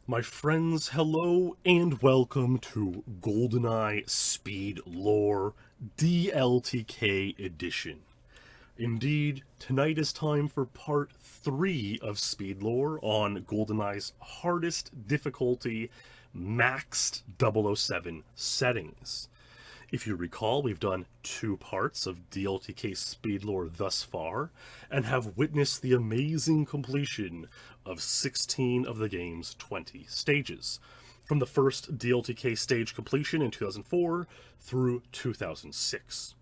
My friends, hello and welcome to GoldenEye SpeedLore DLTK Edition. Indeed, tonight is time for part 3 of SpeedLore on GoldenEye's hardest difficulty maxed 007 settings. If you recall, we've done 2 parts of DLTK SpeedLore thus far, and have witnessed the amazing completion of 16 of the game's 20 stages, from the first DLTK stage completion in 2004 through 2006.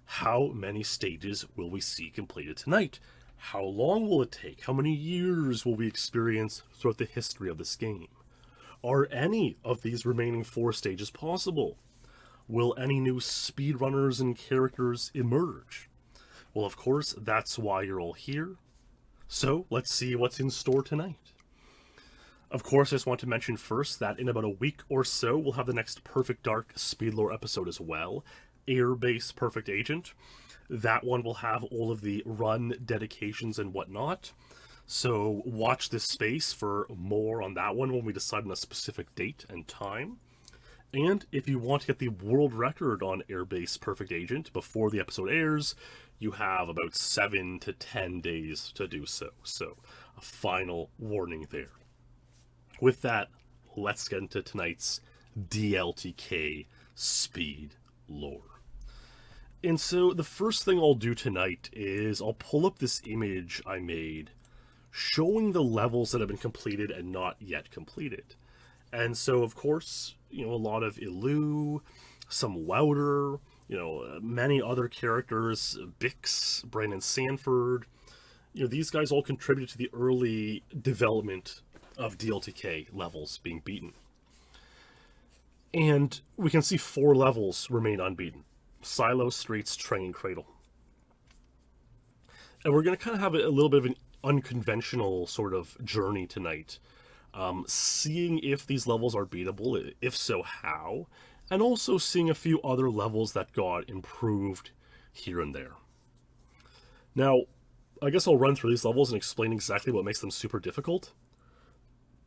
How many stages will we see completed tonight? How long will it take? How many years will we experience throughout the history of this game? Are any of these remaining 4 stages possible? Will any new speedrunners and characters emerge? Well, of course, that's why you're all here. So, let's see what's in store tonight. Of course, I just want to mention first that in about a week or so, we'll have the next Perfect Dark SpeedLore episode as well, Airbase Perfect Agent. That one will have all of the run dedications and whatnot. So, watch this space for more on that one when we decide on a specific date and time. And if you want to get the world record on Airbase Perfect Agent before the episode airs, you have about 7 to 10 days to do so. So, a final warning there. With that, let's get into tonight's DLTK SpeedLore. And so, the first thing I'll do tonight is I'll pull up this image I made showing the levels that have been completed and not yet completed. And so, of course, a lot of Illu, some Wouter, many other characters, Bix, Brandon Sanford, these guys all contributed to the early development of DLTK levels being beaten. And we can see 4 levels remain unbeaten: Silo, Streets, Train, Cradle. And we're going to kind of have a little bit of an unconventional sort of journey tonight. Seeing if these levels are beatable, if so, how, and also seeing a few other levels that got improved here and there. Now, I guess I'll run through these levels and explain exactly what makes them super difficult.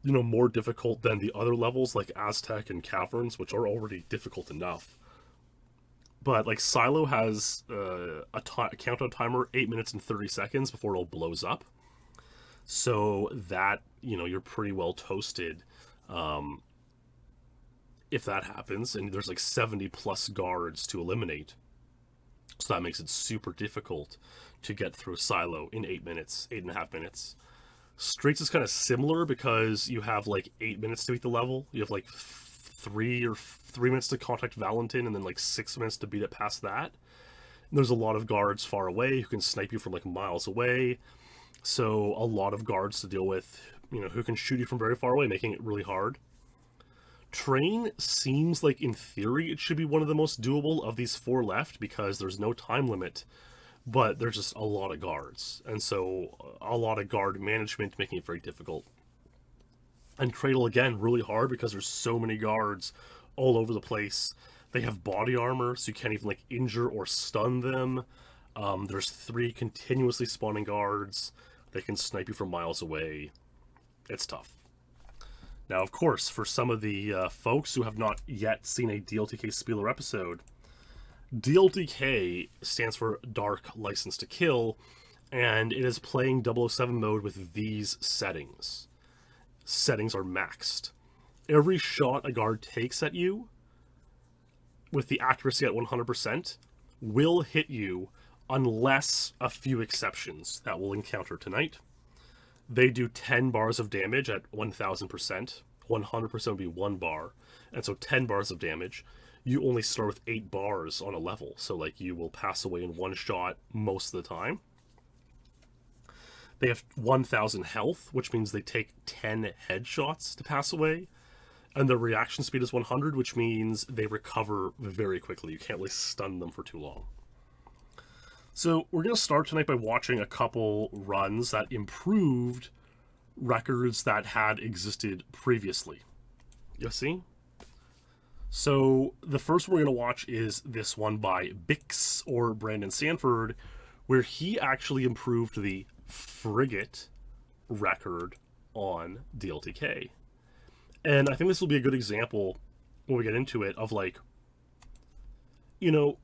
More difficult than the other levels like Aztec and Caverns, which are already difficult enough. But, like, Silo has a countdown timer, 8 minutes and 30 seconds before it all blows up. So that, you're pretty well toasted if that happens, and there's like 70 plus guards to eliminate. So that makes it super difficult to get through Silo in 8 minutes, 8.5 minutes. Streets is kind of similar because you have like 8 minutes to beat the level. You have like 3 minutes to contact Valentin, and then like 6 minutes to beat it past that. And there's a lot of guards far away who can snipe you from like miles away. So a lot of guards to deal with, who can shoot you from very far away, making it really hard. Train seems like, in theory, it should be one of the most doable of these 4 left because there's no time limit, but there's just a lot of guards. And so a lot of guard management, making it very difficult. And Cradle, again, really hard because there's so many guards all over the place. They have body armor, so you can't even like injure or stun them. There's 3 continuously spawning guards. They can snipe you from miles away. It's tough. Now, of course, for some of the folks who have not yet seen a DLTK SpeedLore episode, DLTK stands for Dark License to Kill, and it is playing 007 mode with these settings. Settings are maxed. Every shot a guard takes at you, with the accuracy at 100%, will hit you unless a few exceptions that we'll encounter tonight. They do 10 bars of damage at 1000%. 100% would be 1 bar. And so 10 bars of damage. You only start with 8 bars on a level. So like you will pass away in 1 shot most of the time. They have 1000 health, which means they take 10 headshots to pass away. And their reaction speed is 100, which means they recover very quickly. You can't really stun them for too long. So we're going to start tonight by watching a couple runs that improved records that had existed previously. You see? So the first one we're going to watch is this one by Bix, or Brandon Sanford, where he actually improved the frigate record on DLTK. And I think this will be a good example when we get into it of, like, you know,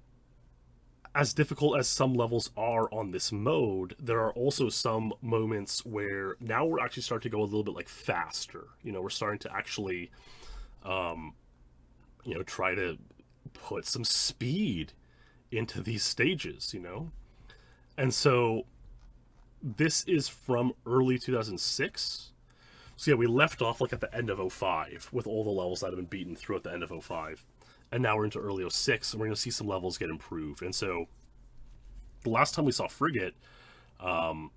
as difficult as some levels are on this mode, there are also some moments where now we're actually starting to go a little bit, like, faster. You know, we're starting to actually, you know, try to put some speed into these stages, you know? And so this is from early 2006. So yeah, we left off, like, at the end of 05 with all the levels that have been beaten throughout the end of 05. And now we're into early 06, and we're going to see some levels get improved. And so the last time we saw Frigate, you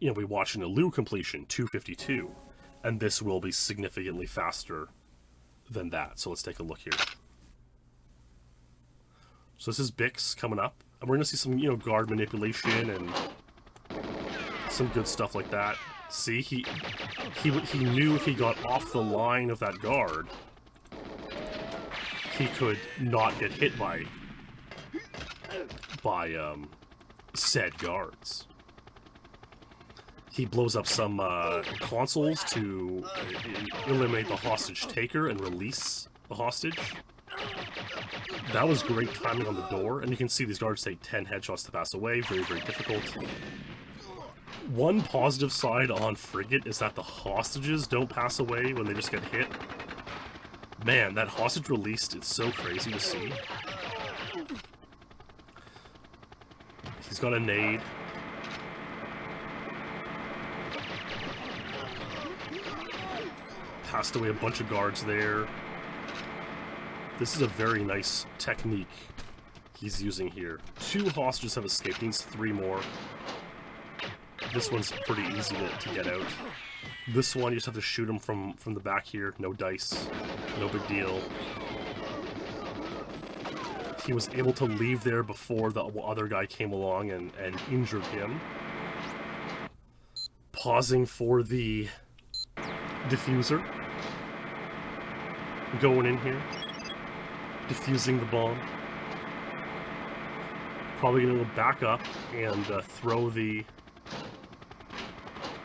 know, we watched an Illu completion, 252. And this will be significantly faster than that. So let's take a look here. So this is Bix coming up. And we're going to see some, you know, guard manipulation and some good stuff like that. See, he knew if he got off the line of that guard, he could not get hit by said guards. He blows up some consoles to eliminate the hostage taker and release the hostage. That was great timing on the door, and you can see these guards take 10 headshots to pass away. Very, very difficult. One positive side on Frigate is that the hostages don't pass away when they just get hit. Man, that hostage released, it's so crazy to see. He's got a nade. Passed away a bunch of guards there. This is a very nice technique he's using here. 2 hostages have escaped. He needs 3 more. This one's pretty easy to get out. This one, you just have to shoot him from the back here. No dice. No big deal. He was able to leave there before the other guy came along and injured him. Pausing for the diffuser. Going in here. Diffusing the bomb. Probably going to go back up and throw the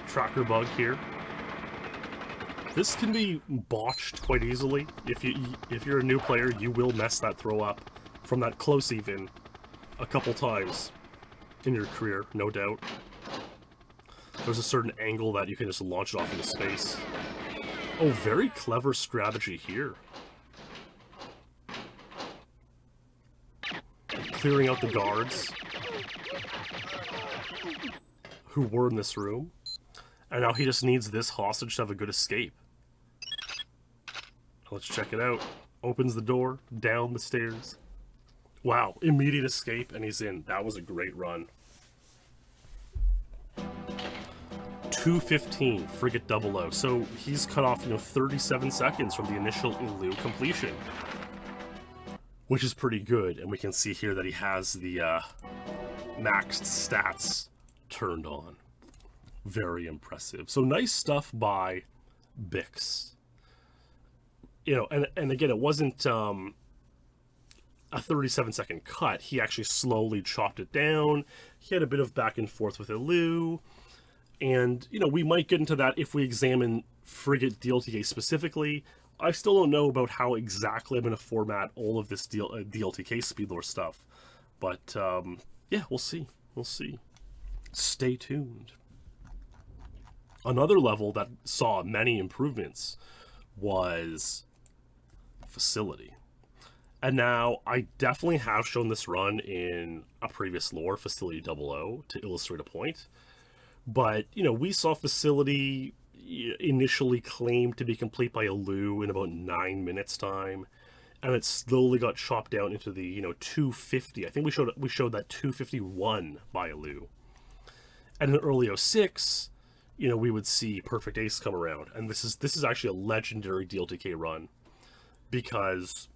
tracker bug here. This can be botched quite easily. If you're a new player, you will mess that throw up from that close even a couple times in your career, no doubt. There's a certain angle that you can just launch it off into space. Oh, very clever strategy here. Clearing out the guards who were in this room. And now he just needs this hostage to have a good escape. Let's check it out. Opens the door, down the stairs. Wow, immediate escape, and he's in. That was a great run. 2:15, Frigate 00. So he's cut off, 37 seconds from the initial Illu completion, which is pretty good. And we can see here that he has the maxed stats turned on. Very impressive. So nice stuff by Bix. And again, it wasn't a 37-second cut. He actually slowly chopped it down. He had a bit of back and forth with Illu. And, we might get into that if we examine Frigate DLTK specifically. I still don't know about how exactly I'm going to format all of this DLTK SpeedLore stuff. But, yeah, we'll see. We'll see. Stay tuned. Another level that saw many improvements was Facility. And now, I definitely have shown this run in a previous lore, Facility 00, to illustrate a point. But, we saw Facility initially claimed to be complete by Illu in about 9 minutes time. And it slowly got chopped down into the, 250. I think we showed that 251 by Illu. And in early 06, we would see Perfect Ace come around. And this is actually a legendary DLTK run. Because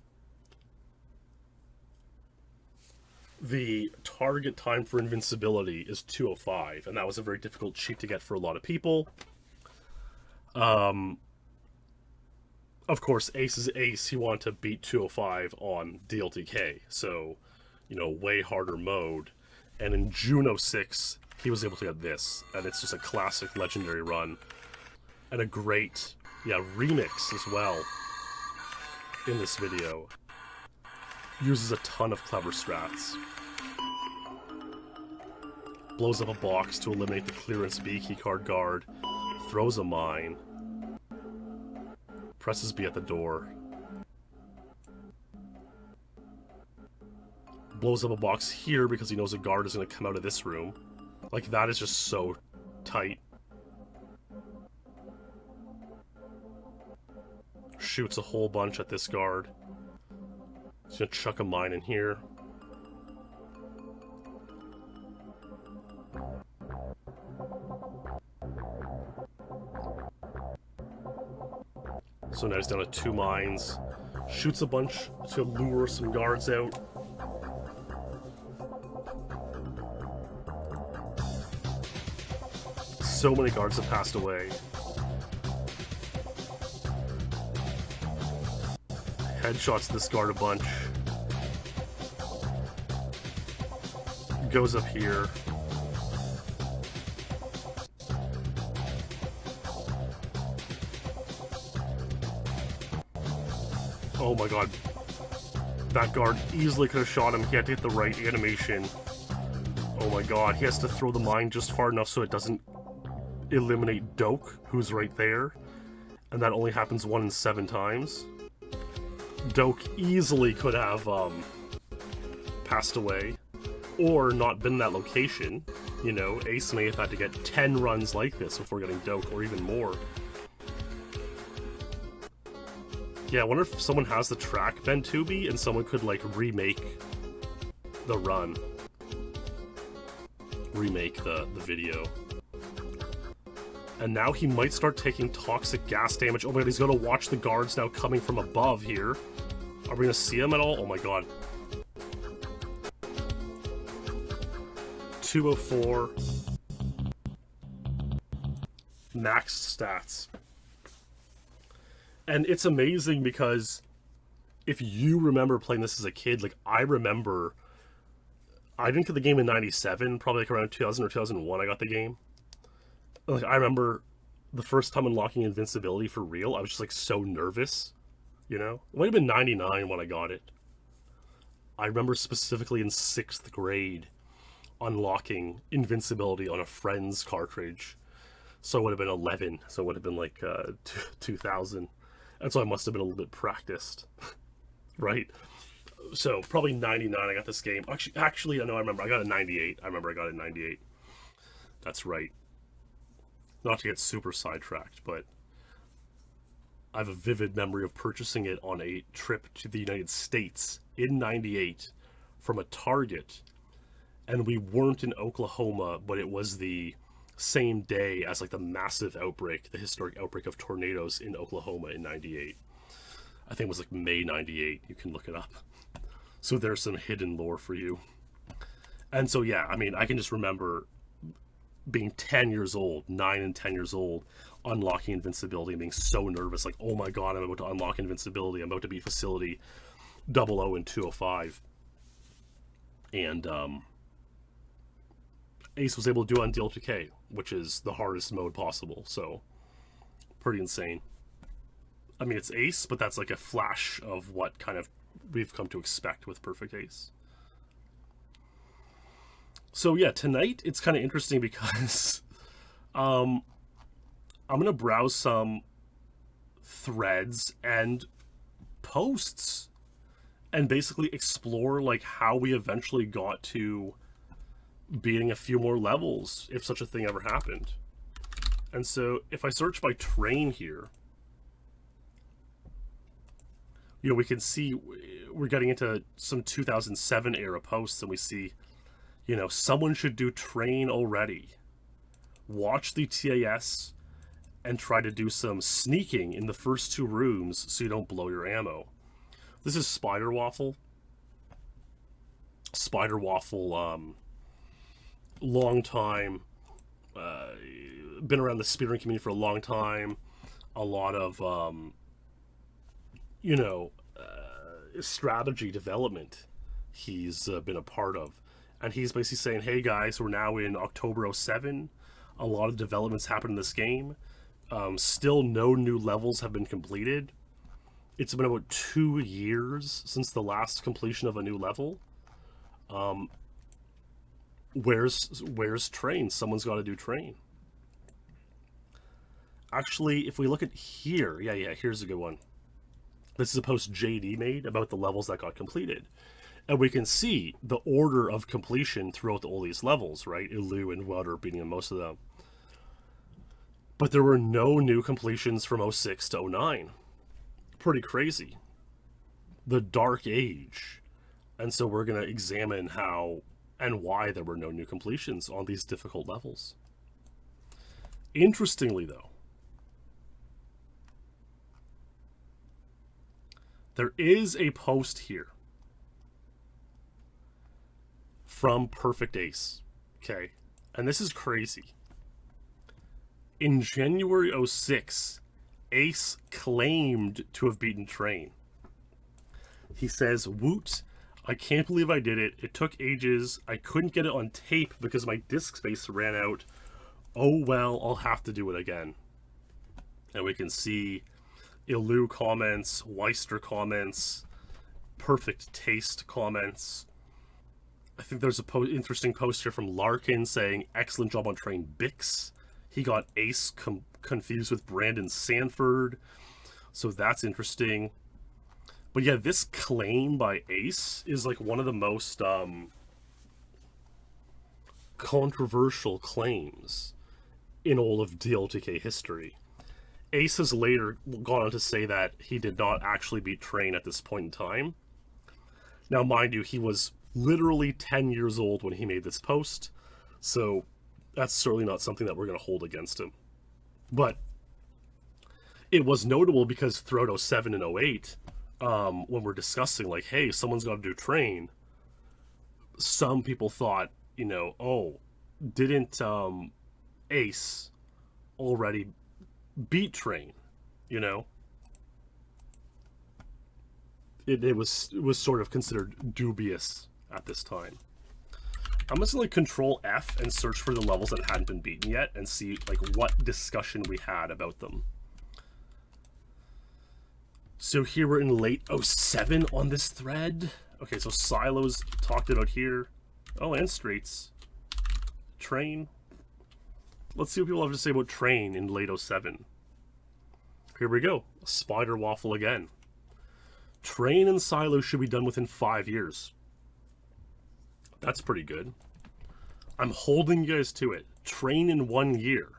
the target time for invincibility is 2:05, and that was a very difficult cheat to get for a lot of people. Of course, Ace is Ace. He wanted to beat 2:05 on DLTK, so, way harder mode. And in June 06, he was able to get this, and it's just a classic legendary run, and a great Yeah, Remix as well in this video uses a ton of clever strats. Blows up a box to eliminate the clearance B keycard guard, throws a mine, presses B at the door, blows up a box here because he knows a guard is going to come out of this room. Like, that is just so tight. Shoots a whole bunch at this guard. He's gonna chuck a mine in here. So now he's down to 2 mines. Shoots a bunch to lure some guards out. So many guards have passed away. Headshots this guard a bunch. Goes up here. Oh my god. That guard easily could have shot him. He had to hit the right animation. Oh my god. He has to throw the mine just far enough so it doesn't eliminate Doak, who's right there. And that only happens 1 in 7 times. Doak easily could have passed away or not been in that location. You know, Ace may have had to get 10 runs like this before getting Doak, or even more. Yeah, I wonder if someone has the track Ben Tubi and someone could like remake the run. Remake the video. And now he might start taking toxic gas damage. Oh my god, he's gonna watch the guards now coming from above here. Are we gonna see him at all? Oh my god. 204. Max stats. And it's amazing because if you remember playing this as a kid, like I remember, I didn't get the game in 97, probably like around 2000 or 2001 I got the game. Like, I remember the first time unlocking invincibility for real, I was just like so nervous, you know? It might have been 99 when I got it. I remember specifically in 6th grade unlocking invincibility on a friend's cartridge. So it would have been 11, so it would have been like 2000. And so I must have been a little bit practiced, right? So probably 99 I got this game. Actually, I know I remember, I got a 98. I remember I got a 98. That's right. Not to get super sidetracked, but I have a vivid memory of purchasing it on a trip to the United States in 98 from a Target. And we weren't in Oklahoma, but it was the same day as like the massive outbreak, the historic outbreak of tornadoes in Oklahoma in 98. I think it was like May 98. You can look it up. So there's some hidden lore for you. And so, yeah, I mean, I can just remember being 10 years old, 9 and 10 years old, unlocking invincibility and being so nervous, like, oh my god, I'm about to unlock invincibility, I'm about to beat Facility 00 and 205. And Ace was able to do it on DLTK, which is the hardest mode possible, so pretty insane. I mean, it's Ace, but that's like a flash of what kind of we've come to expect with Perfect Ace. So yeah, tonight it's kind of interesting because I'm going to browse some threads and posts and basically explore like how we eventually got to beating a few more levels, if such a thing ever happened. And so if I search by train here, you know, we can see we're getting into some 2007 era posts, and we see, you know, someone should do train already. Watch the TAS and try to do some sneaking in the first 2 rooms so you don't blow your ammo. This is Spider Waffle. Spider Waffle, long time, been around the speedrunning community for a long time. A lot of, you know, strategy development he's been a part of. And he's basically saying, hey guys, we're now in October 07. A lot of developments happen in this game. Still no new levels have been completed. It's been about 2 years since the last completion of a new level. Where's train? Someone's got to do train. Actually, if we look at here, yeah, here's a good one. This is a post JD made about the levels that got completed. And we can see the order of completion throughout all these levels, right? Illu and Water beating most of them. But there were no new completions from 06 to 09. Pretty crazy. The Dark Age. And so we're going to examine how and why there were no new completions on these difficult levels. Interestingly, though, there is a post here from Perfect Ace, okay? And this is crazy. In January 06, Ace claimed to have beaten Train. He says, "Woot, I can't believe I did it. It took ages. I couldn't get it on tape because my disk space ran out. Oh well, I'll have to do it again." And we can see Illu comments, Weister comments, Perfect Taste comments. I think there's a interesting post here from Larkin saying, "Excellent job on Train Bix." He got Ace confused with Brandon Sanford. So that's interesting. But yeah, this claim by Ace is like one of the most controversial claims in all of DLTK history. Ace has later gone on to say that he did not actually beat Train at this point in time. Now, mind you, he was literally 10 years old when he made this post, so that's certainly not something that we're going to hold against him. But it was notable because throughout 07 and 08, when we're discussing, like, hey, someone's got to do Train, some people thought, you know, oh, didn't Ace already beat Train, you know? It was sort of considered dubious at this time. I'm just going to Control F and search for the levels that hadn't been beaten yet and see like what discussion we had about them. So here we're in late 07 on this thread. Okay, so Silos talked about here. Oh, and Streets. Train. Let's see what people have to say about Train in late 07. Here we go. Spider Waffle again. Train and Silo should be done within 5 years. That's pretty good. I'm holding you guys to it. Train in 1 year.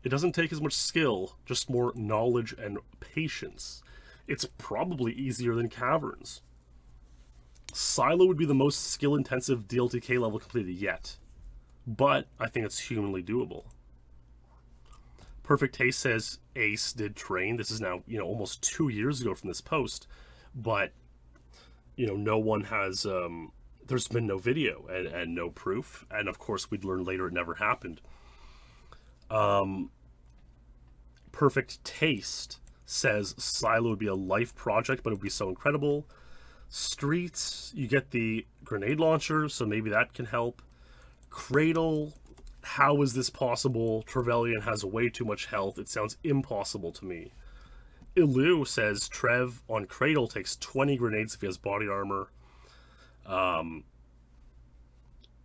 It doesn't take as much skill, just more knowledge and patience. It's probably easier than Caverns. Silo would be the most skill-intensive DLTK level completed yet, but I think it's humanly doable. Perfect Taste says Ace did Train. This is now, you know, almost 2 years ago from this post, but, you know, no one has, there's been no video and no proof, and of course we'd learn later it never happened. Perfect Taste says Silo would be a life project, but it would be so incredible. Streets, you get the grenade launcher, so maybe that can help. Cradle, how is this possible? Trevelyan has way too much health. It sounds impossible to me. Illu says Trev on Cradle takes 20 grenades if he has body armor.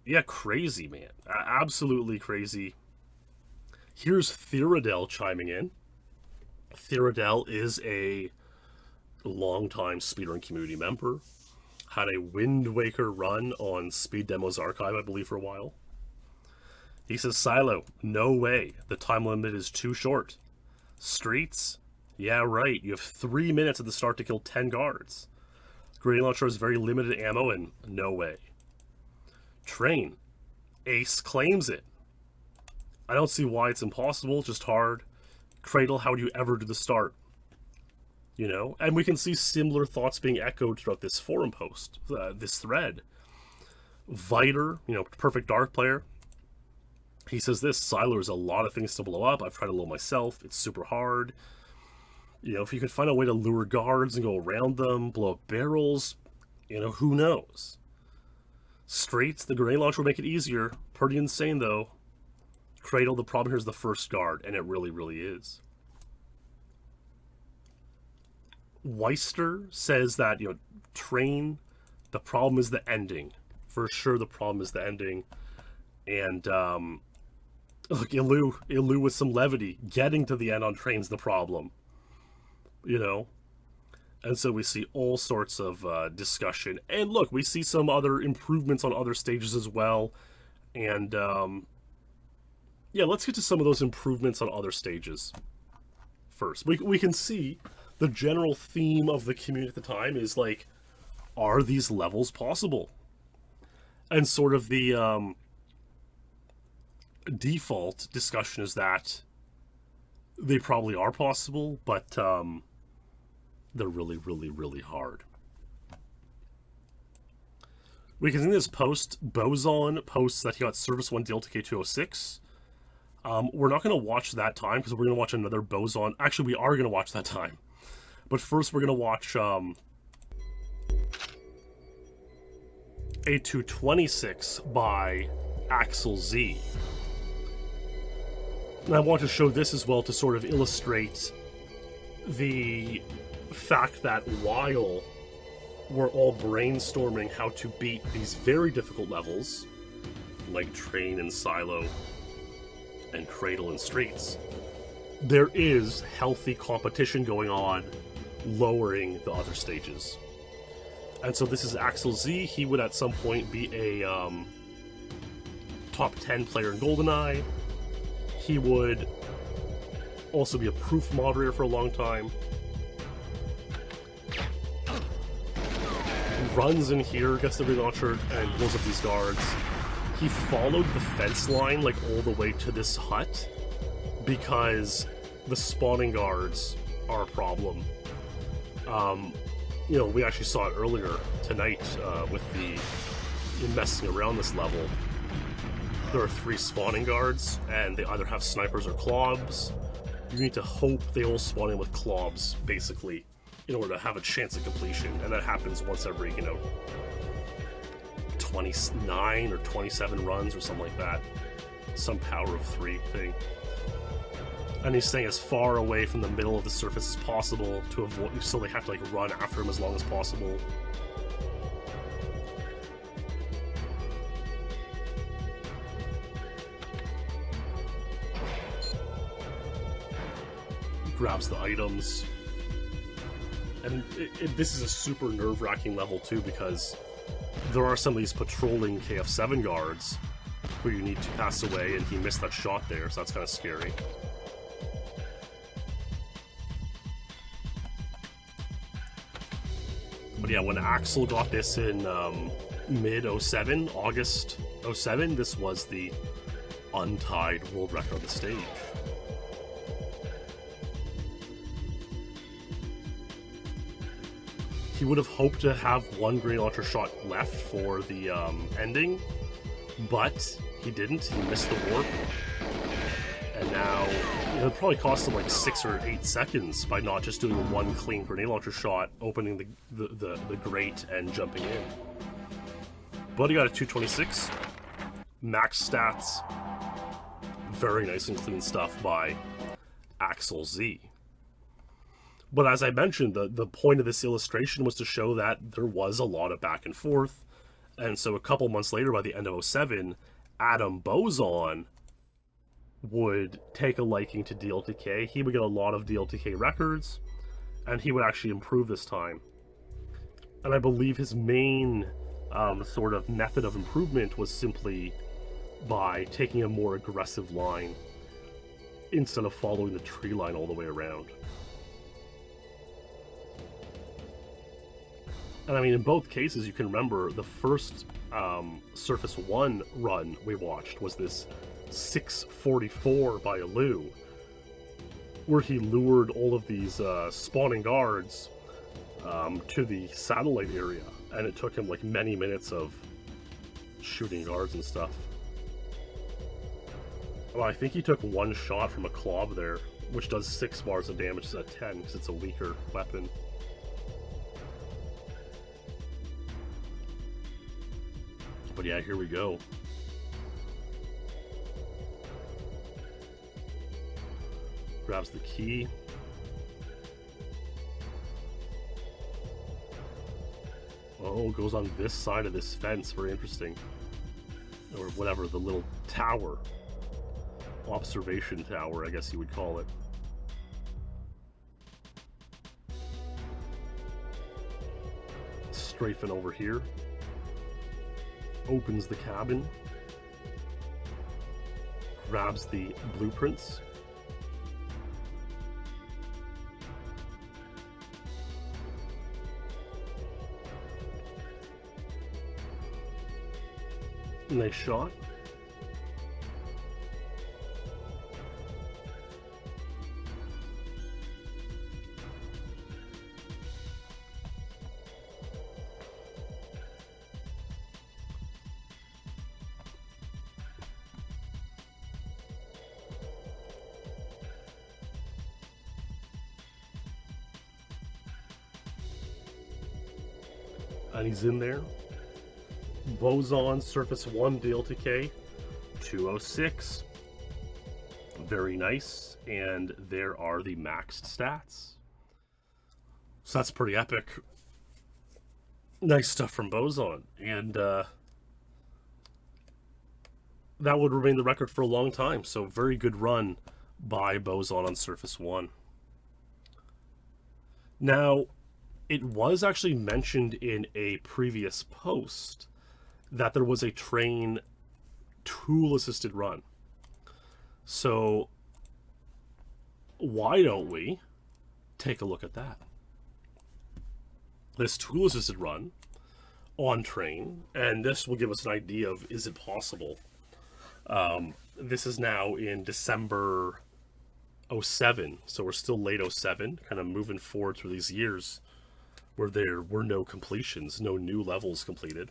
Yeah, crazy, man. Absolutely crazy. Here's Theradel chiming in. Theradel is a longtime speedrun community member. Had a Wind Waker run on Speed Demos Archive, I believe, for a while. He says, Silo, no way. The time limit is too short. Streets, yeah, right. You have 3 minutes at the start to kill 10 guards. Grenade launcher has very limited ammo, and no way. Train, Ace claims it. I don't see why it's impossible, just hard. Cradle, how would you ever do the start? You know, and we can see similar thoughts being echoed throughout this forum post, this thread. Viter, you know, Perfect Dark player. He says this, Silo has a lot of things to blow up. I've tried to blow myself. It's super hard. You know, if you could find a way to lure guards and go around them, blow up barrels, you know, who knows? Straights, the grenade launcher will make it easier. Pretty insane, though. Cradle, the problem here is the first guard, and it really, really is. Weister says that, train, the problem is the ending. For sure, the problem is the ending. And, look, Illu with some levity. Getting to the end on train's the problem. And so we see all sorts of discussion. And look, we see some other improvements on other stages as well. And, yeah, let's get to some of those improvements on other stages first. We can see the general theme of the community at the time is, like, are these levels possible? And sort of the default discussion is that they probably are possible, but they're really, really, really hard. We can see this post. Boson posts that he got Service 1 DLTK 206. We're not going to watch that time because we're going to watch another Boson. Actually, we are going to watch that time. But first, we're going to watch a 226 by Axel Z. And I want to show this as well to sort of illustrate the fact that while we're all brainstorming how to beat these very difficult levels, like Train and Silo and Cradle and Streets, there is healthy competition going on, lowering the other stages. And so this is Axel Z. He would at some point be a top 10 player in GoldenEye. He would also be a proof moderator for a long time. He runs in here, gets the relauncher, and blows up these guards. He followed the fence line like all the way to this hut because the spawning guards are a problem. We actually saw it earlier tonight with the messing around this level. There are 3 spawning guards, and they either have snipers or clobs. You need to hope they all spawn in with clobs, basically, in order to have a chance of completion. And that happens once every, 29 or 27 runs or something like that. Some power of 3 thing. And he's staying as far away from the middle of the surface as possible to avoid, so they have to run after him as long as possible. He grabs the items. And this is a super nerve-wracking level too, because there are some of these patrolling KF7 guards who you need to pass away, and he missed that shot there, so that's kind of scary. But yeah, when Axel got this in mid-07, August 07, this was the untied world record on the stage. He would have hoped to have 1 grenade launcher shot left for the ending, but he didn't. He missed the warp. And now it probably cost him 6 or 8 seconds by not just doing 1 clean grenade launcher shot, opening the grate and jumping in. But he got a 226. Max stats. Very nice and clean stuff by Axel Z. But as I mentioned, the point of this illustration was to show that there was a lot of back and forth. And so a couple months later, by the end of 07, Adam Boson would take a liking to DLTK. He would get a lot of DLTK records, and he would actually improve this time. And I believe his main sort of method of improvement was simply by taking a more aggressive line instead of following the tree line all the way around. And I mean, in both cases, you can remember the first Surface 1 run we watched was this 644 by Illu, where he lured all of these spawning guards to the satellite area, and it took him many minutes of shooting guards and stuff. Well, I think he took 1 shot from a clob there, which does 6 bars of damage instead of 10, because it's a weaker weapon. But yeah, here we go. Grabs the key. Oh, goes on this side of this fence. Very interesting. Or whatever, the little tower. Observation tower, I guess you would call it. Strafing over here. Opens the cabin. Grabs the blueprints. Nice shot. And he's in there. Boson Surface 1 DLTK 206. Very nice. And there are the maxed stats. So that's pretty epic. Nice stuff from Boson. And that would remain the record for a long time. So very good run by Boson on Surface 1. Now, it was actually mentioned in a previous post that there was a train tool-assisted run. So why don't we take a look at that? This tool-assisted run on train, and this will give us an idea of, is it possible? This is now in December 07, so we're still late 07, kind of moving forward through these years where there were no completions, no new levels completed.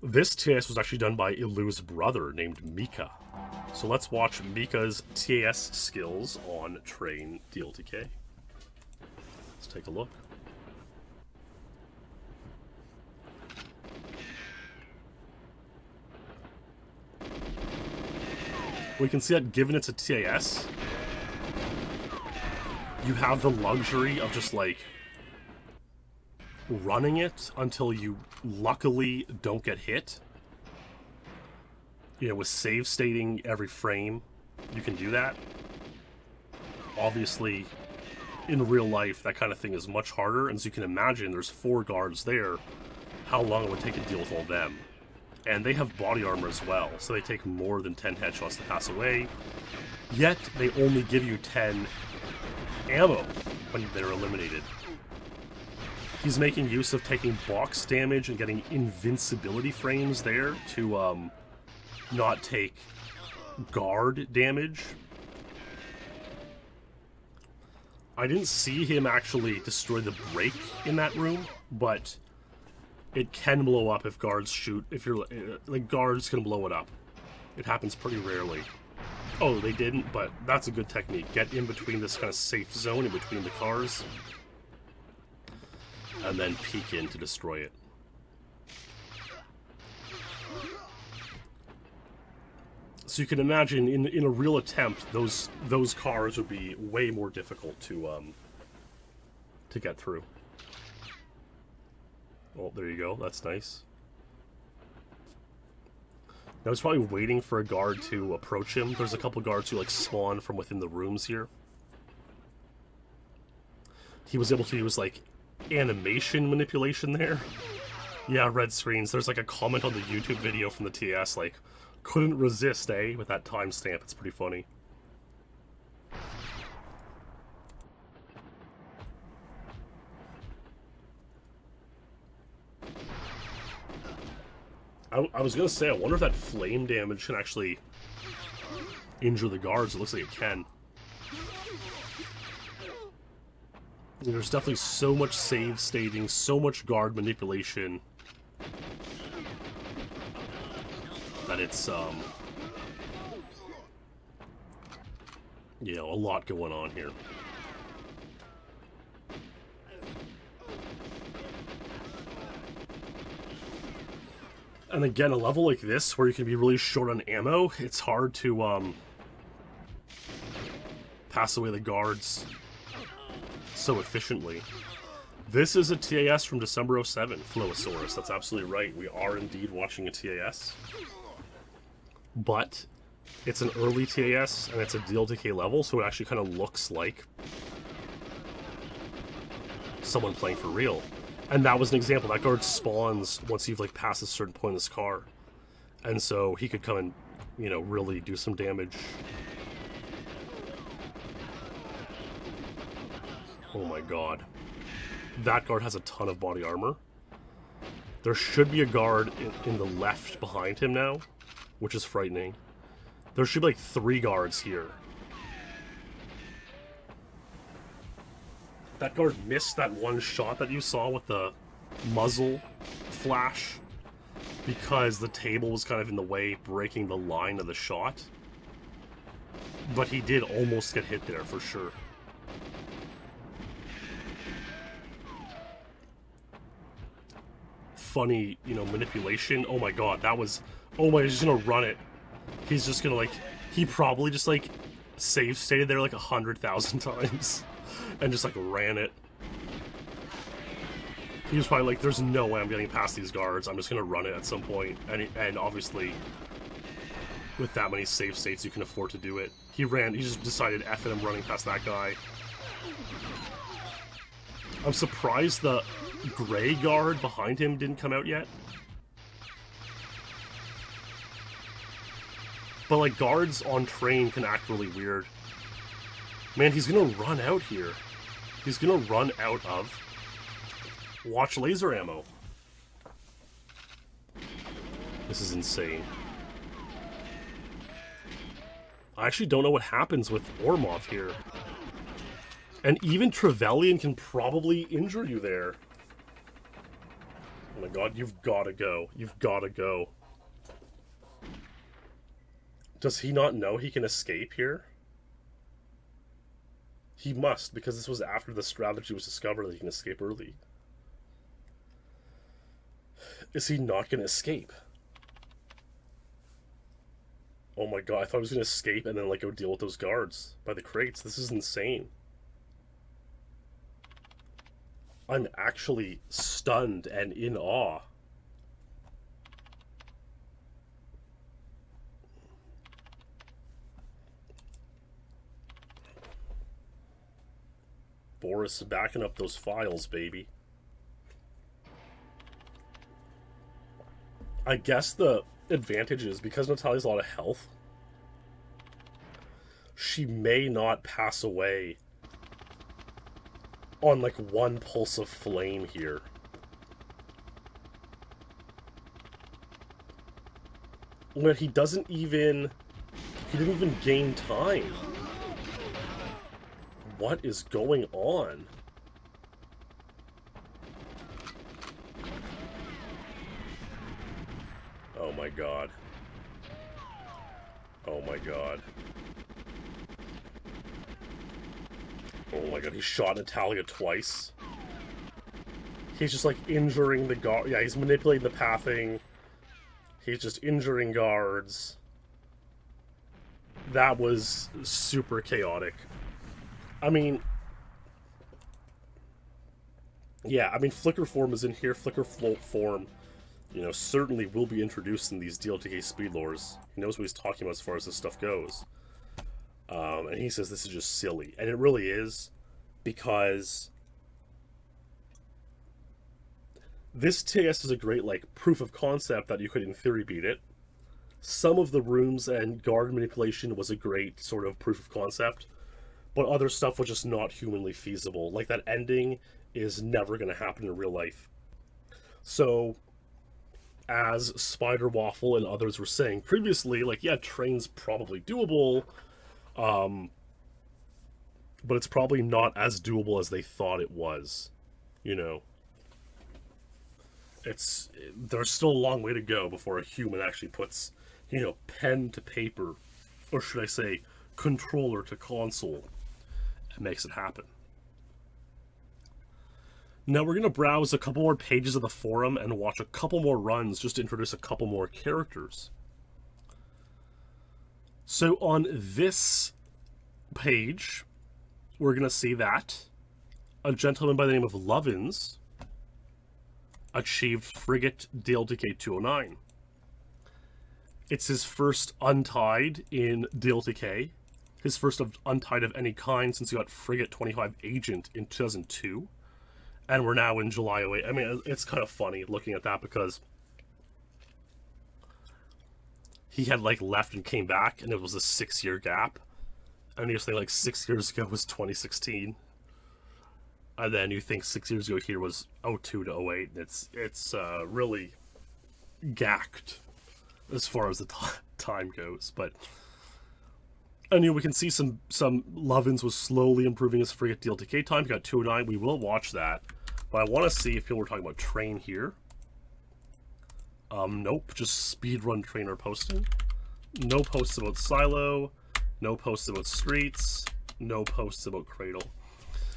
This TAS was actually done by Illu's brother named Mika. So let's watch Mika's TAS skills on Train DLTK. Let's take a look. We can see that given it's a TAS, you have the luxury of just like running it until you luckily don't get hit. You know, with save stating every frame, you can do that. Obviously, in real life, that kind of thing is much harder. And as you can imagine, there's 4 guards there. How long it would take to deal with all them. And they have body armor as well, so they take more than 10 headshots to pass away. Yet, they only give you 10 ammo when they're eliminated. He's making use of taking box damage and getting invincibility frames there to not take guard damage. I didn't see him actually destroy the brake in that room, but it can blow up if guards shoot. If you're like, guards can blow it up. It happens pretty rarely. Oh, they didn't, but that's a good technique. Get in between this kind of safe zone in between the cars, and then peek in to destroy it. So you can imagine in a real attempt, those cars would be way more difficult to get through. Oh, there you go. That's nice. I was probably waiting for a guard to approach him. There's a couple guards who like spawn from within the rooms here. He was able to use like animation manipulation there. Yeah, red screens. There's like a comment on the YouTube video from the TS like, couldn't resist, eh? With that timestamp. It's pretty funny. I was gonna say, I wonder if that flame damage can actually injure the guards. It looks like it can. There's definitely so much save stating, so much guard manipulation, that it's, you know, a lot going on here. And again, a level like this, where you can be really short on ammo, it's hard to, pass away the guards so efficiently. This is a TAS from December 07, Flowosaurus. That's absolutely right. We are indeed watching a TAS. But it's an early TAS, and it's a DLTK level, so it actually kind of looks like someone playing for real. And that was an example. That guard spawns once you've, like, passed a certain point in this car. And so he could come and, you know, really do some damage. Oh my god. That guard has a ton of body armor. There should be a guard in the left behind him now, which is frightening. There should be like 3 guards here. That guard missed that one shot that you saw with the muzzle flash because the table was kind of in the way, breaking the line of the shot. But he did almost get hit there for sure. Funny, you know, manipulation. Oh my god, that was... Oh my, he's just gonna run it. He's just gonna, like... He probably just, like, save stated there, like, 100,000 times. And just, like, ran it. He was probably like, there's no way I'm getting past these guards. I'm just gonna run it at some point. And obviously, with that many save states, you can afford to do it. He just decided, F it, I'm running past that guy. I'm surprised the gray guard behind him didn't come out yet. But, like, guards on train can act really weird. Man, he's gonna run out here. He's gonna run out of watch laser ammo. This is insane. I actually don't know what happens with Ormov here. And even Trevelyan can probably injure you there. Oh my god, you've gotta go. You've gotta go. Does he not know he can escape here? He must, because this was after the strategy was discovered that he can escape early. Is he not going to escape? Oh my god, I thought he was going to escape and then, like, go deal with those guards by the crates. This is insane. I'm actually stunned and in awe. Boris backing up those files, baby. I guess the advantage is, because Natalia's a lot of health, she may not pass away on, like, one pulse of flame here. But he didn't even gain time. What is going on? Oh my god. Oh my god. Oh my god, he shot Natalia twice. He's just, like, injuring the guard. Yeah, he's manipulating the pathing. He's just injuring guards. That was super chaotic. I mean... Yeah, I mean, Flicker form is in here. Flicker float form, you know, certainly will be introduced in these DLTK speedlores. He knows what he's talking about as far as this stuff goes. And he says this is just silly. And it really is, because this TS is a great, like, proof of concept that you could, in theory, beat it. Some of the rooms and guard manipulation was a great sort of proof of concept, but other stuff was just not humanly feasible. Like, that ending is never going to happen in real life. So, as Spider Waffle and others were saying previously, like, yeah, train's probably doable, but it's probably not as doable as they thought it was, you know. There's still a long way to go before a human actually puts, you know, pen to paper, or should I say, controller to console, and makes it happen. Now we're going to browse a couple more pages of the forum and watch a couple more runs just to introduce a couple more characters. So on this page, we're going to see that a gentleman by the name of Lovins achieved Frigate DLTK 209. It's his first untied in DLTK, his first untied of any kind since he got Frigate 25 Agent in 2002, and we're now in July 08. I mean, it's kind of funny looking at that because he had like left and came back, and it was a 6-year gap, and you think like 6 years ago was 2016, and then you think 6 years ago here was 02 to 08, and it's really gacked as far as the time goes. But I mean, we can see some Lovins was slowly improving his Frigate DLTK time. He got 209. We will watch that, but I want to see if people were talking about train here. Nope, just speedrun trainer posting. No posts about Silo, no posts about Streets, no posts about Cradle.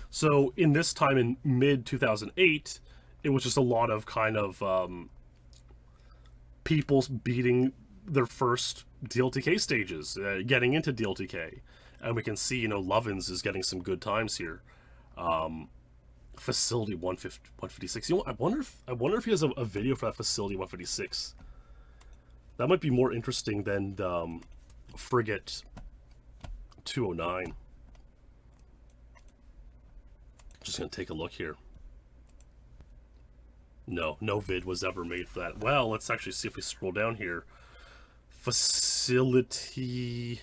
So in this time in mid 2008, it was just a lot of kind of people beating their first DLTK stages, getting into DLTK, and we can see, you know, Lovins is getting some good times here. Facility 156. You know, I wonder if he has a video for that Facility 156. That might be more interesting than the Frigate 209. Just gonna take a look here. No vid was ever made for that. Well, let's actually see if we scroll down here. Facility.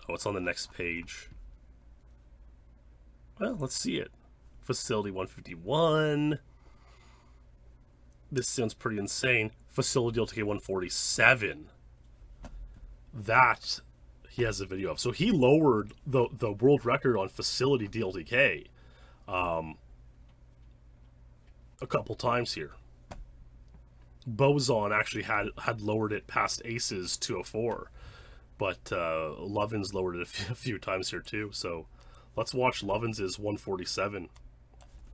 Oh, it's on the next page. Well, let's see it. Facility 151. This sounds pretty insane. Facility DLTK 147. That he has a video of. So he lowered the world record on Facility DLTK a couple times here. Boson actually had lowered it past Ace's 204, but Lovins lowered it a few times here too. So let's watch Lovins' 147.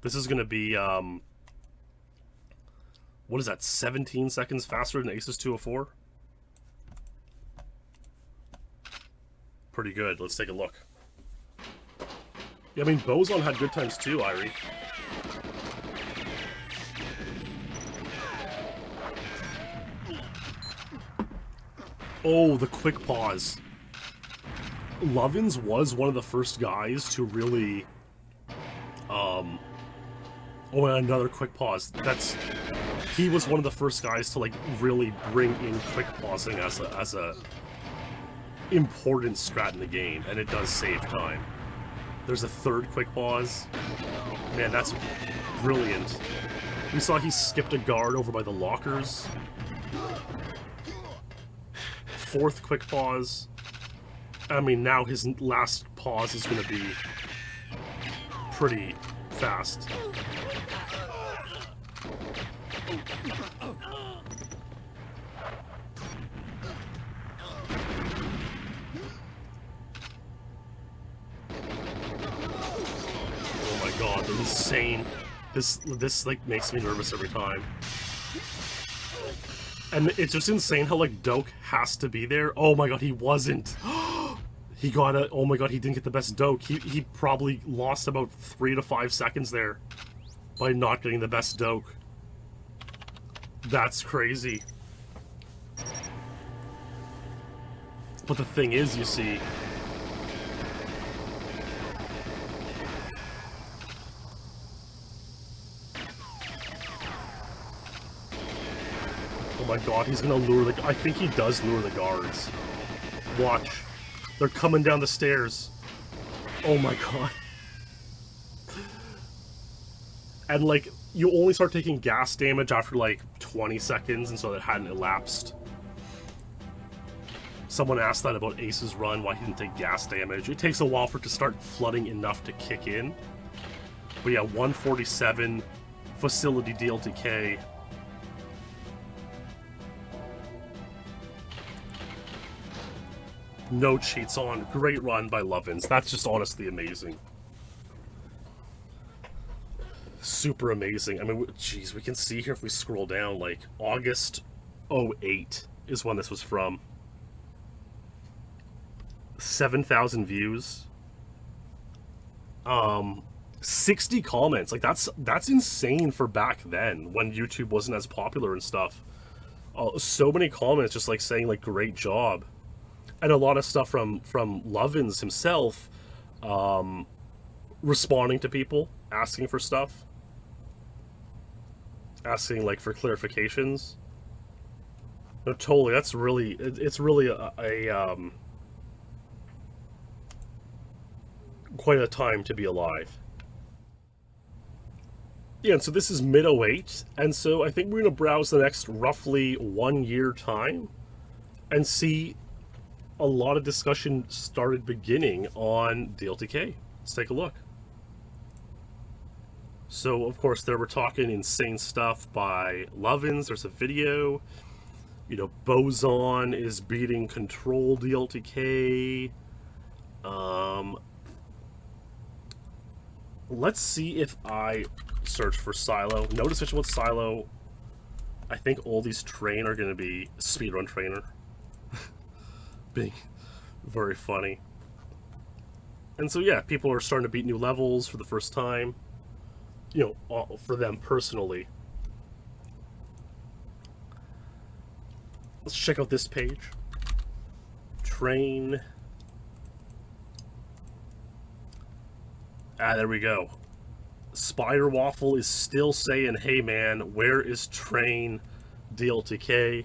This is going to be, what is that, 17 seconds faster than Ace's 204? Pretty good. Let's take a look. Yeah, I mean, Boson had good times too, Ilari. Oh, the quick pause. Lovins was one of the first guys to really, oh, and another quick pause. He was one of the first guys to like really bring in quick pausing as a important strat in the game, and it does save time. There's a third quick pause. Man, that's brilliant. We saw he skipped a guard over by the lockers. Fourth quick pause. I mean, now his last pause is going to be pretty fast. Oh my god, they're insane. This like makes me nervous every time. And it's just insane how, like, Doke has to be there. Oh my god, he wasn't. He got a... Oh my god, he didn't get the best Doke. He probably lost about 3 to 5 seconds there by not getting the best Doke. That's crazy. But the thing is, you see... Oh my god, he's gonna lure the... I think he does lure the guards. Watch. They're coming down the stairs. Oh my god. And like, you only start taking gas damage after like 20 seconds, and so it hadn't elapsed. Someone asked that about Ace's run, why he didn't take gas damage. It takes a while for it to start flooding enough to kick in. But yeah, 147, Facility DLTK. No cheats on. Great run by Lovins. That's just honestly amazing. Super amazing. I mean, geez, we can see here if we scroll down, like, August 08 is when this was from. 7,000 views. 60 comments. Like, that's insane for back then when YouTube wasn't as popular and stuff. So many comments just like saying like great job, and a lot of stuff from Lovins himself, responding to people asking for stuff, asking like for clarifications. No, totally. That's really it's really a quite a time to be alive. Yeah, and so this is mid-08, and so I think we're going to browse the next roughly 1 year time and see a lot of discussion started beginning on DLTK. Let's take a look. So, of course, there we're talking insane stuff by Lovins. There's a video. You know, Boson is beating Control DLTK. Let's see if I search for Silo. Notice which one's Silo. I think all these train are going to be speedrun trainer. Being very funny. And so, yeah, people are starting to beat new levels for the first time. You know, for them personally. Let's check out this page. Train. Ah, there we go. Spider Waffle is still saying, hey man, where is Train DLTK?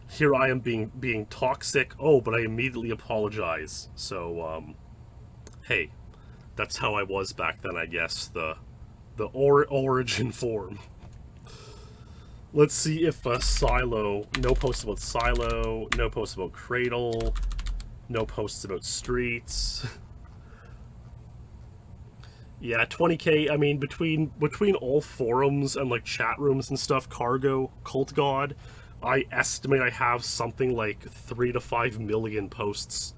Here I am being toxic. Oh, but I immediately apologize. So, hey, that's how I was back then, I guess. The origin form. Let's see if Silo, no posts about Silo, no posts about Cradle, no posts about Streets. Yeah, 20k, I mean, between all forums and, like, chat rooms and stuff, Cargo, Cult God, I estimate I have something like 3 to 5 million posts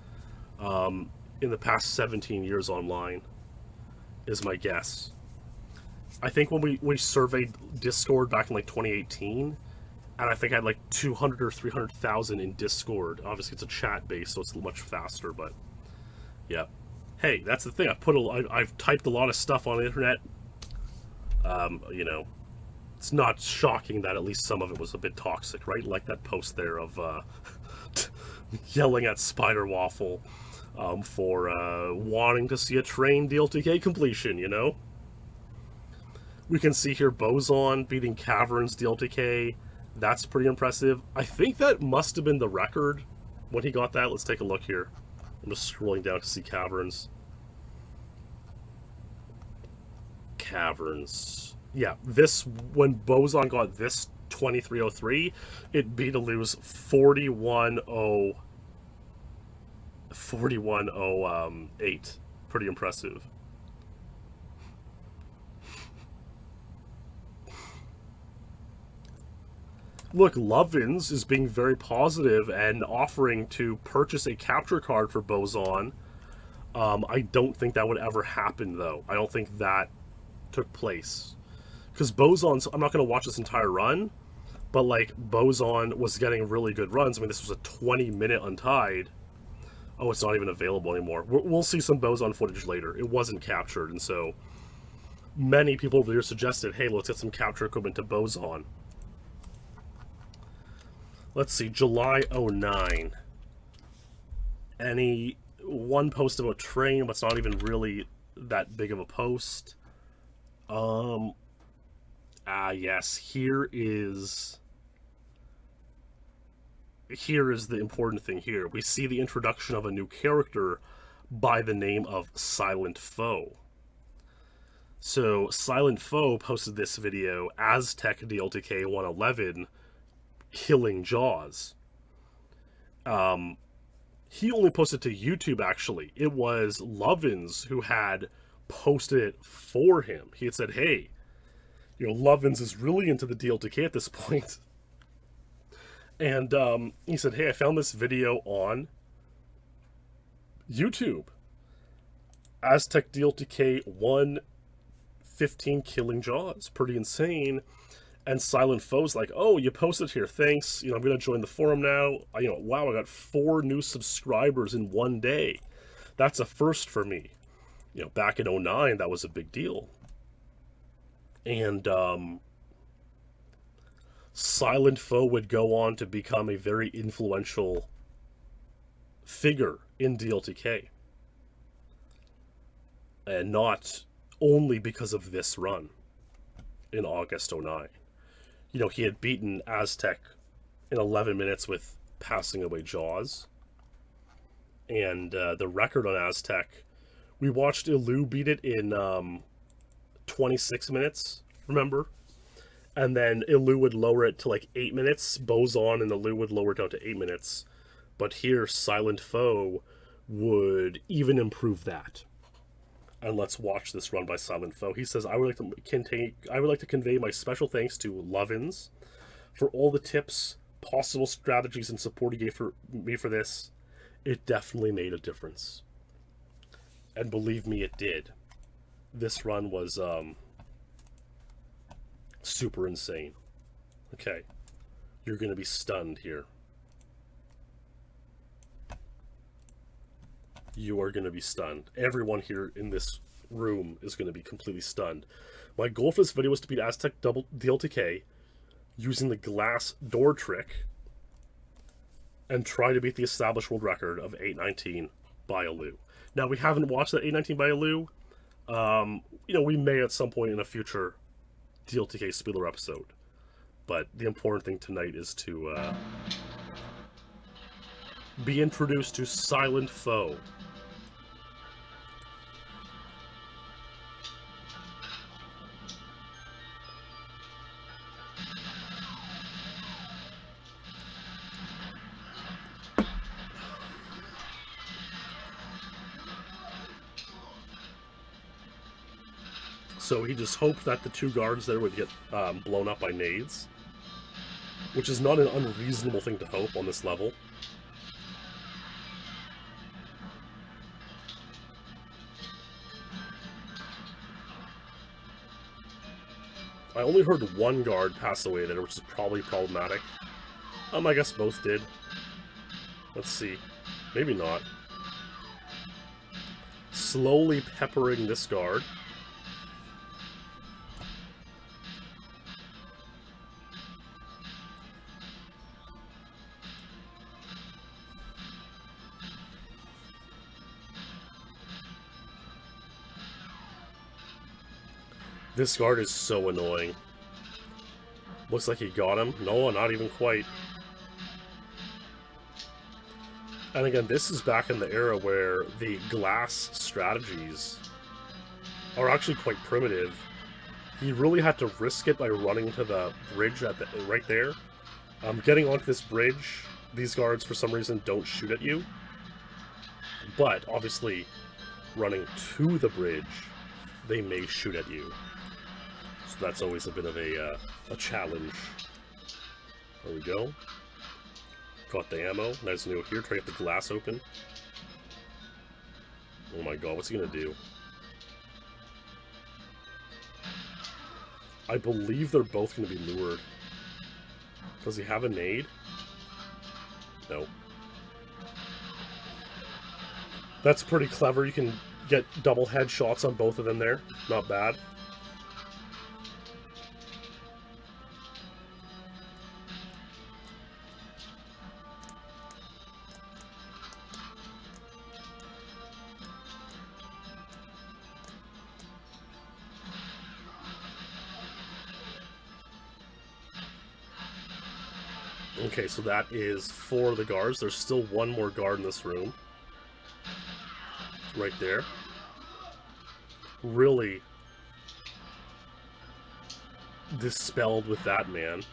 in the past 17 years online, is my guess. I think when we surveyed Discord back in, like, 2018, and I think I had, like, 200 or 300,000 in Discord. Obviously, it's a chat base, so it's much faster, but, yeah. Hey, that's the thing. I've typed a lot of stuff on the internet. You know, it's not shocking that at least some of it was a bit toxic, right? Like that post there of yelling at Spider Waffle for wanting to see a Train DLTK completion. You know, we can see here Boson beating Caverns DLTK. That's pretty impressive. I think that must have been the record when he got that. Let's take a look here. I'm just scrolling down to see Caverns. Caverns. Yeah, this, when Boson got this 2303, it beat Illu's 4108. Pretty impressive. Look, Lovins is being very positive and offering to purchase a capture card for Boson. I don't think that would ever happen, though. I don't think that took place. Because Boson's, I'm not going to watch this entire run, but, like, Boson was getting really good runs. I mean, this was a 20-minute Untied. Oh, it's not even available anymore. We'll see some Boson footage later. It wasn't captured, and so many people over here suggested, hey, let's get some capture equipment to Boson. Let's see, July 09. Any one post about Train, but it's not even really that big of a post. Yes, here is the important thing here. We see the introduction of a new character by the name of Silent Foe. So, Silent Foe posted this video, Aztec DLTK 111, killing Jaws. He only posted to YouTube, actually. It was Lovins who had posted it for him. He had said, hey, you know, Lovins is really into the DLTK at this point. And he said, hey, I found this video on YouTube. Aztec DLTK 115 killing Jaws. Pretty insane. And Silent Foe's like, oh, you posted here, thanks. You know, I'm going to join the forum now. You know, wow, I got 4 new subscribers in one day. That's a first for me. You know, back in '09, that was a big deal. And Silent Foe would go on to become a very influential figure in DLTK. And not only because of this run in August '09. You know, he had beaten Aztec in 11 minutes with passing away Jaws. And the record on Aztec, we watched Illu beat it in 26 minutes, remember? And then Illu would lower it to like 8 minutes. Boson and Illu would lower it down to 8 minutes. But here, Silent Foe would even improve that. And let's watch this run by Silent Foe. He says, I would like to convey my special thanks to Lovins for all the tips, possible strategies, and support he gave me for this. It definitely made a difference. And believe me, it did. This run was super insane. Okay, you're going to be stunned here. You are going to be stunned. Everyone here in this room is going to be completely stunned. My goal for this video was to beat Aztec DLTK using the glass door trick and try to beat the established world record of 8:19 by Illu. Now, we haven't watched that 8:19 by Illu. You know, we may at some point in a future DLTK SpeedLore episode. But the important thing tonight is to be introduced to Silent Foe. So he just hoped that the two guards there would get blown up by nades, which is not an unreasonable thing to hope on this level. I only heard one guard pass away there, which is probably problematic. I guess both did. Let's see. Maybe not. Slowly peppering this guard. This guard is so annoying. Looks like he got him. No, not even quite. And again, this is back in the era where the glass strategies are actually quite primitive. He really had to risk it by running to the bridge at right there. Getting onto this bridge, these guards for some reason don't shoot at you. But obviously, running to the bridge, they may shoot at you. So that's always a bit of a challenge. There we go. Got the ammo. Nice new here. Try to get the glass open. Oh my god, what's he gonna do? I believe they're both gonna be lured. Does he have a nade? No. That's pretty clever. You can get double headshots on both of them there. Not bad. Okay, so that is 4 of the guards. There's still one more guard in this room. Right there. Really dispelled with that man.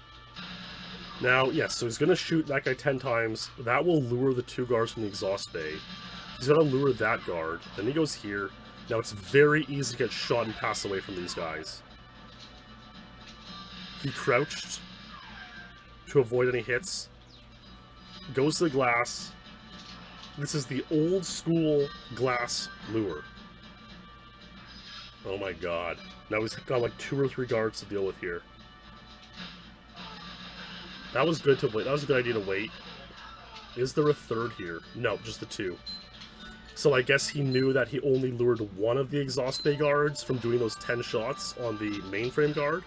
Now, yes, so he's going to shoot that guy 10 times. That will lure the 2 guards from the exhaust bay. He's going to lure that guard. Then he goes here. Now, it's very easy to get shot and pass away from these guys. He crouched to avoid any hits. Goes to the glass. This is the old school glass lure. Oh my god. Now he's got like 2 or 3 guards to deal with here. That was good to wait. That was a good idea to wait. Is there a third here? No, just the 2. So I guess he knew that he only lured one of the exhaust bay guards from doing those 10 shots on the mainframe guard.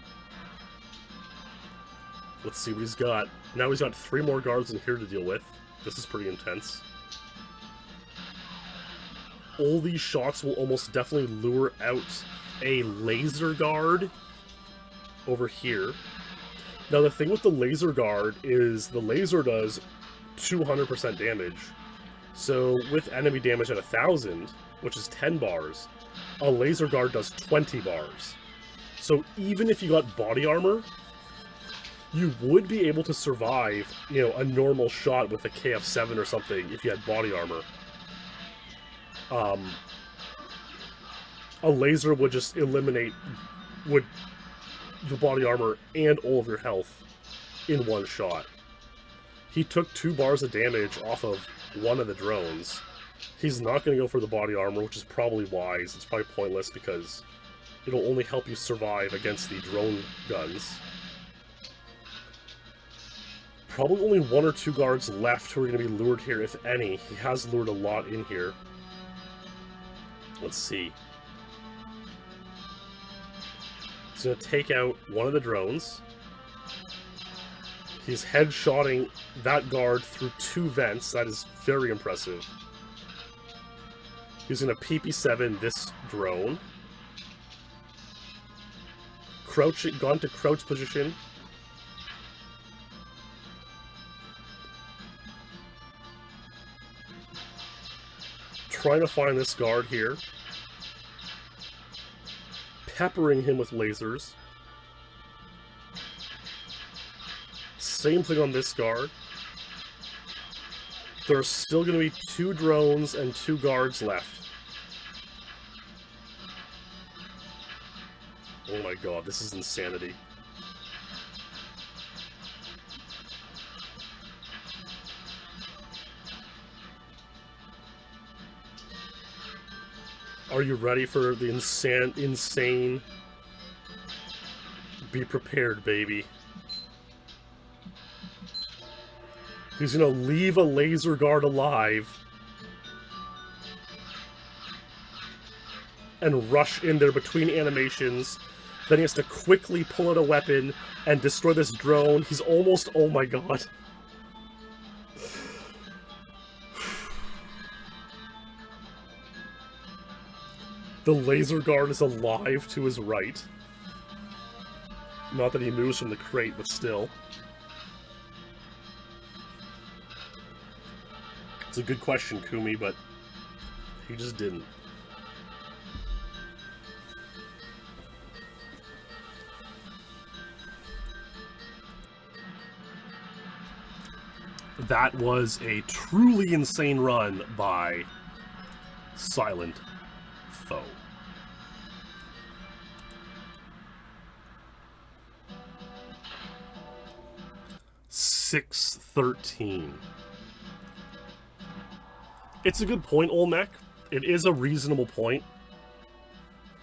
Let's see what he's got. Now he's got 3 more guards in here to deal with. This is pretty intense. All these shots will almost definitely lure out a laser guard over here. Now the thing with the laser guard is the laser does 200% damage. So with enemy damage at 1,000, which is 10 bars, a laser guard does 20 bars. So even if you got body armor, you would be able to survive, you know, a normal shot with a KF7 or something if you had body armor. A laser would just eliminate the body armor and all of your health in one shot. He took 2 bars of damage off of one of the drones. He's not going to go for the body armor, which is probably wise. It's probably pointless because it'll only help you survive against the drone guns. Probably only 1 or 2 guards left who are going to be lured here, if any. He has lured a lot in here. Let's see. He's going to take out one of the drones. He's headshotting that guard through 2 vents. That is very impressive. He's going to PP7 this drone. Gone to crouch position. Trying to find this guard here. Peppering him with lasers. Same thing on this guard. There's still going to be 2 drones and 2 guards left. Oh my god, this is insanity. Are you ready for the insane? Be prepared, baby. He's gonna leave a laser guard alive and rush in there between animations. Then he has to quickly pull out a weapon and destroy this drone. He's almost... oh my god. The laser guard is alive to his right. Not that he moves from the crate, but still. It's a good question, Kumi, but he just didn't. That was a truly insane run by Silent Foe. $613. It's a good point, Olmec. It is a reasonable point.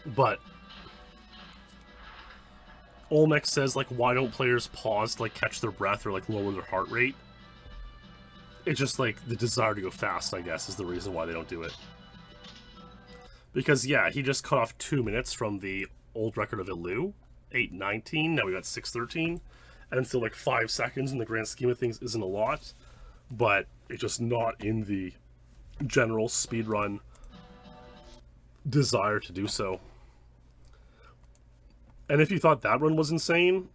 But Olmec says, like, why don't players pause to, like, catch their breath or, like, lower their heart rate? It's just, like, the desire to go fast, I guess, is the reason why they don't do it. Because, yeah, he just cut off 2 minutes from the old record of Illu, 8:19. Now we got 6:13. And so, like, 5 seconds in the grand scheme of things isn't a lot. But it's just not in the general speedrun desire to do so. And if you thought that run was insane,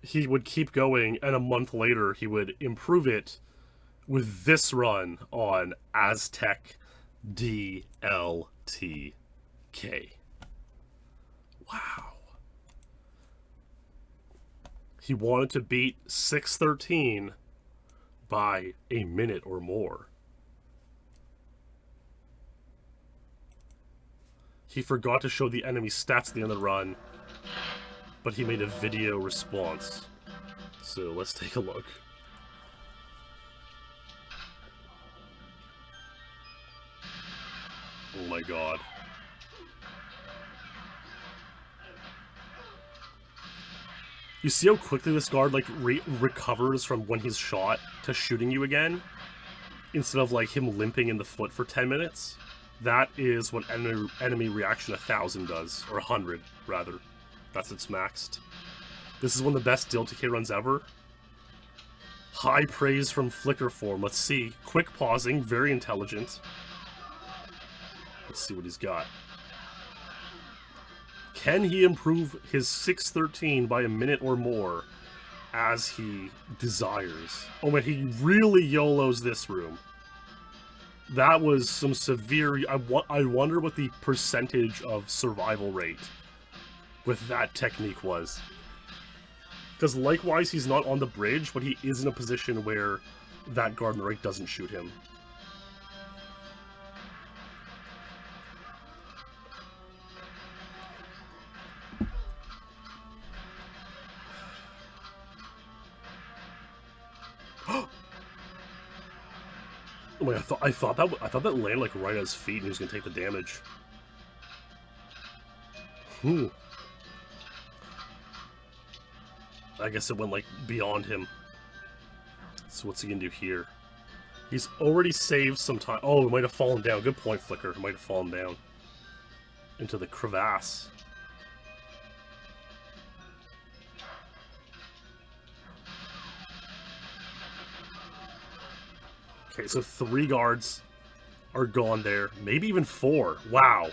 he would keep going, and a month later he would improve it with this run on Aztec DLTK. Wow. He wanted to beat 613 by a minute or more. He forgot to show the enemy stats at the end of the run, but he made a video response. So let's take a look. Oh my god. You see how quickly this guard, like, recovers from when he's shot to shooting you again? instead of like him limping in the foot for 10 minutes. That is what enemy reaction 1000 does, or 100 rather. That's its maxed. This is one of the best DLTK runs ever. High praise from Flicker Form. Let's see. Quick pausing, very intelligent. Let's see what he's got. Can he improve his 613 by a minute or more as he desires? Oh man, he really YOLOs this room. That was some severe... I wonder what the percentage of survival rate with that technique was. Because likewise, he's not on the bridge, but he is in a position where that guard on the right doesn't shoot him. Oh my, I thought that landed like right at his feet and he was gonna take the damage. I guess it went like beyond him. So what's he gonna do here? He's already saved some time. Oh, it might have fallen down. Good point, Flicker. It might have fallen down into the crevasse. Okay, so 3 guards are gone there. Maybe even 4. Wow.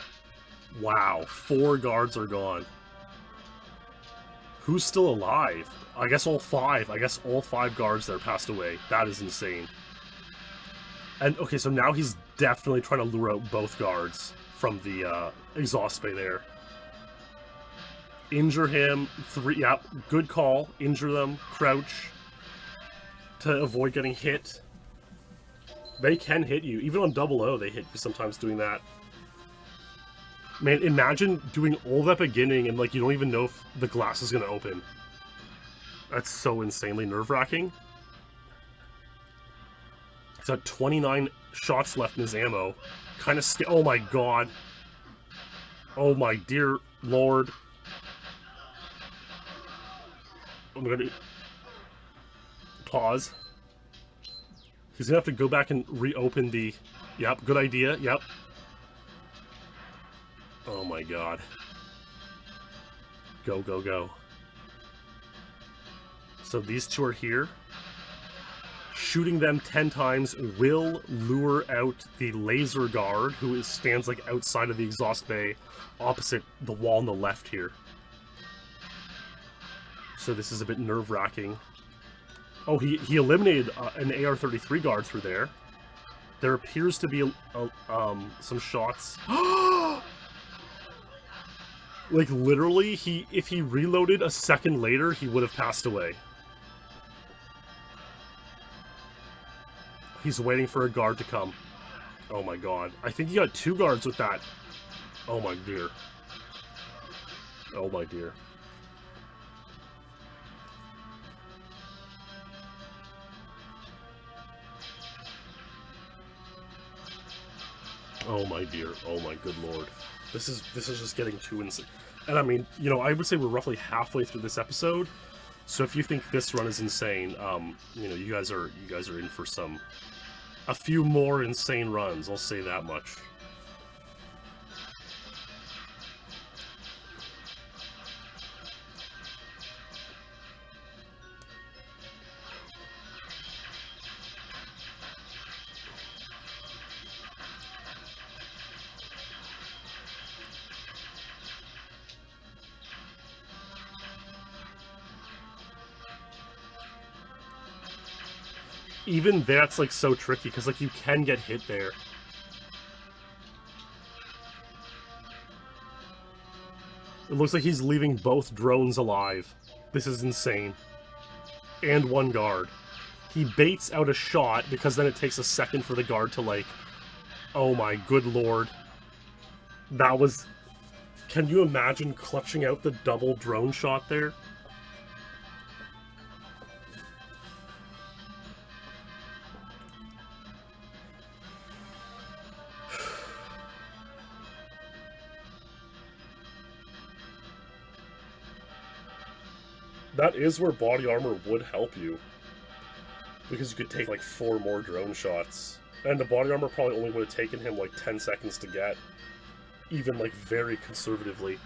Wow. 4 guards are gone. Who's still alive? I guess all 5. I guess all 5 guards there passed away. That is insane. And, okay, so now he's definitely trying to lure out both guards from the exhaust bay there. Injure him. 3, yeah, good call. Injure them. Crouch. To avoid getting hit. They can hit you. Even on 00, they hit you sometimes doing that. Man, imagine doing all that beginning and, like, you don't even know if the glass is going to open. That's so insanely nerve-wracking. He's got 29 shots left in his ammo. Kind of oh my god. Oh my dear lord. I'm going to... Pause. He's gonna have to go back and reopen the... Yep, good idea, yep. Oh my god. Go, go, go. So these 2 are here. Shooting them 10 times will lure out the laser guard, who stands like outside of the exhaust bay, opposite the wall on the left here. So this is a bit nerve-wracking. Oh, he eliminated an AR-33 guard through there. There appears to be some shots. Like, literally, if he reloaded a second later, he would have passed away. He's waiting for a guard to come. Oh my god. I think he got 2 guards with that. Oh my dear. Oh my dear. Oh my dear, oh my good lord. This is just getting too insane. And I mean, you know, I would say we're roughly halfway through this episode. So if you think this run is insane, you know, you guys are in for a few more insane runs, I'll say that much. Even that's, like, so tricky, because, like, you can get hit there. It looks like he's leaving both drones alive. This is insane. And 1 guard. He baits out a shot, because then it takes a second for the guard to, like... Oh my good lord. That was... Can you imagine clutching out the double drone shot there? That is where body armor would help you. Because you could take like 4 more drone shots. And the body armor probably only would have taken him like 10 seconds to get, even like very conservatively.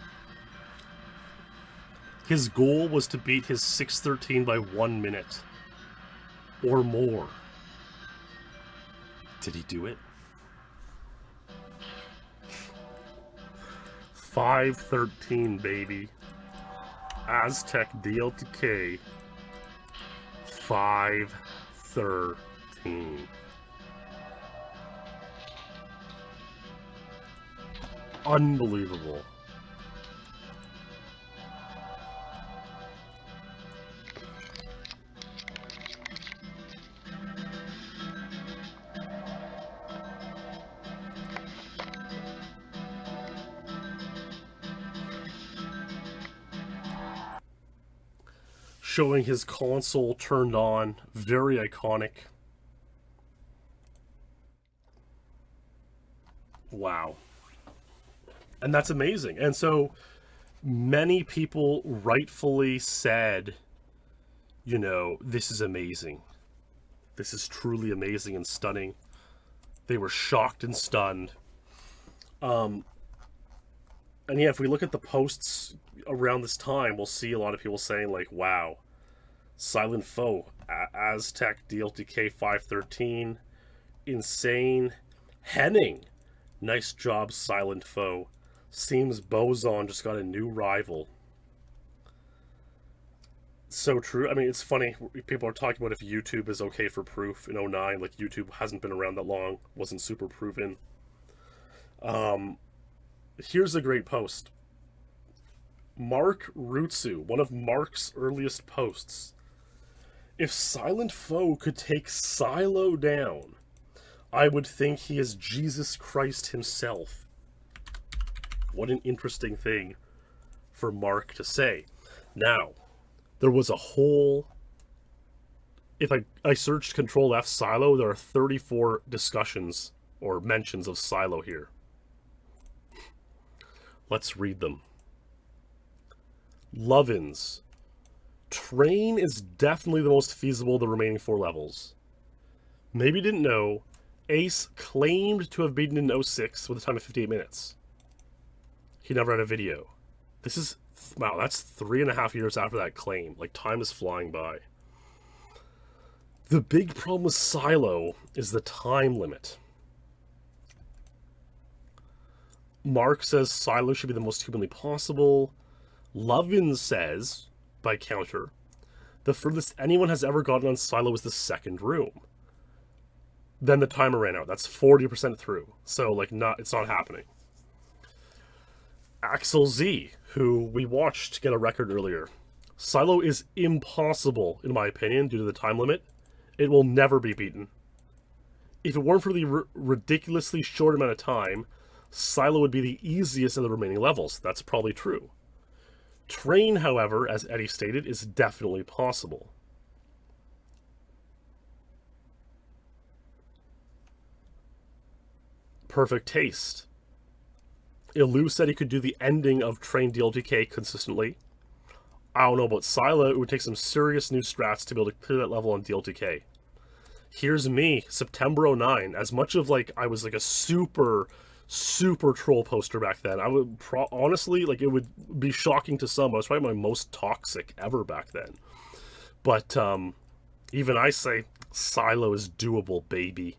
His goal was to beat his 613 by 1 minute or more. Did he do it? 513, baby. Aztec DLTK 513. Unbelievable. Showing his console turned on, very iconic. Wow. And that's amazing. And so many people rightfully said, you know, this is amazing. This is truly amazing and stunning. They were shocked and stunned. And yeah, if we look at the posts around this time, we'll see a lot of people saying like, wow, Silent Foe, Aztec DLTK 513, insane. Henning, nice job, Silent Foe. Seems Boson just got a new rival. So true. I mean, it's funny. People are talking about if YouTube is okay for proof in 09. Like, YouTube hasn't been around that long. Wasn't super proven. Here's a great post. Mark Rutsu, one of Mark's earliest posts. If Silent Foe could take Silo down, I would think he is Jesus Christ himself. What an interesting thing for Mark to say. Now, there was a whole... If I searched Control F Silo, there are 34 discussions or mentions of Silo here. Let's read them. Lovins. Train is definitely the most feasible of the remaining 4 levels. Maybe didn't know, Ace claimed to have beaten in 06 with a time of 58 minutes. He never had a video. This is, wow, that's 3.5 years after that claim. Like, time is flying by. The big problem with Silo is the time limit. Mark says Silo should be the most humanly possible. Lovin says, by counter, the furthest anyone has ever gotten on Silo is the second room. Then the timer ran out. That's 40% through. So, like, it's not happening. Axel Z, who we watched get a record earlier. Silo is impossible, in my opinion, due to the time limit. It will never be beaten. If it weren't for the ridiculously short amount of time, Silo would be the easiest of the remaining levels. That's probably true. Train, however, as Eddie stated, is definitely possible. Perfect Taste. Illu said he could do the ending of Train DLTK consistently. I don't know about Silo. It would take some serious new strats to be able to clear that level on DLTK. Here's me, September 09. As much of, like, I was like a super troll poster back then. I would honestly, like, it would be shocking to some. I was probably my most toxic ever back then. But even I say Silo is doable, baby.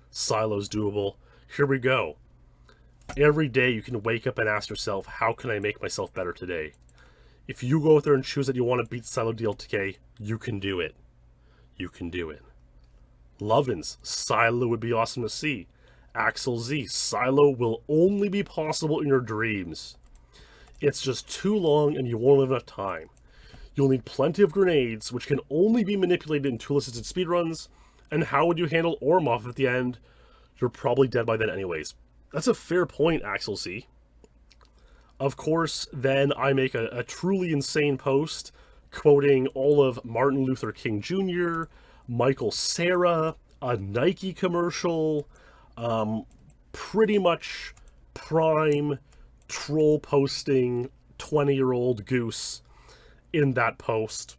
Silo's doable. Here we go. Every day you can wake up and ask yourself, how can I make myself better today? If you go out there and choose that you want to beat Silo DLTK, you can do it. You can do it. Lovins, Silo would be awesome to see. Axel Z, Silo will only be possible in your dreams. It's just too long and you won't have enough time. You'll need plenty of grenades, which can only be manipulated in tool-assisted speedruns. And how would you handle Ormoff at the end? You're probably dead by then anyways. That's a fair point, Axel Z. Of course, then I make a truly insane post quoting all of Martin Luther King Jr., Michael Cera, a Nike commercial, pretty much prime troll posting 20-year-old goose in that post.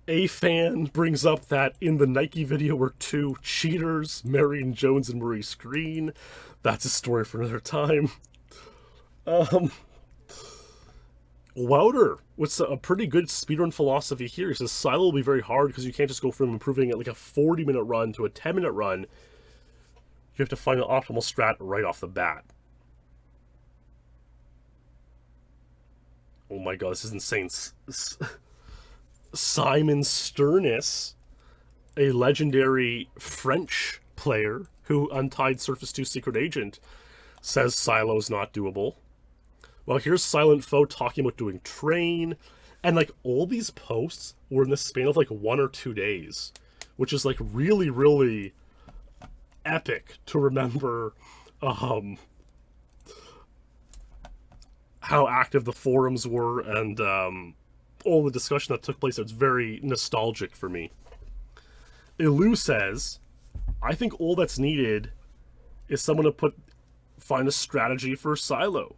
A fan brings up that in the Nike video were two cheaters, Marion Jones and Maurice Green. That's a story for another time. Wouter, what's a pretty good speedrun philosophy here? He says silo will be very hard because you can't just go from improving at like a 40-minute run to a 10-minute run. You have to find an optimal strat right off the bat. Oh my god, this is insane. Simon Sternis, a legendary French player who untied Surface 2 Secret Agent, says silo is not doable. Well, here's Silent Foe talking about doing train, and like all these posts were in the span of like 1 or 2 days, which is like really, really epic to remember how active the forums were and all the discussion that took place. It's very nostalgic for me. Illu says, I think all that's needed is someone to find a strategy for silo.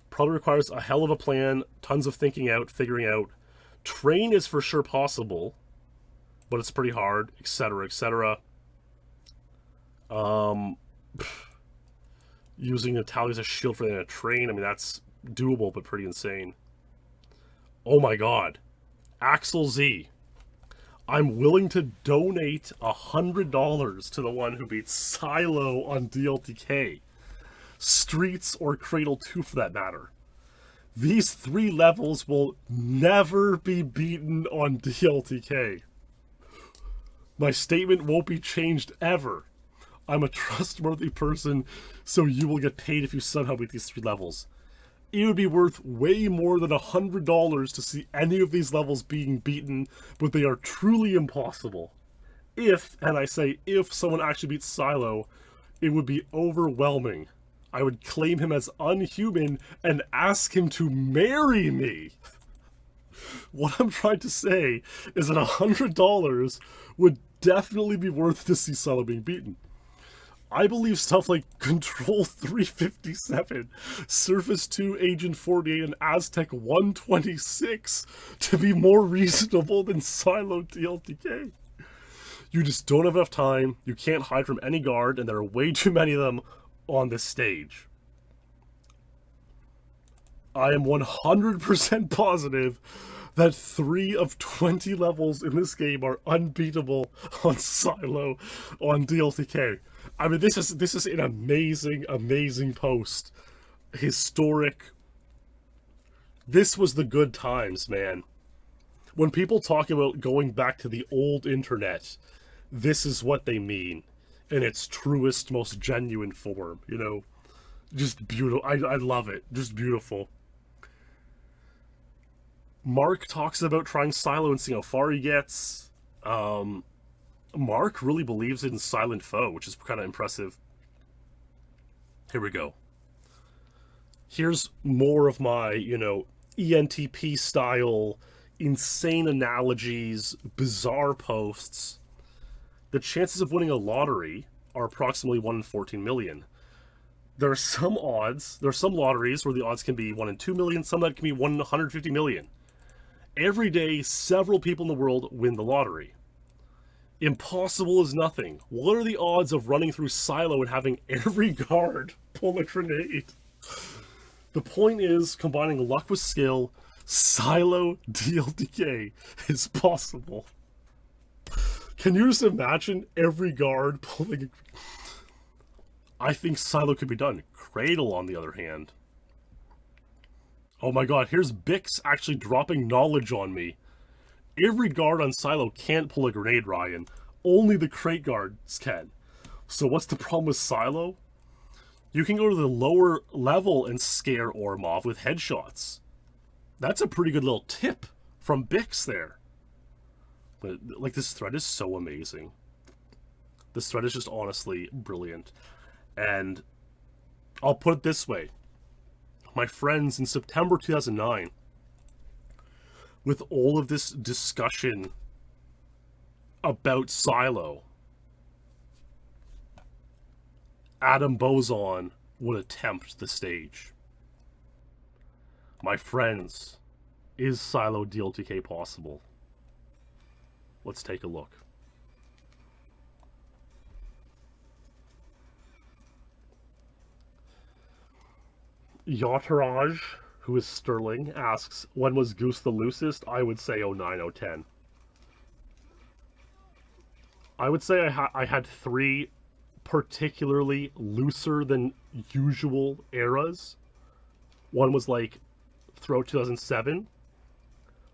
Probably requires a hell of a plan, tons of thinking out, figuring out. Train is for sure possible, but it's pretty hard, etc., etc. Using Natalia as a shield for the train, I mean, that's doable, but pretty insane. Oh my god. Axel Z. I'm willing to donate $100 to the one who beats Silo on DLTK. Streets or Cradle 2 for that matter. These 3 levels will never be beaten on DLTK. My statement won't be changed ever. I'm a trustworthy person, so you will get paid if you somehow beat these 3 levels. It would be worth way more than $100 to see any of these levels being beaten, but they are truly impossible. If, and I say if, someone actually beats Silo, it would be overwhelming. I would claim him as unhuman and ask him to marry me. What I'm trying to say is that $100 would definitely be worth to see Silo being beaten. I believe stuff like Control 357, Surface 2 Agent 48, and Aztec 126 to be more reasonable than Silo DLTK. You just don't have enough time, you can't hide from any guard, and there are way too many of them on this stage. I am 100% positive that 3 of 20 levels in this game are unbeatable on Silo on DLTK. I mean, this is an amazing, amazing post. Historic. This was the good times, man. When people talk about going back to the old internet, this is what they mean in its truest, most genuine form, you know? Just beautiful. I love it. Just beautiful. Mark talks about trying Silo and seeing how far he gets. Mark really believes in Silent Foe, which is kind of impressive. Here we go. Here's more of my, you know, ENTP style, insane analogies, bizarre posts. The chances of winning a lottery are approximately 1 in 14 million. There are some lotteries where the odds can be 1 in 2 million, some that can be 1 in 150 million. Every day, several people in the world win the lottery. Impossible is nothing. What are the odds of running through Silo and having every guard pull a grenade? The point is, combining luck with skill, Silo DLTK is possible. Can you just imagine every guard pulling? I think Silo could be done. Cradle, on the other hand. Oh my god, here's Bix actually dropping knowledge on me. Every guard on Silo can't pull a grenade, Ryan. Only the crate guards can. So what's the problem with Silo? You can go to the lower level and scare Ormov with headshots. That's a pretty good little tip from Bix there. But, like, this thread is so amazing. This thread is just honestly brilliant. And I'll put it this way. My friends, in September 2009, with all of this discussion about Silo, Adam Boson would attempt the stage. My friends, is Silo DLTK possible? Let's take a look. Yachterage, who is Sterling, asks, when was Goose the loosest? I would say 09, 010. I would say I had 3 particularly looser than usual eras. One was like throughout 2007.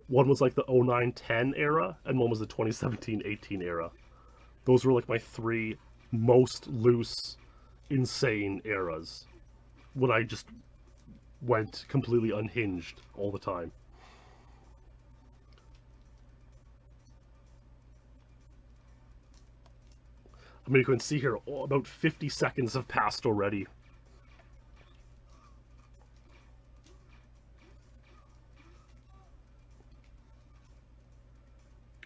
One was like the 09-10 era, and one was the 2017-18 era. Those were like my 3 most loose, insane eras. When I just went completely unhinged all the time. I mean, you can see here, about 50 seconds have passed already.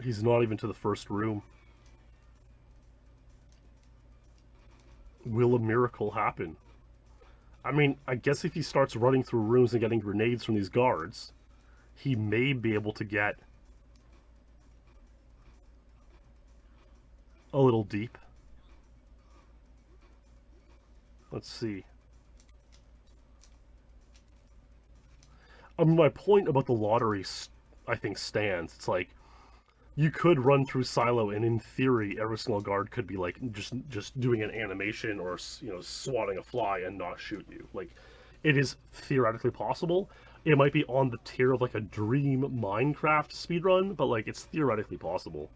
He's not even to the first room. Will a miracle happen? I mean, I guess if he starts running through rooms and getting grenades from these guards, he may be able to get a little deep. Let's see. I mean, my point about the lottery, I think, stands. It's like, you could run through Silo, and in theory, every single guard could be like just doing an animation or, you know, swatting a fly and not shoot you. Like, it is theoretically possible. It might be on the tier of like a dream Minecraft speedrun, but like it's theoretically possible.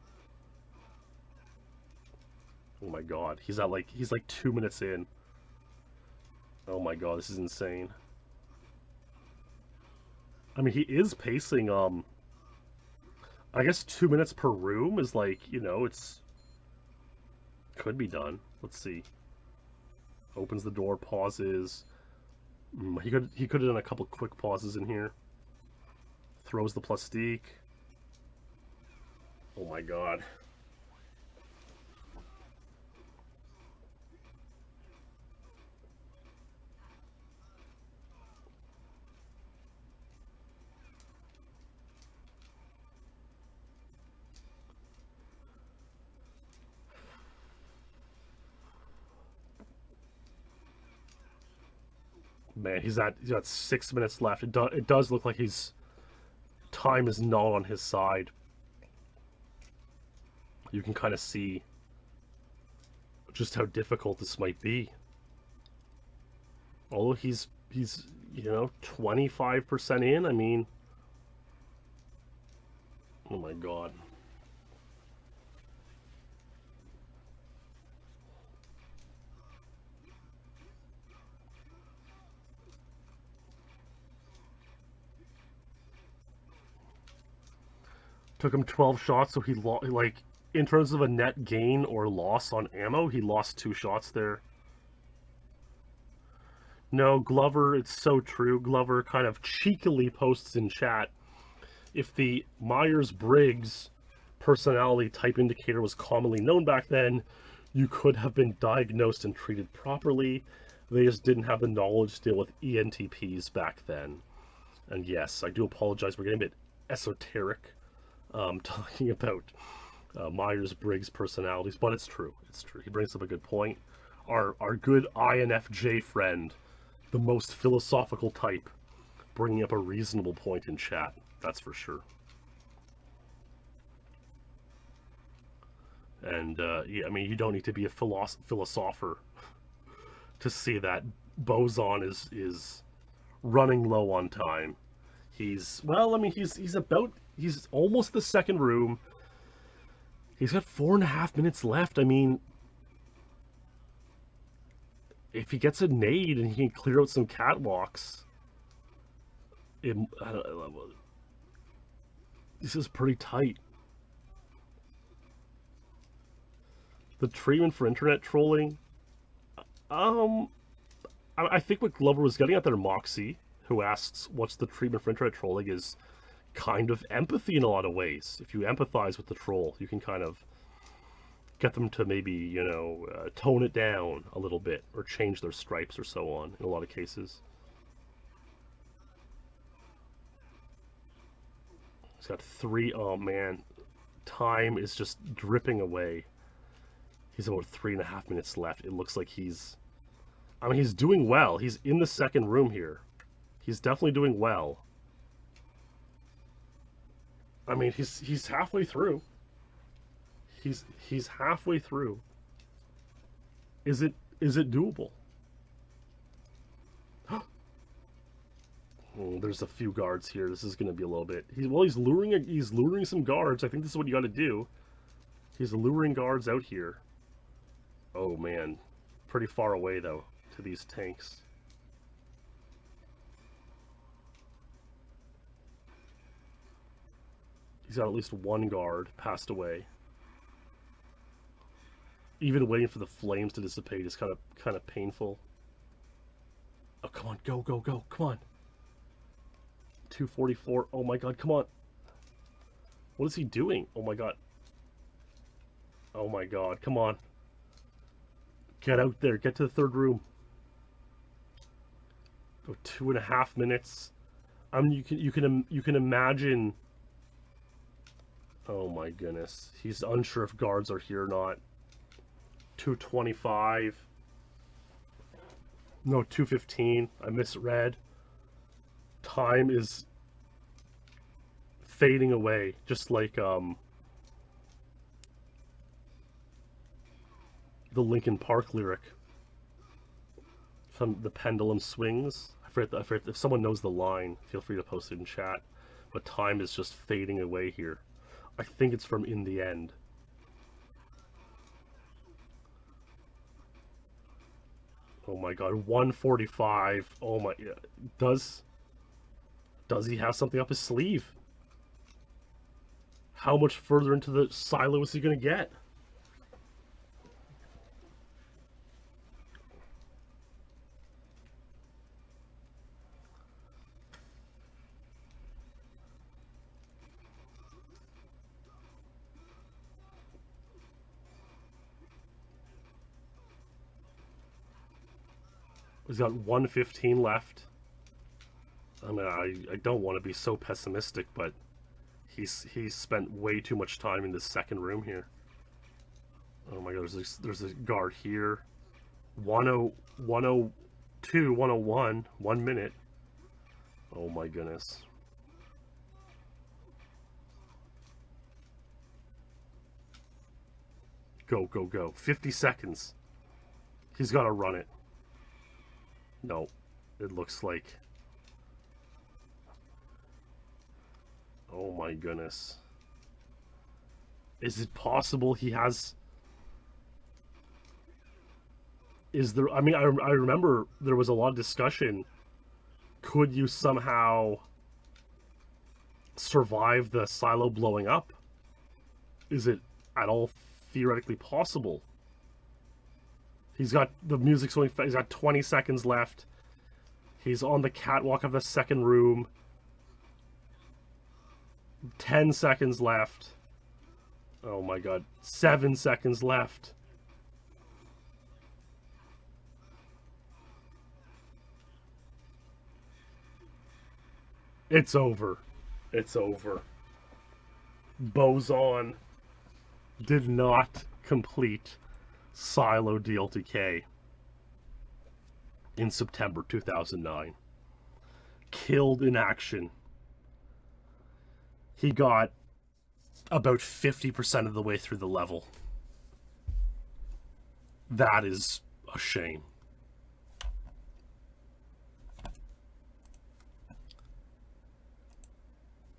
Oh my god, he's like 2 minutes in. Oh my god, this is insane. I mean, he is pacing, I guess 2 minutes per room is like, you know, it's... could be done. Let's see. Opens the door, pauses. He could have done a couple quick pauses in here. Throws the plastique. Oh my god. Man, he's got 6 minutes left. It does look like time is not on his side. You can kind of see just how difficult this might be. Although he's you know, 25% in. I mean, oh my god. Took him 12 shots, so he like, in terms of a net gain or loss on ammo, he lost 2 shots there. No, Glover, it's so true. Glover kind of cheekily posts in chat, if the Myers-Briggs personality type indicator was commonly known back then, you could have been diagnosed and treated properly. They just didn't have the knowledge to deal with ENTPs back then. And yes, I do apologize, we're getting a bit esoteric. Talking about Myers-Briggs personalities, but it's true. It's true. He brings up a good point. Our good INFJ friend, the most philosophical type, bringing up a reasonable point in chat. That's for sure. And yeah, I mean, you don't need to be a philosopher to see that Boson is running low on time. He's, well, I mean, he's almost the second room. He's got 4.5 minutes left. I mean, if he gets a nade and he can clear out some catwalks, this is pretty tight. The treatment for internet trolling, I think what Glover was getting at there, Moxie, who asks what's the treatment for internet trolling, is kind of empathy in a lot of ways. If you empathize with the troll, you can kind of get them to maybe, you know, tone it down a little bit or change their stripes or so on in a lot of cases. He's got 3, oh man, Time is just dripping away. He's about 3.5 minutes left. It looks like he's... I mean, he's doing well. He's in the second room here. He's definitely doing well. I mean, he's halfway through. He's halfway through. Is it doable? There's a few guards here. This is going to be a little bit. He's luring some guards. I think this is what you got to do. He's luring guards out here. Oh man, pretty far away though to these tanks. He's got at least one guard passed away. Even waiting for the flames to dissipate is kind of painful. Oh, come on, go, go, go, come on. 244. Oh my god, come on. What is he doing? Oh my god. Oh my god, come on. Get out there, get to the third room. Go 2.5 minutes. I mean, you can imagine. Oh my goodness. He's unsure if guards are here or not. 225. No, 215. I misread. Time is fading away, just like the Linkin Park lyric. The pendulum swings. I forget if someone knows the line, feel free to post it in chat. But time is just fading away here. I think it's from In the End. Oh my god, 145. Oh my, does he have something up his sleeve? How much further into the silo is he going to get? He's got 115 left. I mean, I don't want to be so pessimistic, but he's spent way too much time in this second room here. Oh my god, there's a guard here. 102, 101, 1 minute. Oh my goodness. Go, go, go. 50 seconds. He's got to run it. No, it looks like... Oh my goodness. Is it possible he has... Is there... I mean, I remember there was a lot of discussion. Could you somehow survive the silo blowing up? Is it at all theoretically possible? He's got the music's going. He's got 20 seconds left. He's on the catwalk of the second room. 10 seconds left. Oh my god. 7 seconds left. It's over. It's over. Boson did not complete Silo DLTK in September 2009. Killed in action. He got about 50% of the way through the level. That is a shame.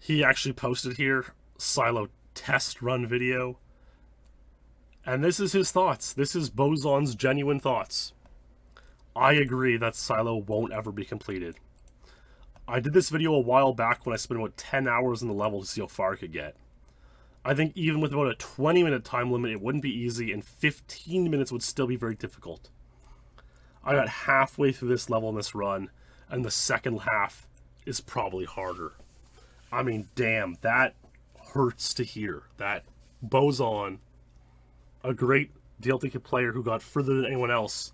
He actually posted here Silo test run video. And this is his thoughts. This is Boson's genuine thoughts. I agree that Silo won't ever be completed. I did this video a while back when I spent about 10 hours in the level to see how far I could get. I think even with about a 20-minute time limit, it wouldn't be easy, and 15 minutes would still be very difficult. I got halfway through this level in this run, and the second half is probably harder. I mean, damn, that hurts to hear. That Boson, a great DLTK player who got further than anyone else,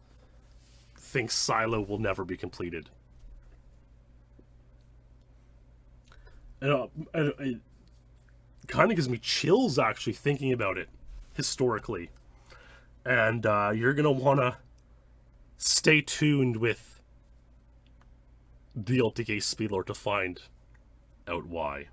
thinks Silo will never be completed. And kind of gives me chills actually thinking about it historically. And you're going to want to stay tuned with DLTK SpeedLore to find out why.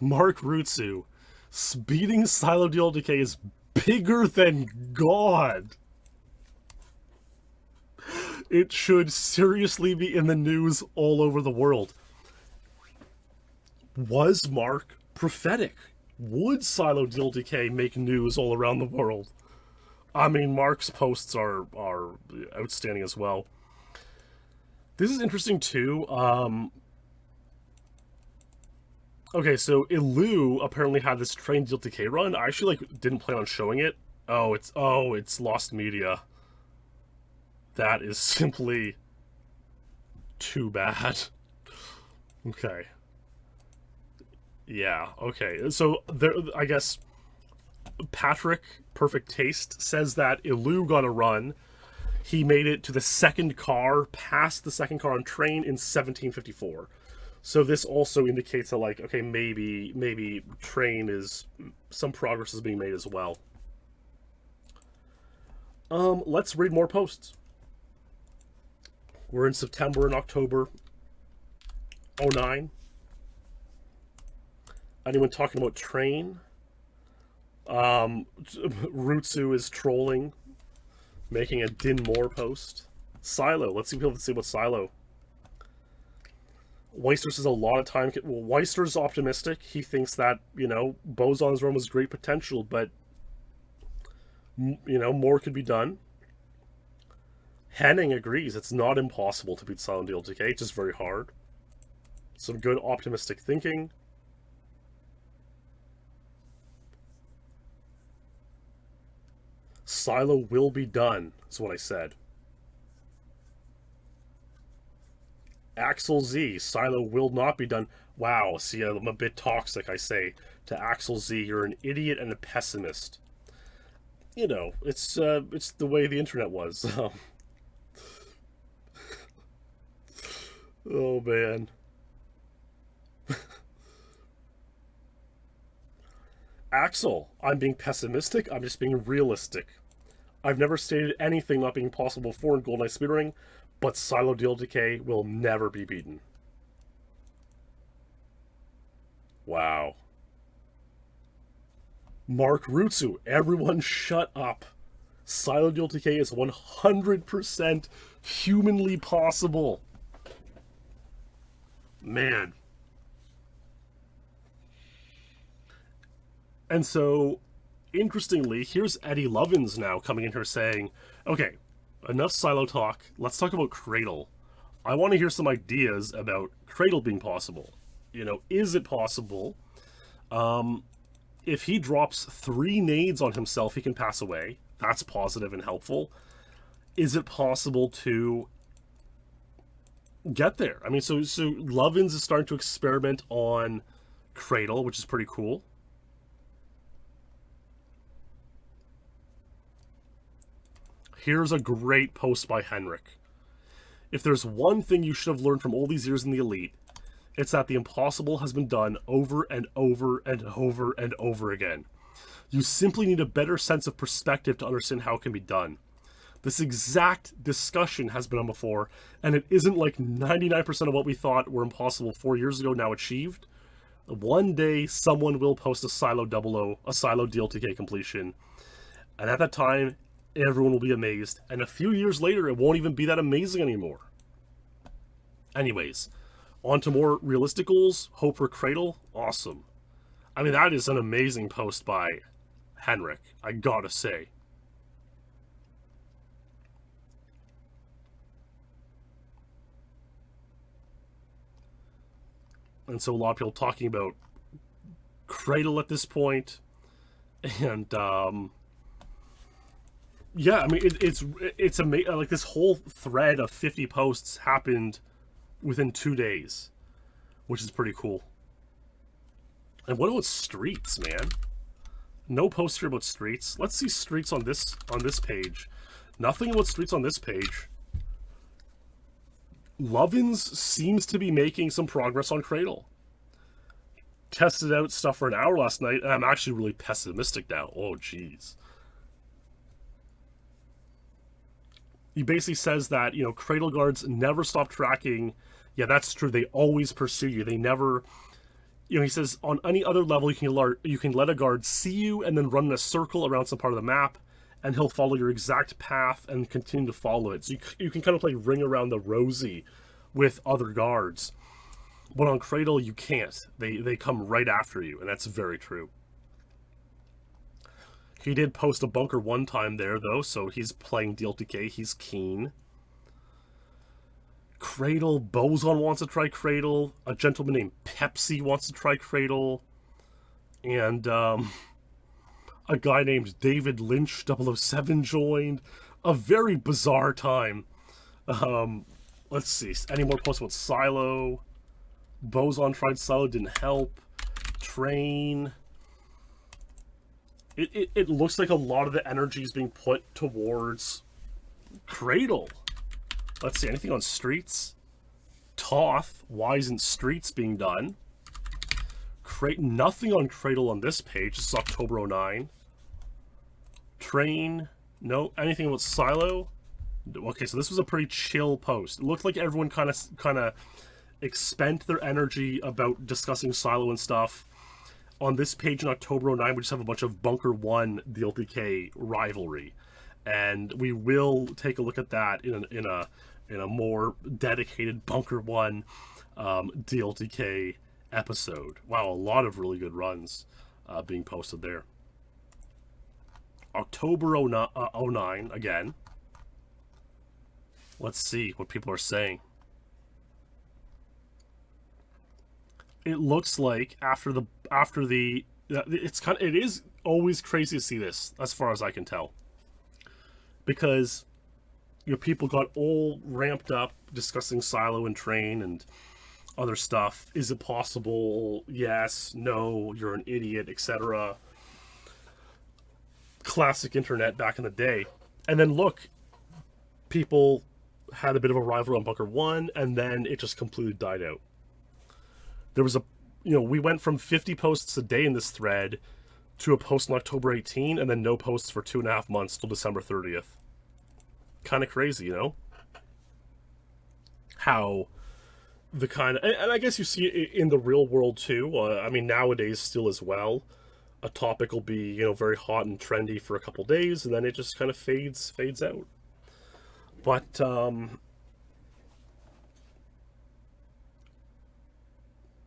Mark Rutsu, speeding silo DLTK is bigger than God. It should seriously be in the news all over the world. Was Mark prophetic? Would silo DLTK make news all around the world? I mean, Mark's posts are outstanding as well. This is interesting too. Okay, so Illu apparently had this train DLTK run. I actually didn't plan on showing it. Oh, it's lost media. That is simply too bad. Okay. Yeah, okay. So there, I guess Patrick Perfect Taste says that Illu got a run. He made it to the second car, past the second car on train in 1754. So this also indicates that, like, okay, maybe train is, some progress is being made as well. Let's read more posts. We're in September and October 09. Anyone talking about train? Rutsu is trolling, making a Din More post. Silo. Let's see people see what Silo. Weister says a lot of time. Well, Weister's optimistic. He thinks that, you know, Boson's run was great potential, but, you know, more could be done. Henning agrees. It's not impossible to beat Silo DLTK. It's just very hard. Some good optimistic thinking. Silo will be done, is what I said. Axel Z, Silo will not be done. Wow, see, I'm a bit toxic, I say. To Axel Z, you're an idiot and a pessimist. You know, it's the way the internet was. Oh, man. Axel, I'm being pessimistic, I'm just being realistic. I've never stated anything not being possible before in GoldenEye speedrunning, but Silo DLTK will never be beaten. Wow. Mark Rutsu, everyone shut up. Silo DLTK is 100% humanly possible. Man. And so, interestingly, here's Eddie Lovins now coming in here saying, okay, enough Silo talk, let's talk about Cradle. I want to hear some ideas about Cradle being possible. You know, is it possible? If he drops 3 nades on himself, he can pass away. That's positive and helpful. Is it possible to get there? I mean, so Lovins is starting to experiment on Cradle, which is pretty cool. Here's a great post by Henrik. If there's one thing you should have learned from all these years in the Elite, it's that the impossible has been done over and over and over and over again. You simply need a better sense of perspective to understand how it can be done. This exact discussion has been on before, and it isn't like 99% of what we thought were impossible 4 years ago now achieved. One day, someone will post a Silo DLTK completion, and at that time, everyone will be amazed, and a few years later, it won't even be that amazing anymore. Anyways, on to more realistic goals. Hope for Cradle, awesome. I mean, that is an amazing post by Henrik, I gotta say. And so a lot of people talking about Cradle at this point, and yeah, I mean, it's amazing. Like, this whole thread of 50 posts happened within 2 days, which is pretty cool. And what about streets, man? No post here about streets. Let's see streets on this page. Nothing about streets on this page. Lovins seems to be making some progress on Cradle. Tested out stuff for an hour last night, and I'm actually really pessimistic now. Oh, jeez. He basically says that, Cradle guards never stop tracking. Yeah, that's true. They always pursue you. They never... he says, on any other level, you can let a guard see you and then run in a circle around some part of the map, and he'll follow your exact path and continue to follow it. So you can kind of play Ring Around the Rosie with other guards. But on Cradle, you can't. They come right after you, and that's very true. He did post a bunker one time there, though, so he's playing DLTK. He's keen. Cradle. Boson wants to try Cradle. A gentleman named Pepsi wants to try Cradle. And a guy named David Lynch 007 joined. A very bizarre time. Let's see. Any more posts about Silo? Boson tried Silo, didn't help. Train. It looks like a lot of the energy is being put towards Cradle. Let's see, anything on Streets? Toth, why isn't Streets being done? Nothing on Cradle on this page. This is October 09. Train, no. Anything about Silo? Okay, so this was a pretty chill post. It looked like everyone kind of expend their energy about discussing Silo and stuff. On this page in October 09, we just have a bunch of Bunker 1 DLTK rivalry. And we will take a look at that in a more dedicated Bunker 1 DLTK episode. Wow, a lot of really good runs being posted there. October 09 again. Let's see what people are saying. It looks like it is always crazy to see this, as far as I can tell, because people got all ramped up discussing Silo and Train and other stuff. Is it possible? Yes, no, you're an idiot, etc. Classic internet back in the day. And then look, people had a bit of a rivalry on Bunker 1, and then it just completely died out. There was we went from 50 posts a day in this thread to a post on October 18, and then no posts for 2.5 months till December 30th. Kind of crazy, How the kind of... And I guess you see it in the real world, too. I mean, nowadays still as well. A topic will be, very hot and trendy for a couple days, and then it just kind of fades out. But,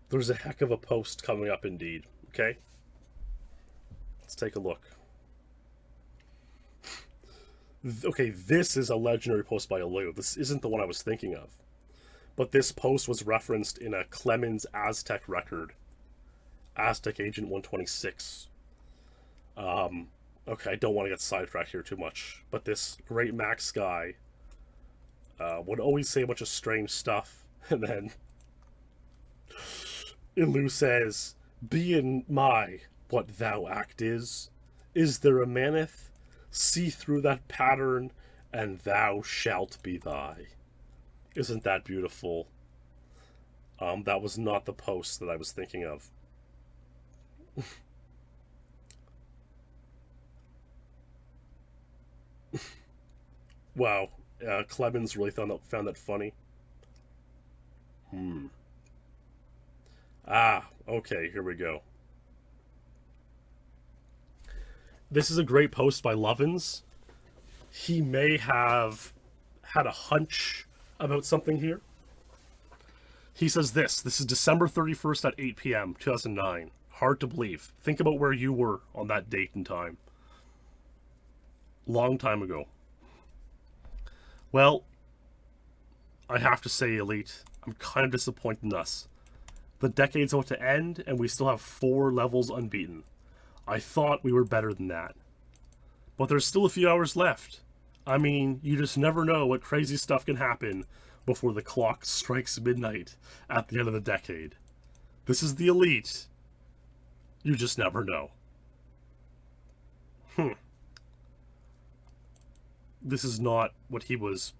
there's a heck of a post coming up indeed, okay? Let's take a look. Okay, this is a legendary post by Illu. This isn't the one I was thinking of. But this post was referenced in a Clemens Aztec record. Aztec Agent 126. Okay, I don't want to get sidetracked here too much. But this great Max guy would always say a bunch of strange stuff. And then Illu says, "Be in my what thou act is there a maneth? See through that pattern, and thou shalt be thy." Isn't that beautiful? That was not the post that I was thinking of. Wow, Clemens really found that funny. Okay, here we go. This is a great post by Lovins. He may have had a hunch about something here. He says this is December 31st at 8 p.m., 2009. Hard to believe. Think about where you were on that date and time. Long time ago. Well, I have to say, Elite, I'm kind of disappointed in us. The decade's about to end, and we still have 4 levels unbeaten. I thought we were better than that. But there's still a few hours left. I mean, you just never know what crazy stuff can happen before the clock strikes midnight at the end of the decade. This is the Elite. You just never know. This is not what he was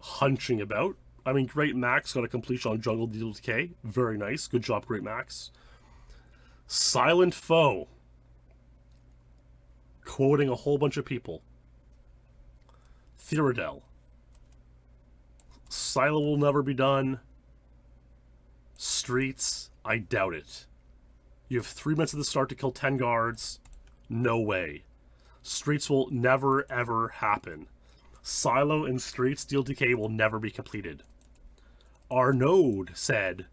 hunching about. I mean, Great Max got a completion on Jungle DLTK. Very nice. Good job, Great Max. Silent Foe. Quoting a whole bunch of people. Theoradel. Silo will never be done. Streets, I doubt it. You have 3 minutes at the start to kill 10 guards. No way. Streets will never, ever happen. Silo and Streets DLTK will never be completed. Arnaud said,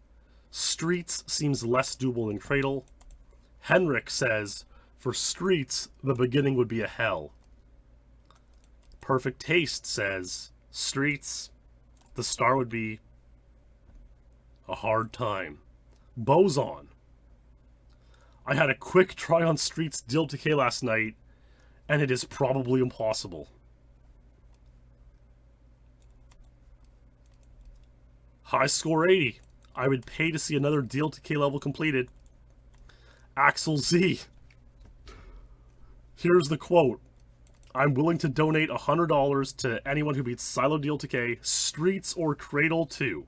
Streets seems less doable than Cradle. Henrik says, for Streets, the beginning would be a hell. Perfect Taste says, Streets, the star would be a hard time. Boson. I had a quick try on Streets DLTK last night, and it is probably impossible. High score 80. I would pay to see another DLTK level completed. Axel Z. Here's the quote. I'm willing to donate $100 to anyone who beats Silo DLTK, Streets, or Cradle 2.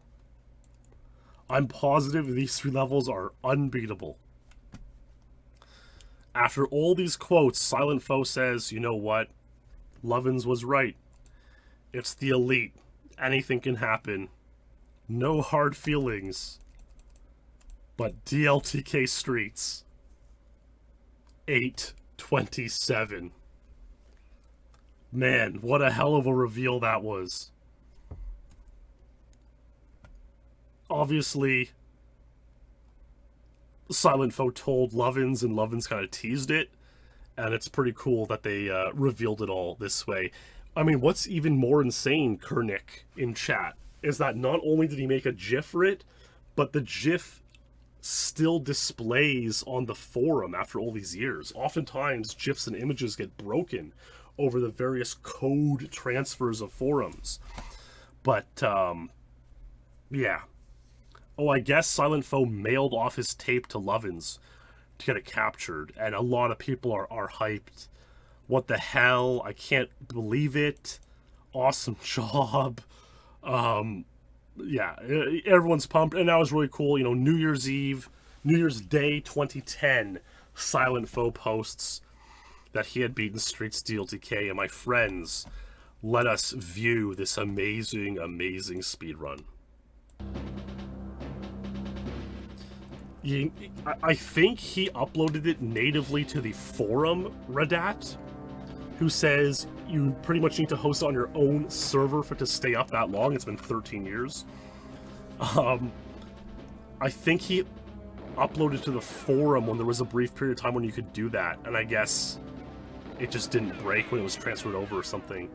I'm positive these 3 levels are unbeatable. After all these quotes, Silent Foe says, you know what? Lovins was right. It's the elite. Anything can happen. No hard feelings. But DLTK Streets. 8/27. Man, what a hell of a reveal that was. Obviously, Silent Foe told Lovins, and Lovins kind of teased it, and it's pretty cool that they revealed it all this way. I mean, what's even more insane, Kernick, in chat, is that not only did he make a GIF for it, but the GIF still displays on the forum after all these years. Oftentimes, GIFs and images get broken over the various code transfers of forums. But, yeah. Oh, I guess Silent Foe mailed off his tape to Lovins to get it captured, and a lot of people are hyped. What the hell? I can't believe it. Awesome job. Yeah, everyone's pumped, and that was really cool. You know, New Year's Day 2010, Silent Foe posts that he had beaten Streets DLTK, and my friends, let us view this amazing, amazing speedrun. I think he uploaded it natively to the forum, Radat, who says you pretty much need to host it on your own server for it to stay up that long. It's been 13 years. I think he uploaded to the forum when there was a brief period of time when you could do that, and I guess it just didn't break when it was transferred over or something.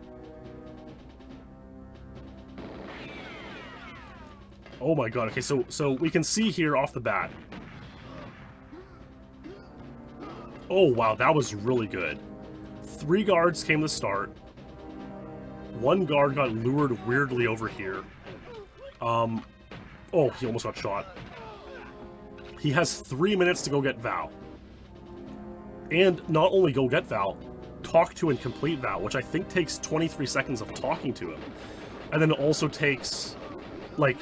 Oh my god, okay, so we can see here off the bat. Oh wow, that was really good. 3 guards came to start. 1 guard got lured weirdly over here. Oh, he almost got shot. He has 3 minutes to go get Val. And not only go get Val, talk to and complete Val, which I think takes 23 seconds of talking to him. And then it also takes, like,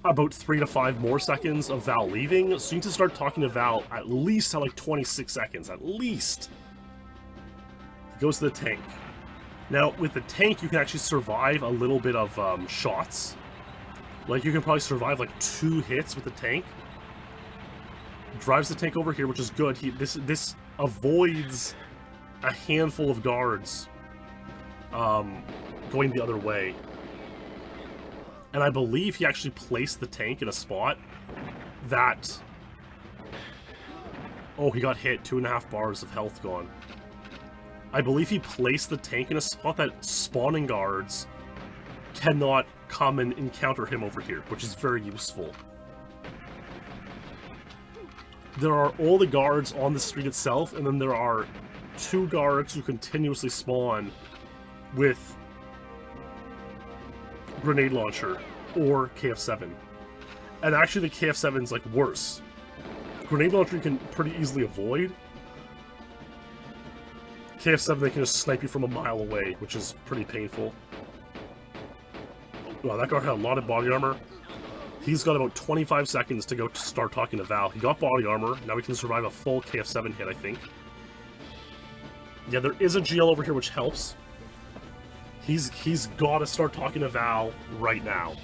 about 3 to 5 more seconds of Val leaving. So you need to start talking to Val at least at like 26 seconds, at least. He goes to the tank. Now, with the tank, you can actually survive a little bit of shots. Like, you can probably survive like 2 hits with the tank. Drives the tank over here, which is good. This avoids a handful of guards going the other way. And I believe he actually placed the tank in a spot that... Oh, he got hit. 2.5 bars of health gone. I believe he placed the tank in a spot that spawning guards cannot come and encounter him over here, which is very useful. There are all the guards on the street itself, and then there are 2 guards who continuously spawn with grenade launcher or KF7. And actually the KF7 is like worse. Grenade launcher you can pretty easily avoid. KF7 they can just snipe you from a mile away, which is pretty painful. Wow, that guard had a lot of body armor. He's got about 25 seconds to go to start talking to Val. He got body armor. Now he can survive a full KF7 hit, I think. Yeah, there is a GL over here, which helps. He's got to start talking to Val right now.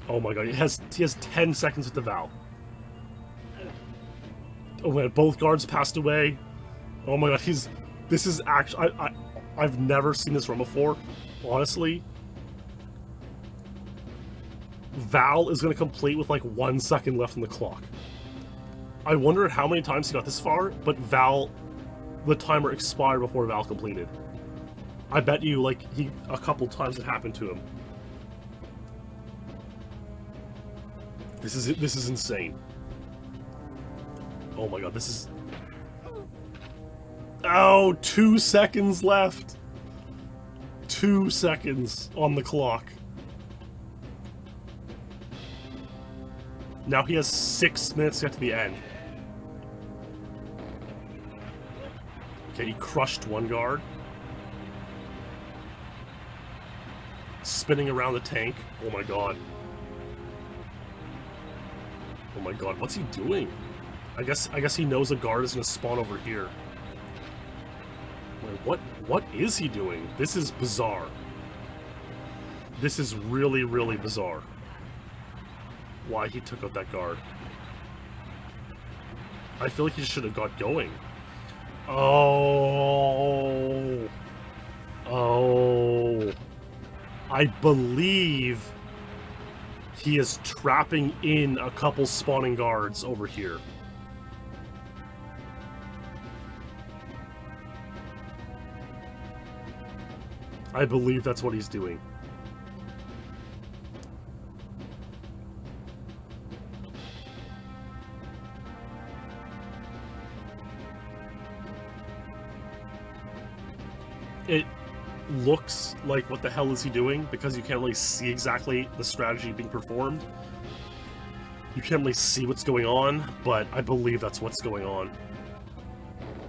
Oh my god, he has 10 seconds with the Val. Oh man, both guards passed away. Oh my god, this is actually, I've never seen this run before, honestly. Val is going to complete with like 1 second left on the clock. I wonder how many times he got this far, but the timer expired before Val completed. I bet you, like, a couple times it happened to him. This is insane. Oh my god, this is... Oh, 2 seconds left. 2 seconds on the clock. Now he has 6 minutes to get to the end. Okay, he crushed one guard. Spinning around the tank. Oh my god. Oh my god, what's he doing? I guess he knows a guard is gonna spawn over here. Wait, what is he doing? This is bizarre. This is really, really bizarre. Why he took out that guard. I feel like he should have got going. Oh. Oh. I believe he is trapping in a couple spawning guards over here. I believe that's what he's doing. It looks like what the hell is he doing, because you can't really see exactly the strategy being performed. You can't really see what's going on, but I believe that's what's going on.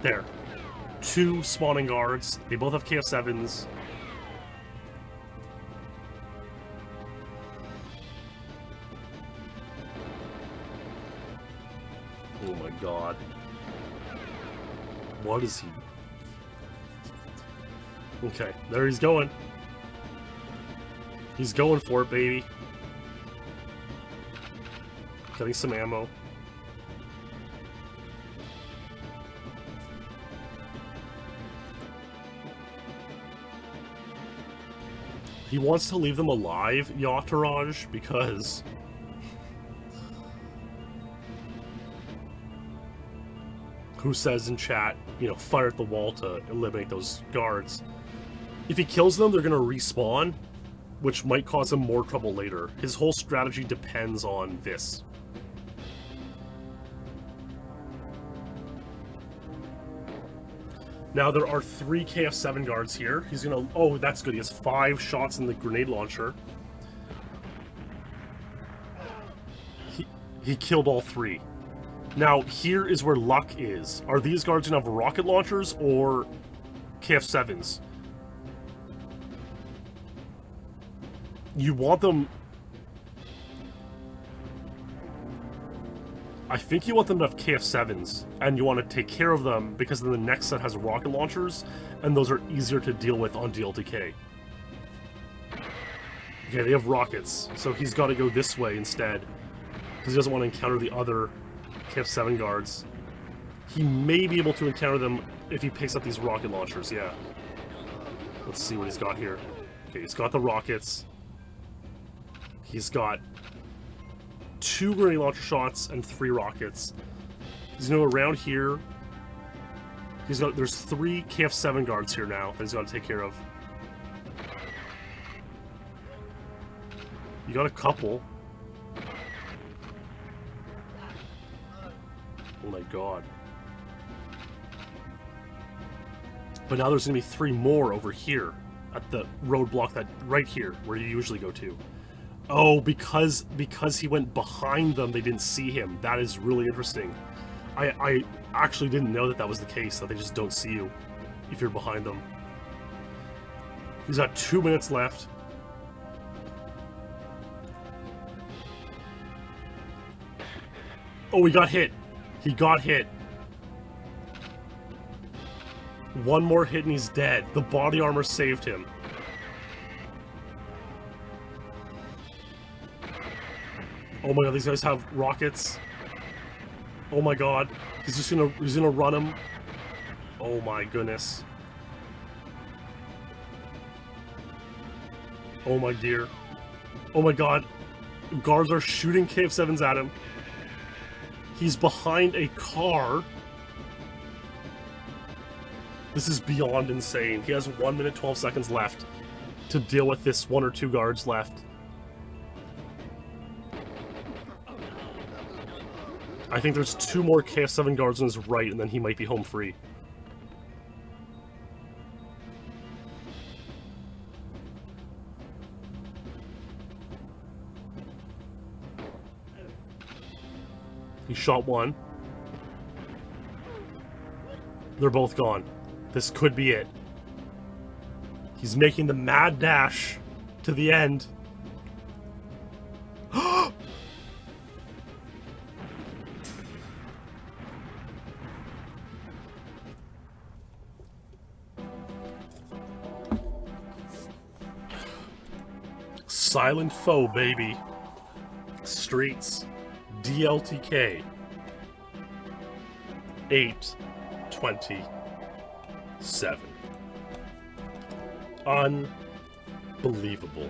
There. 2 spawning guards. They both have KF7s. Oh my god. What is he? Okay, there he's going. He's going for it, baby. Getting some ammo. He wants to leave them alive, Yachtaraj, because... Who says in chat, you know, fire at the wall to eliminate those guards. If he kills them, they're going to respawn, which might cause him more trouble later. His whole strategy depends on this. Now, there are 3 KF7 guards here. He's going to... Oh, that's good. He has 5 shots in the grenade launcher. He killed all 3. Now, here is where luck is. Are these guards going to have rocket launchers or KF7s? You want them... I think you want them to have KF7s, and you want to take care of them, because then the next set has rocket launchers, and those are easier to deal with on DLTK. Okay, they have rockets, so he's got to go this way instead, because he doesn't want to encounter the other KF7 guards. He may be able to encounter them if he picks up these rocket launchers, yeah. Let's see what he's got here. Okay, he's got the rockets. He's got 2 grenade launcher shots and 3 rockets. He's gonna go around here. There's 3 KF7 guards here now that he's got to take care of. You got a couple. Oh my god. But now there's gonna be 3 more over here at the roadblock that right here where you usually go to. Oh, because he went behind them, they didn't see him. That is really interesting. I actually didn't know that was the case, that they just don't see you if you're behind them. He's got 2 minutes left. Oh, he got hit. He got hit. One more hit and he's dead. The body armor saved him. Oh my god, these guys have rockets. Oh my god. He's gonna run him. Oh my goodness. Oh my dear. Oh my god. Guards are shooting KF-7s at him. He's behind a car. This is beyond insane. He has 1 minute 12 seconds left to deal with this 1 or 2 guards left. I think there's 2 more KF-7 guards on his right, and then he might be home free. He shot one. They're both gone. This could be it. He's making the mad dash to the end. Silent foe, baby. Streets. DLTK. 8/27. Unbelievable.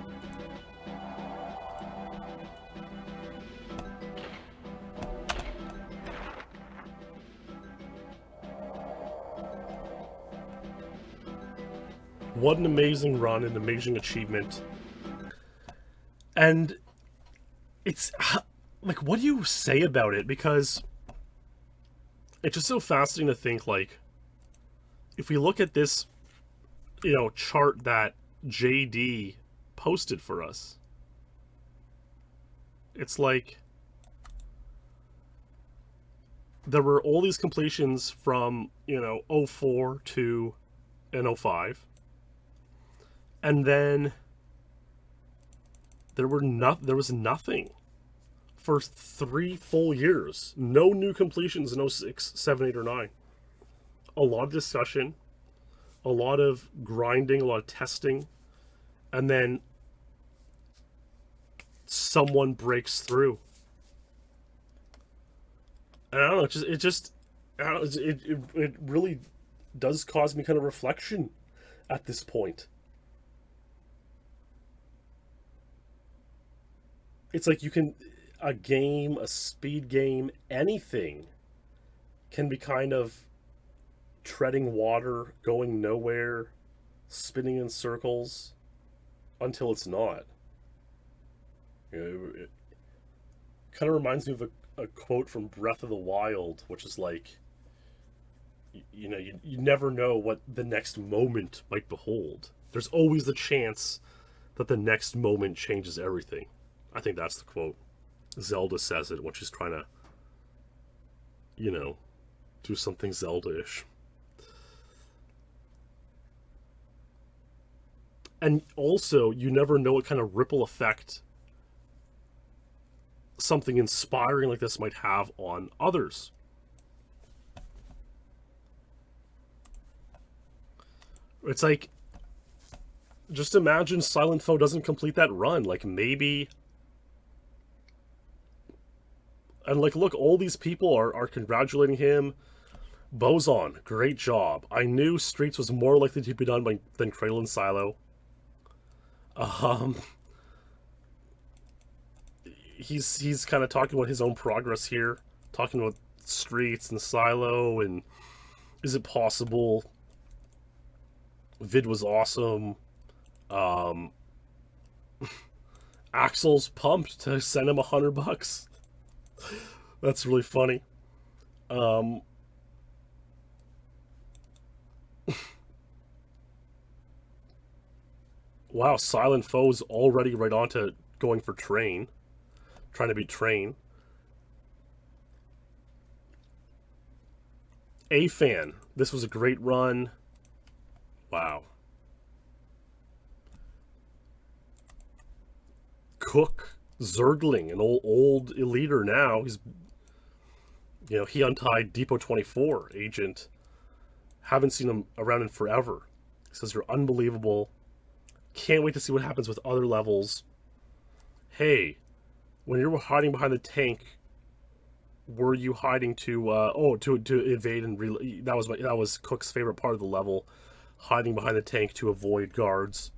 What an amazing run, an amazing achievement. And it's like, what do you say about it? Because it's just so fascinating to think, like, if we look at this, you know, chart that JD posted for us, it's like there were all these completions from, you know, 04 to and 05, and then there was nothing for 3 full years. No new completions in 06, 7, 8, or 9. A lot of discussion, a lot of grinding, a lot of testing, and then someone breaks through. And I don't know, it really does cause me kind of reflection at this point. It's like a game, a speed game, anything can be kind of treading water, going nowhere, spinning in circles until it's not. You know, it kind of reminds me of a quote from Breath of the Wild, which is like, you know, you never know what the next moment might behold. There's always the chance that the next moment changes everything. I think that's the quote. Zelda says it when she's trying to, you know, do something Zelda-ish. And also, you never know what kind of ripple effect something inspiring like this might have on others. It's like, just imagine Silent Foe doesn't complete that run. Like, maybe... And, like, look, all these people are congratulating him. Boson, great job. I knew Streets was more likely to be done than Cradle and Silo. He's kind of talking about his own progress here. Talking about Streets and Silo, and is it possible? Vid was awesome. Axel's pumped to send him $100. That's really funny. Wow, Silent Foe's already right on to going for Train. Trying to be Train. A-Fan, this was a great run. Wow. Cook, Zergling, an old eliter now. You know, he untied Depot 24 agent. Haven't seen him around in forever. He says you're unbelievable. Can't wait to see what happens with other levels. Hey, when you were hiding behind the tank, were you hiding to evade and that was Cook's favorite part of the level, hiding behind the tank to avoid guards.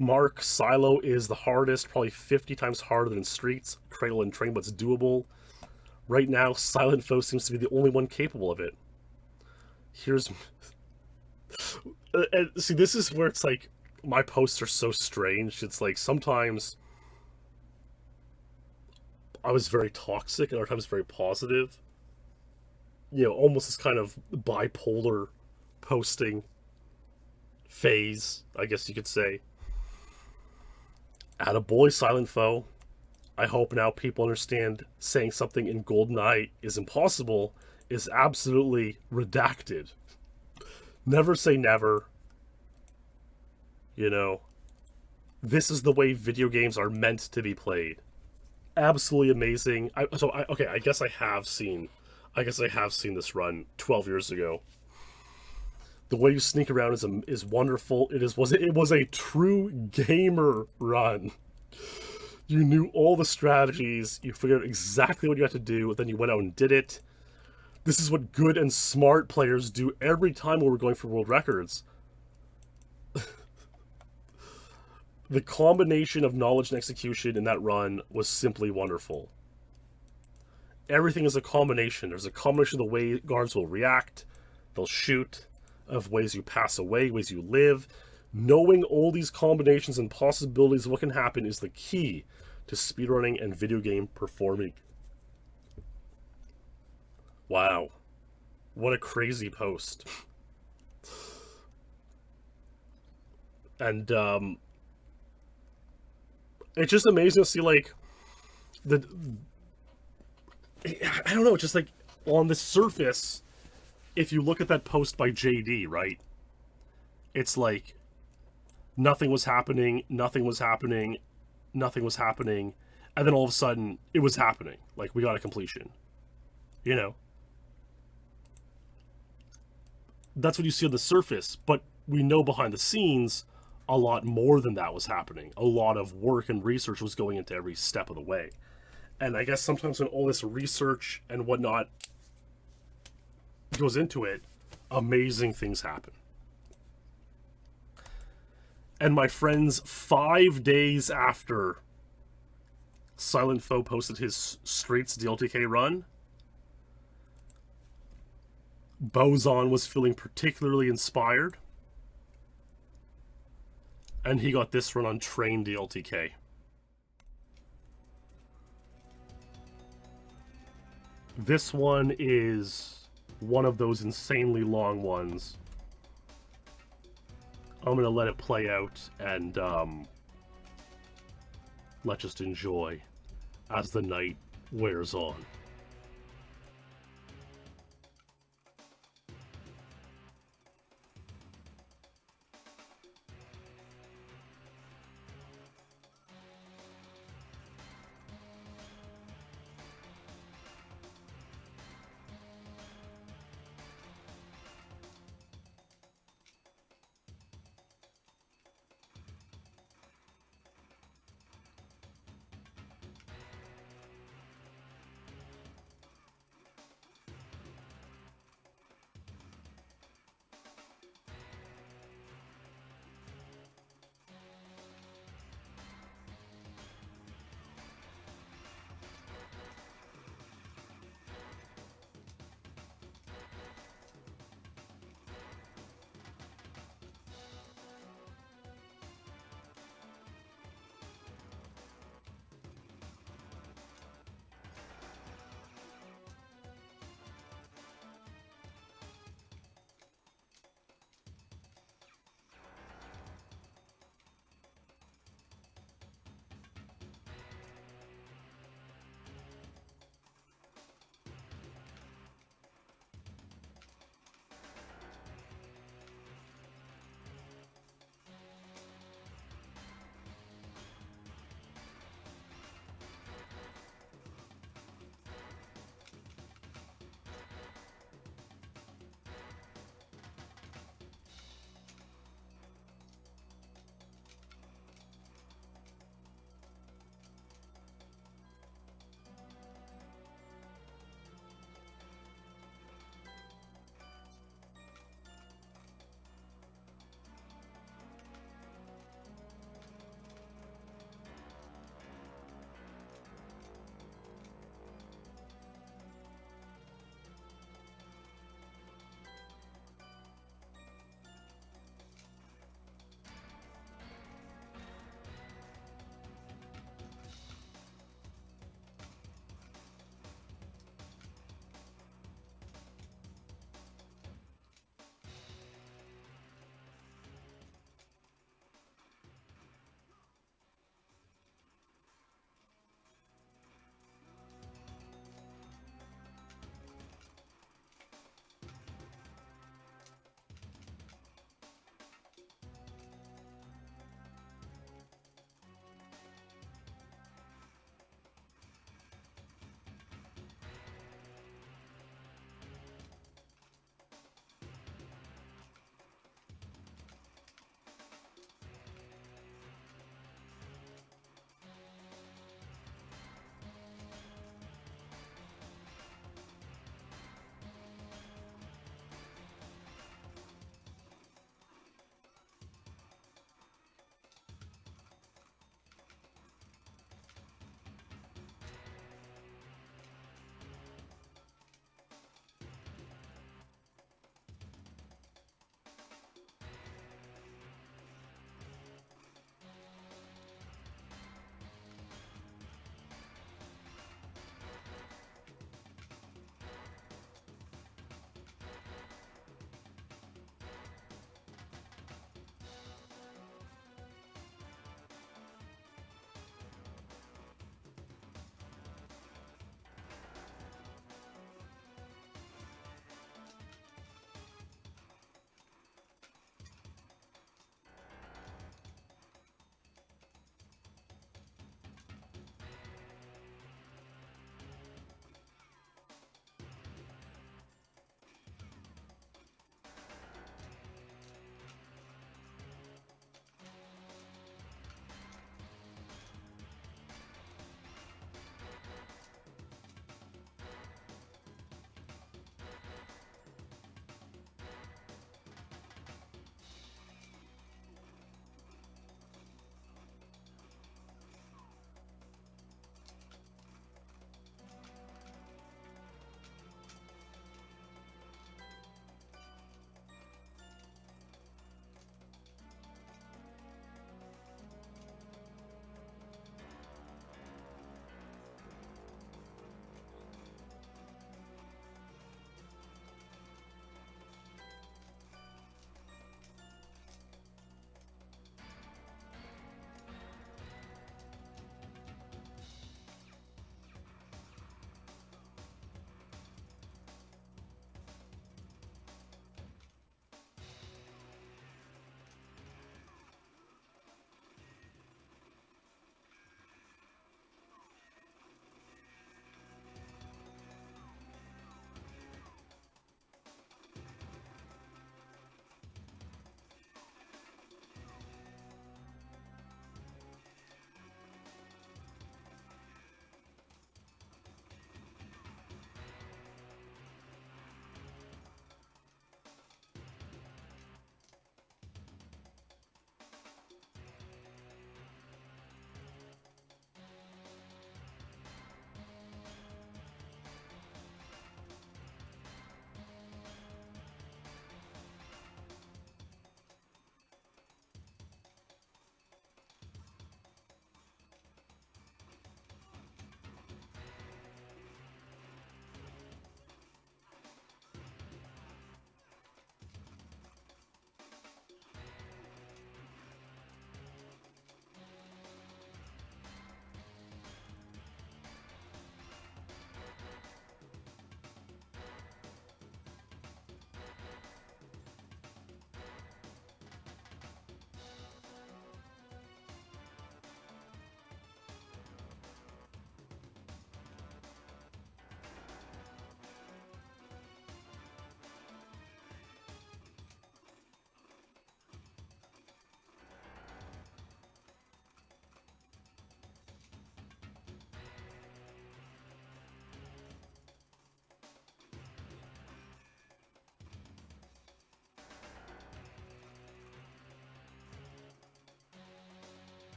Mark, Silo is the hardest, probably 50 times harder than Streets, Cradle, and Train, but it's doable. Right now, Silent Foe seems to be the only one capable of it. Here's... see, this is where it's like, my posts are so strange. It's like, sometimes I was very toxic, and other times very positive. You know, almost this kind of bipolar posting phase, I guess you could say. Attaboy, Silent Foe. I hope now people understand saying something in GoldenEye is impossible is absolutely redacted. Never say never. You know, this is the way video games are meant to be played. Absolutely amazing. Okay, I guess I have seen this run 12 years ago. The way you sneak around is wonderful. It was a true gamer run. You knew all the strategies, you figured out exactly what you had to do, then you went out and did it. This is what good and smart players do every time when we're going for world records. The combination of knowledge and execution in that run was simply wonderful. Everything is a combination. There's a combination of the way guards will react, they'll shoot, of ways you pass away, ways you live. Knowing all these combinations and possibilities of what can happen is the key to speedrunning and video game performing. Wow. What a crazy post. And it's just amazing to see, like, I don't know, just like on the surface, if you look at that post by JD, right? It's like nothing was happening, nothing was happening, nothing was happening, and then all of a sudden it was happening. Like, we got a completion. You know? That's what you see on the surface, but we know behind the scenes a lot more than that was happening. A lot of work and research was going into every step of the way. And I guess sometimes when all this research and whatnot goes into it, amazing things happen. And my friends, 5 days after Silent Foe posted his Streets DLTK run, Boson was feeling particularly inspired, and he got this run on Train DLTK. This one is one of those insanely long ones. I'm gonna let it play out and let's just enjoy as the night wears on.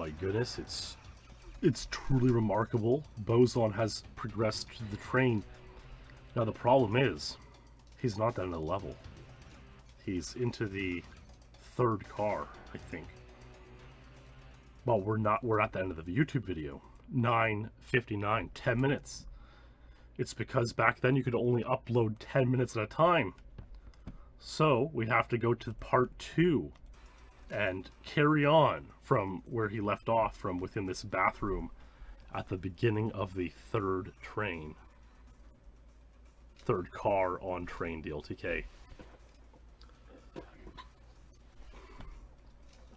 my goodness, it's truly remarkable. Boson has progressed to the train. Now the problem is, he's not down to the level. He's into the third car, I think. Well, we're at the end of the YouTube video. 9:59, 10 minutes. It's because back then you could only upload 10 minutes at a time. So we have to go to part 2 and carry on from where he left off, from within this bathroom at the beginning of the third car on train DLTK.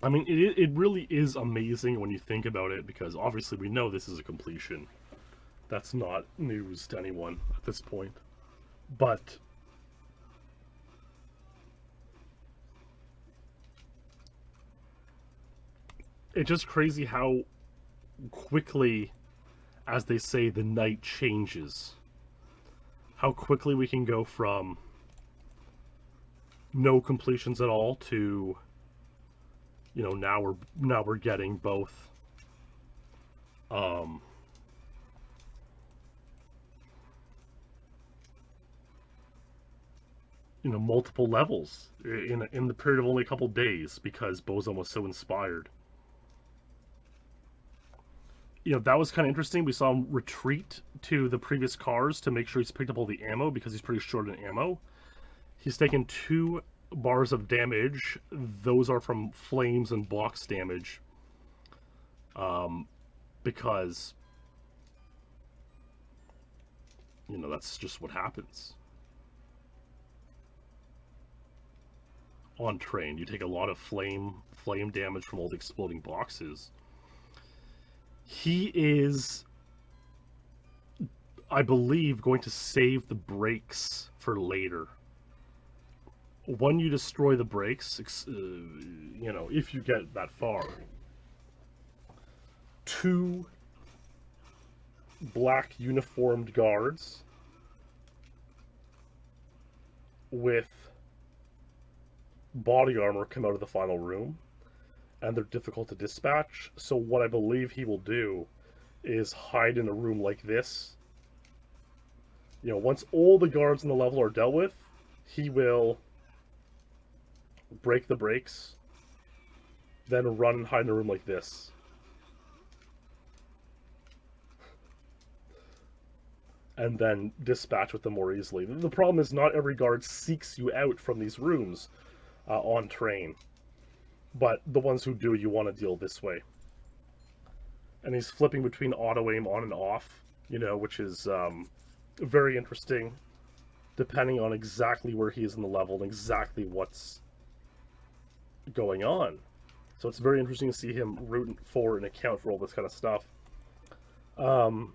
I mean, it really is amazing when you think about it, because obviously we know this is a completion. That's not news to anyone at this point. But it's just crazy how quickly, as they say, the night changes. How quickly we can go from no completions at all to, you know, now we're getting both you know, multiple levels in the period of only a couple days, because Boson was so inspired. You know, that was kind of interesting. We saw him retreat to the previous cars to make sure he's picked up all the ammo, because he's pretty short on ammo. He's taken 2 bars of damage. Those are from flames and box damage. Because, you know, that's just what happens on train. You take a lot of flame damage from all the exploding boxes. He is, I believe, going to save the brakes for later. When you destroy the brakes, you know, if you get that far, 2 black uniformed guards with body armor come out of the final room, and they're difficult to dispatch. So what I believe he will do is hide in a room like this. You know, once all the guards in the level are dealt with, he will break the brakes, then run and hide in a room like this. And then dispatch with them more easily. The problem is not every guard seeks you out from these rooms on train. But the ones who do, you want to deal this way. And he's flipping between auto-aim on and off, you know, which is very interesting, depending on exactly where he is in the level and exactly what's going on. So it's very interesting to see him root for and account for all this kind of stuff. Our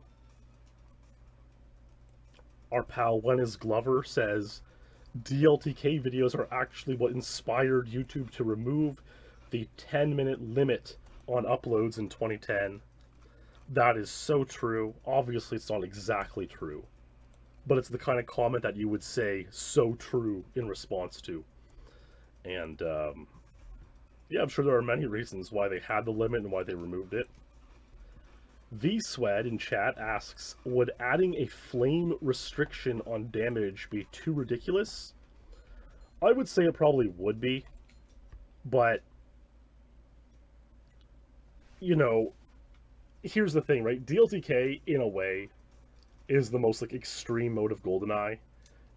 pal When Is Glover says, DLTK videos are actually what inspired YouTube to remove the 10-minute limit on uploads in 2010. That is so true. Obviously, it's not exactly true, but it's the kind of comment that you would say so true in response to. And yeah, I'm sure there are many reasons why they had the limit and why they removed it. VSwed in chat asks, would adding a flame restriction on damage be too ridiculous? I would say it probably would be, but, you know, here's the thing, right? DLTK, in a way, is the most, like, extreme mode of GoldenEye.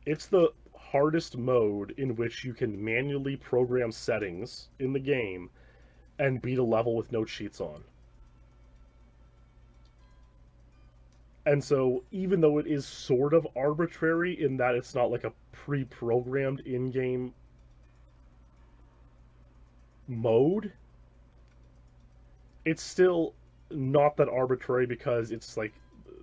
It's the hardest mode in which you can manually program settings in the game and beat a level with no cheats on. And so, even though it is sort of arbitrary in that it's not like a pre-programmed in-game mode, it's still not that arbitrary, because it's like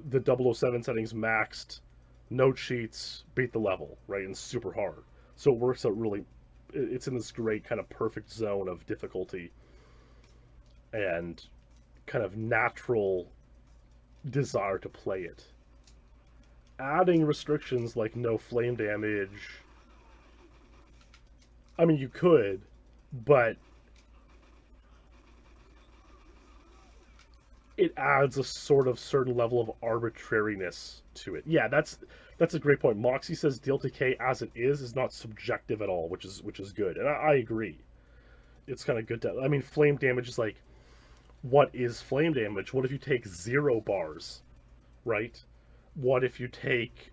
the 007 settings maxed, no cheats, beat the level, right? And super hard. So it works out really, it's in this great kind of perfect zone of difficulty and kind of natural desire to play it. Adding restrictions like no flame damage, I mean, you could, but it adds a sort of certain level of arbitrariness to it. Yeah, that's a great point. Moxie says DLTK as it is not subjective at all, which is good, and I agree. It's kind of good to. I mean, flame damage is like, what is flame damage? What if you take 0 bars, right? What if you take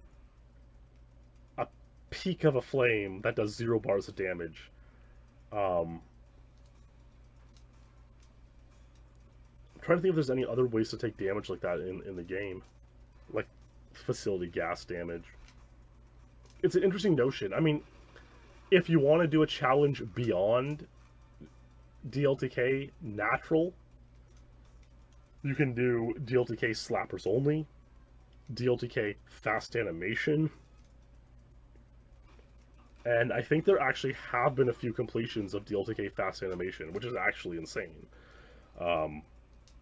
a peak of a flame that does 0 bars of damage? I'm trying to think if there's any other ways to take damage like that in the game, like facility gas damage. It's an interesting notion. I mean, if you want to do a challenge beyond DLTK natural, you can do DLTK slappers only, DLTK fast animation, and I think there actually have been a few completions of DLTK fast animation, which is actually insane.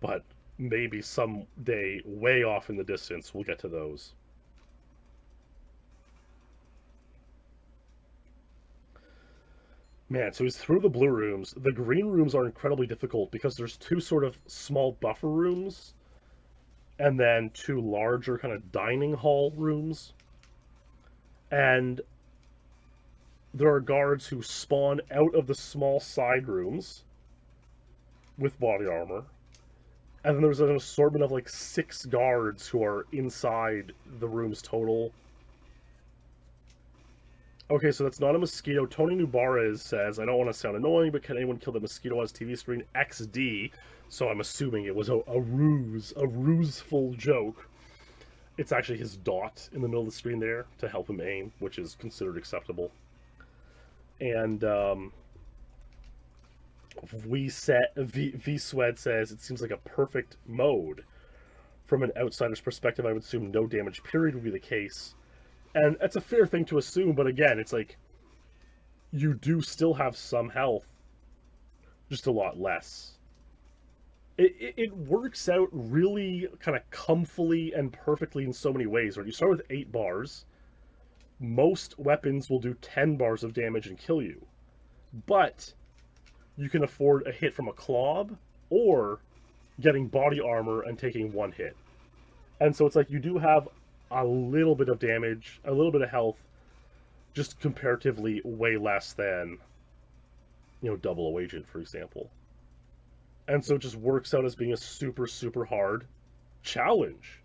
But maybe someday, way off in the distance, we'll get to those. Man, so he's through the blue rooms. The green rooms are incredibly difficult because there's 2 sort of small buffer rooms and then 2 larger kind of dining hall rooms. And there are guards who spawn out of the small side rooms with body armor. And then there's an assortment of like 6 guards who are inside the rooms total. Okay, so that's not a mosquito. Tony Nubarez says, I don't want to sound annoying, but can anyone kill the mosquito on his TV screen? XD. So I'm assuming it was a ruse, a ruseful joke. It's actually his dot in the middle of the screen there to help him aim, which is considered acceptable. And V-Swed says, it seems like a perfect mode. From an outsider's perspective, I would assume no damage period would be the case. And that's a fair thing to assume, but again, it's like, you do still have some health, just a lot less. It works out really kind of comfily and perfectly in so many ways. Right? You start with 8 bars. Most weapons will do 10 bars of damage and kill you. But you can afford a hit from a clob or getting body armor and taking 1 hit. And so it's like you do have a little bit of damage, a little bit of health, just comparatively way less than, you know, Double Agent, for example. And so it just works out as being a super, super hard challenge,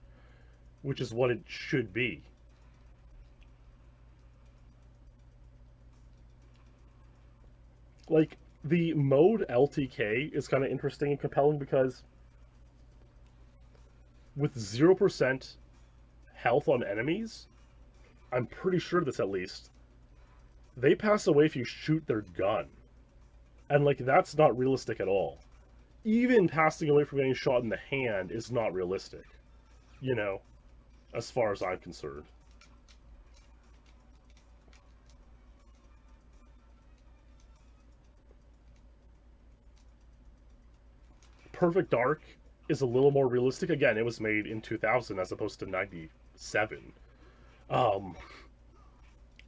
which is what it should be. Like, the mode LTK is kind of interesting and compelling because with 0% health on enemies, I'm pretty sure this at least, they pass away if you shoot their gun. And like, that's not realistic at all. Even passing away from getting shot in the hand is not realistic, you know, as far as I'm concerned. Perfect Dark is a little more realistic. Again, it was made in 2000 as opposed to 97. Wow,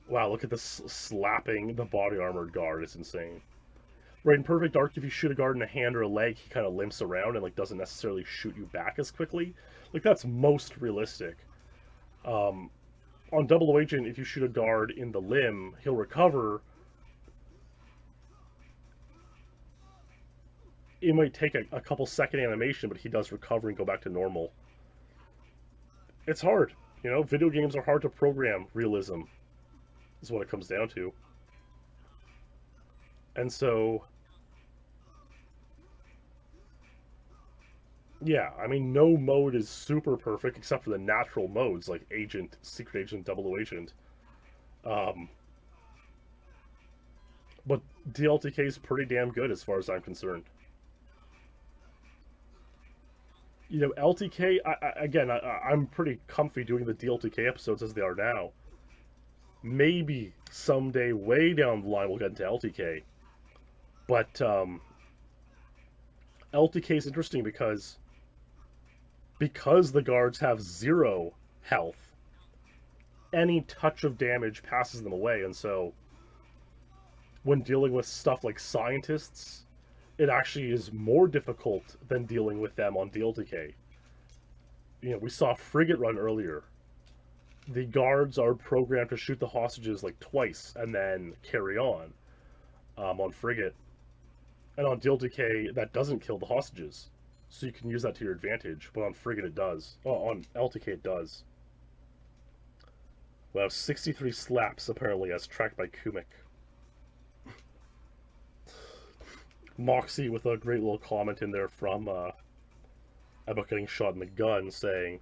look at this slapping the body armored guard. It's insane. Right, in Perfect Dark, if you shoot a guard in a hand or a leg, he kind of limps around and like doesn't necessarily shoot you back as quickly. Like, that's most realistic. On Double Agent, if you shoot a guard in the limb, he'll recover. It might take a couple second animation, but he does recover and go back to normal. It's hard. You know, video games are hard to program realism, is what it comes down to. And so, yeah, I mean, no mode is super perfect except for the natural modes like Agent, Secret Agent, Double Agent. But DLTK is pretty damn good as far as I'm concerned. You know, LTK, I'm pretty comfy doing the DLTK episodes as they are now. Maybe someday, way down the line, we'll get into LTK. But LTK is interesting because the guards have 0 health, any touch of damage passes them away, and so when dealing with stuff like scientists, it actually is more difficult than dealing with them on DLTK. we saw Frigate run earlier. The guards are programmed to shoot the hostages like twice and then carry on Frigate. And on DLTK, that doesn't kill the hostages. So you can use that to your advantage. But on Frigate, it does. Oh, on LTK, it does. Wow, 63 slaps, apparently, as tracked by Kumik. Moxie with a great little comment in there from about getting shot in the gun, saying,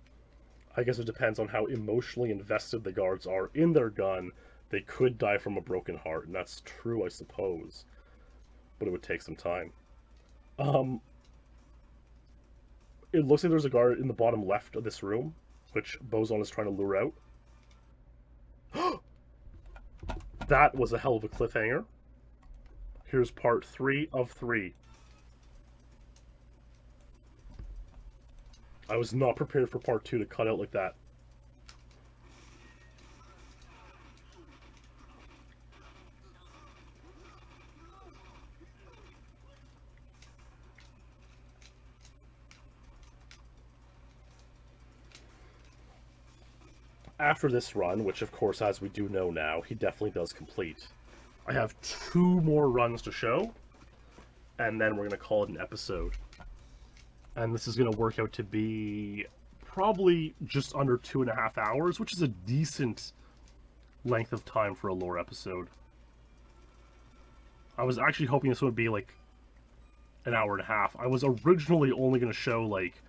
I guess it depends on how emotionally invested the guards are in their gun. They could die from a broken heart, and that's true, I suppose. But it would take some time. It looks like there's a guard in the bottom left of this room, which Boson is trying to lure out. That was a hell of a cliffhanger. Here's part 3 of 3. I was not prepared for part 2 to cut out like that. After this run, which of course, as we do know now, he definitely does complete, I have 2 more runs to show, and then we're going to call it an episode. And this is going to work out to be probably just under 2.5 hours, which is a decent length of time for a lore episode. I was actually hoping this would be like an hour and a half. I was originally only going to show like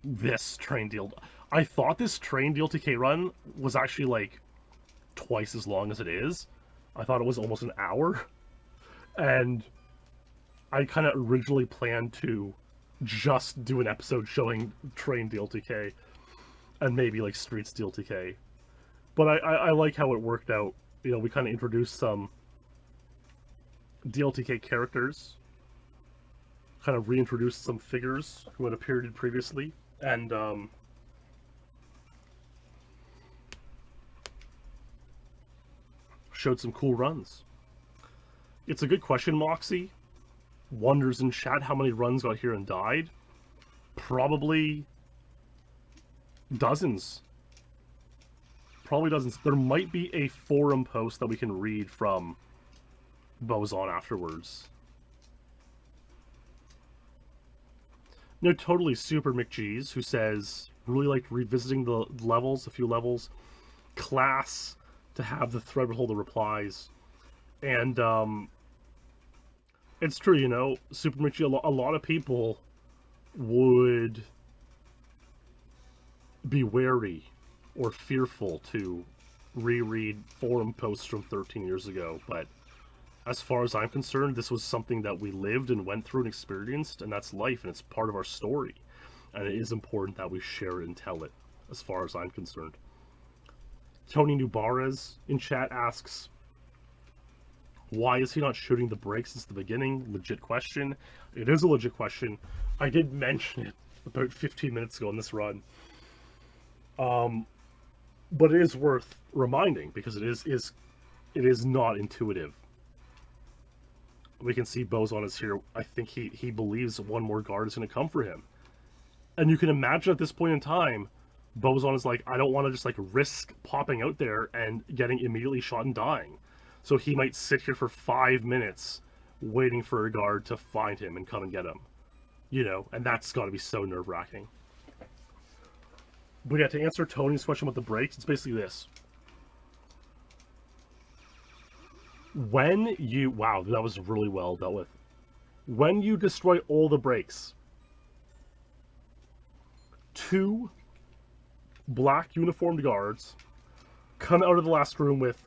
this train deal. I thought this train DLTK run was actually like twice as long as it is. I thought it was almost an hour. And I kind of originally planned to just do an episode showing train DLTK and maybe like streets DLTK. But I like how it worked out. You know, we kind of introduced some DLTK characters, kind of reintroduced some figures who had appeared previously, and showed some cool runs. It's a good question, Moxie. Wonders in chat how many runs got here and died. Probably dozens. Probably dozens. There might be a forum post that we can read from Boson afterwards. No, totally Super McGee's, who says, really liked revisiting the levels, a few levels. Class to have the thread hold the replies. And it's true, you know, Super McGee, a lot of people would be wary or fearful to reread forum posts from 13 years ago, but as far as I'm concerned, this was something that we lived and went through and experienced, and that's life, and it's part of our story. And it is important that we share it and tell it, as far as I'm concerned. Tony Nubarez in chat asks, why is he not shooting the brakes since the beginning? Legit question. It is a legit question. I did mention it about 15 minutes ago in this run. But it is worth reminding, because it is not intuitive. We can see Boson is here. I think he believes one more guard is going to come for him. And you can imagine at this point in time, Boson is like, I don't want to just like risk popping out there and getting immediately shot and dying. So he might sit here for 5 minutes waiting for a guard to find him and come and get him. You know, and that's got to be so nerve-wracking. But yeah, to answer Tony's question about the brakes, it's basically this. When you... Wow, that was really well dealt with. When you destroy all the brakes, 2 black uniformed guards come out of the last room with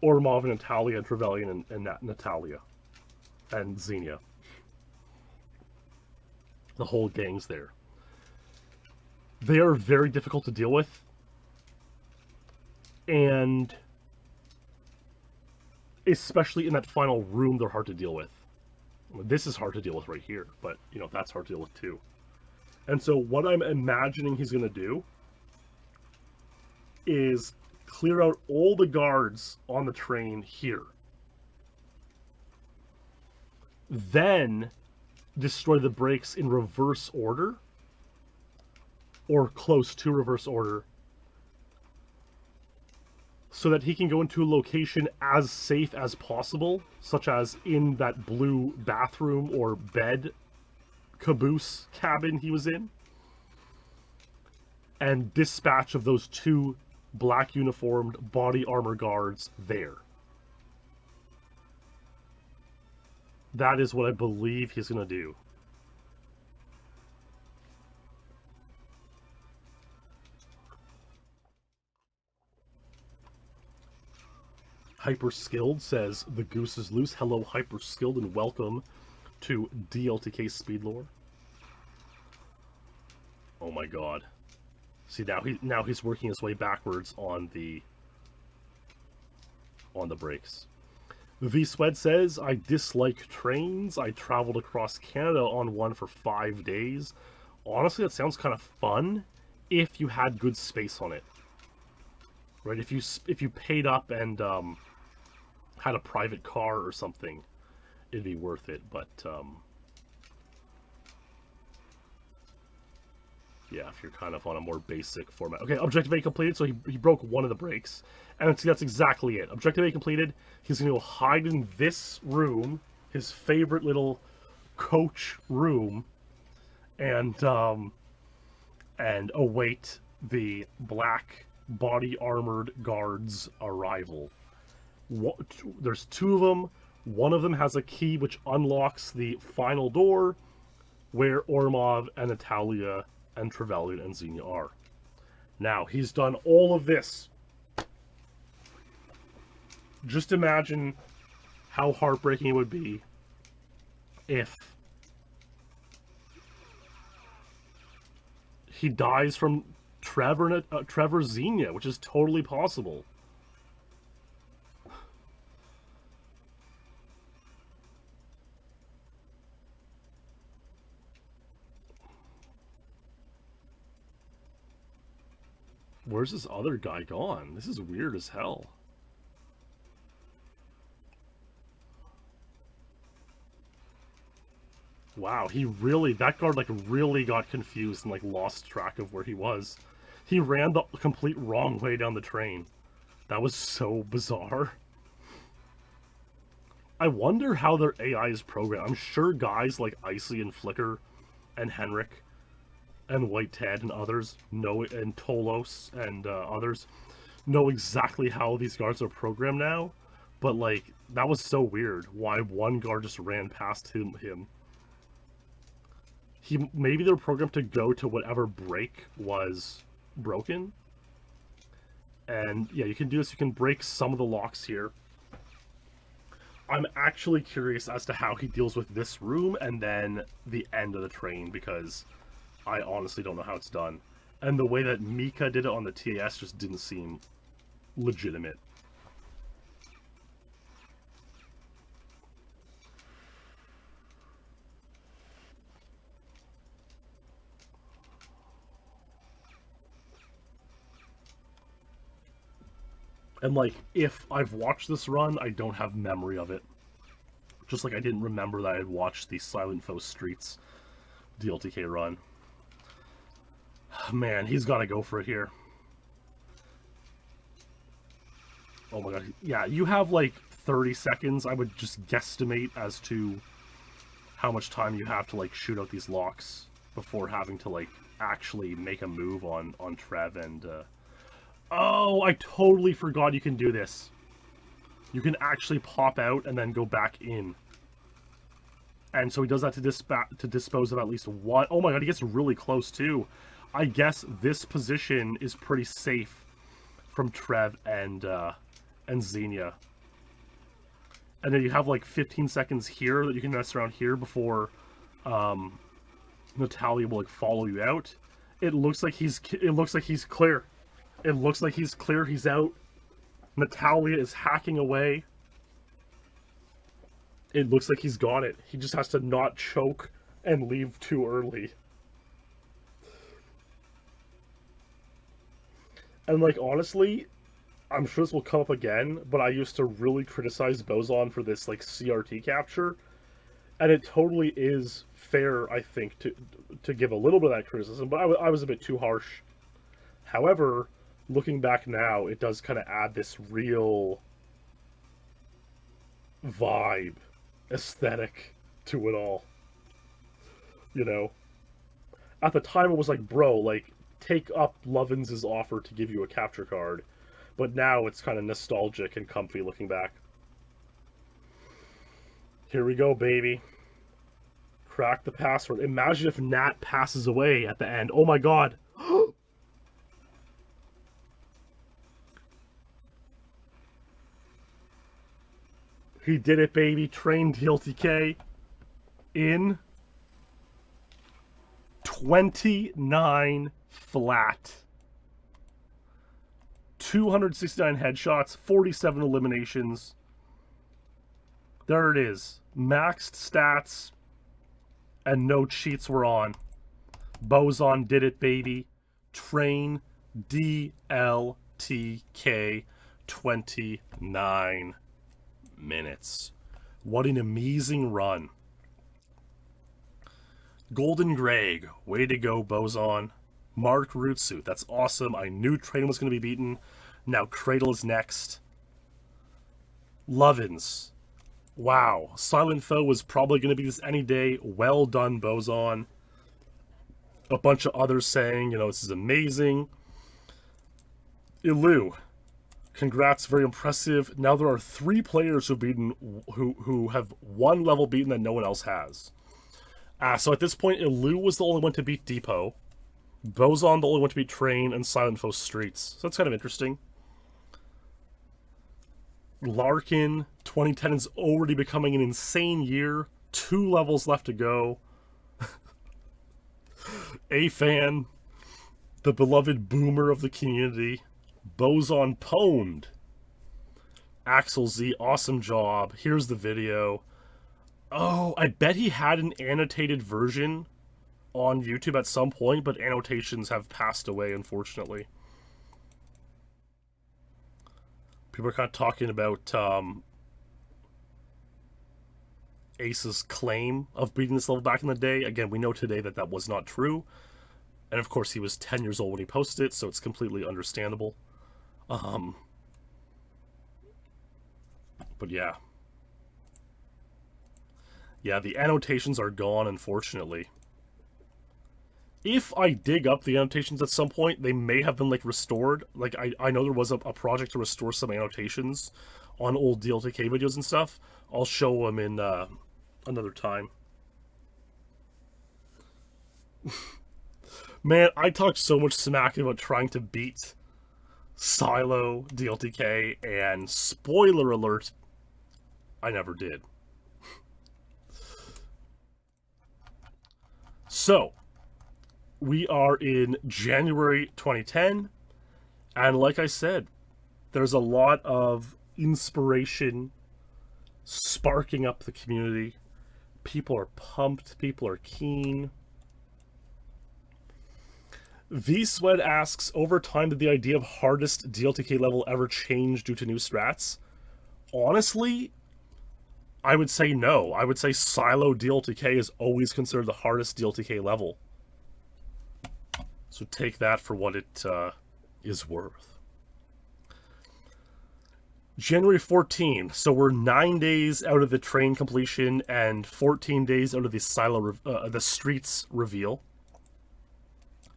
Ormov and Natalia and Trevelyan and Natalia and Xenia. The whole gang's there. They are very difficult to deal with, and especially in that final room, they're hard to deal with. This is hard to deal with right here, but you know, that's hard to deal with too. And so what I'm imagining he's going to do is clear out all the guards on the train here. Then destroy the brakes in reverse order or close to reverse order, so that he can go into a location as safe as possible, such as in that blue bathroom or bed caboose cabin he was in, and dispatch of those two black uniformed body armor guards there. That is what I believe he's going to do. Hyper Skilled says, the goose is loose. Hello, Hyper Skilled, and welcome to DLTK SpeedLore. Oh my god. See, now he's working his way backwards on the brakes. V-Swed says, I dislike trains. I traveled across Canada on one for 5 days. Honestly, that sounds kind of fun if you had good space on it. Right? If you paid up and had a private car or something, it'd be worth it. But yeah, if you're kind of on a more basic format. Okay, Objective A completed, so he broke one of the brakes. And that's exactly it. Objective A completed. He's going to go hide in this room, his favorite little coach room, and await the black body armored guards' arrival. There's two of them. One of them has a key which unlocks the final door, where Ormov and Natalia and Trevelyan and Xenia are. Now, he's done all of this. Just imagine how heartbreaking it would be if he dies from Trevor Xenia, which is totally possible. Where's this other guy gone? This is weird as hell. Wow, that guard like really got confused and like lost track of where he was. He ran the complete wrong way down the train. That was so bizarre. I wonder how their AI is programmed. I'm sure guys like Icy and Flicker and Henrik and White Ted and others know, and Tolos and others know exactly how these guards are programmed now. But like, that was so weird. Why one guard just ran past him. Maybe they're programmed to go to whatever brake was broken. And yeah, you can do this. You can break some of the locks here. I'm actually curious as to how he deals with this room and then the end of the train, because I honestly don't know how it's done. And the way that Mika did it on the TAS just didn't seem legitimate. And like, if I've watched this run, I don't have memory of it. Just like I didn't remember that I had watched the Silent Foe Streets DLTK run. Man, he's got to go for it here. Oh my god. Yeah, you have like 30 seconds. I would just guesstimate as to how much time you have to like shoot out these locks before having to like actually make a move on Trev and... Oh, I totally forgot you can do this. You can actually pop out and then go back in. And so he does that to dispose of at least one. Oh my god, he gets really close too. I guess this position is pretty safe from Trev and Xenia. And then you have like 15 seconds here that you can mess around here before Natalia will like follow you out. It looks like he's clear. It looks like he's clear. He's out. Natalia is hacking away. It looks like he's got it. He just has to not choke and leave too early. And like, honestly, I'm sure this will come up again, but I used to really criticize Boson for this like CRT capture. And it totally is fair, I think, to give a little bit of that criticism, but I was a bit too harsh. However, looking back now, it does kind of add this real vibe, aesthetic to it all. You know, at the time it was like, bro, like take up Lovin's offer to give you a capture card, but now it's kind of nostalgic and comfy looking back. Here we go, baby. Crack the password. Imagine if Nat passes away at the end. Oh my god. He did it, baby. Train DLTK in 29 flat. 269 headshots, 47 eliminations. There it is. Maxed stats and no cheats were on. Boson did it, baby. Train DLTK 29 minutes. What an amazing run. Golden Greg, way to go, Boson. Mark Rutsu, that's awesome. I knew Train was going to be beaten. Now Cradle is next. Lovin's. Wow. Silent Foe was probably going to be this any day. Well done, Boson. A bunch of others saying, you know, this is amazing. Illu. Congrats, very impressive. Now there are 3 players who have one level beaten that no one else has. So at this point, Illu was the only one to beat Depot. Boson the only one to beat Train, and Silent Foe Streets. So that's kind of interesting. Larkin, 2010 is already becoming an insane year. 2 levels left to go. A-Fan, the beloved boomer of the community. Boson pwned. Axel Z, awesome job. Here's the video. Oh, I bet he had an annotated version on YouTube at some point, but annotations have passed away, unfortunately. People are kind of talking about Ace's claim of beating this level back in the day. Again, we know today that that was not true. And of course, he was 10 years old when he posted it, so it's completely understandable. But yeah. Yeah, the annotations are gone, unfortunately. If I dig up the annotations at some point, they may have been, like, restored. Like, I know there was a project to restore some annotations on old DLTK videos and stuff. I'll show them in another time. Man, I talked so much smack about trying to beat Silo DLTK, and spoiler alert, I never did. So, we are in January 2010, and like I said, there's a lot of inspiration sparking up the community. People are pumped, people are keen. V-Sweat asks, over time did the idea of hardest DLTK level ever change due to new strats? Honestly, I would say no. I would say Silo DLTK is always considered the hardest DLTK level. So take that for what it is worth. January 14, so we're 9 days out of the train completion and 14 days out of the the streets reveal.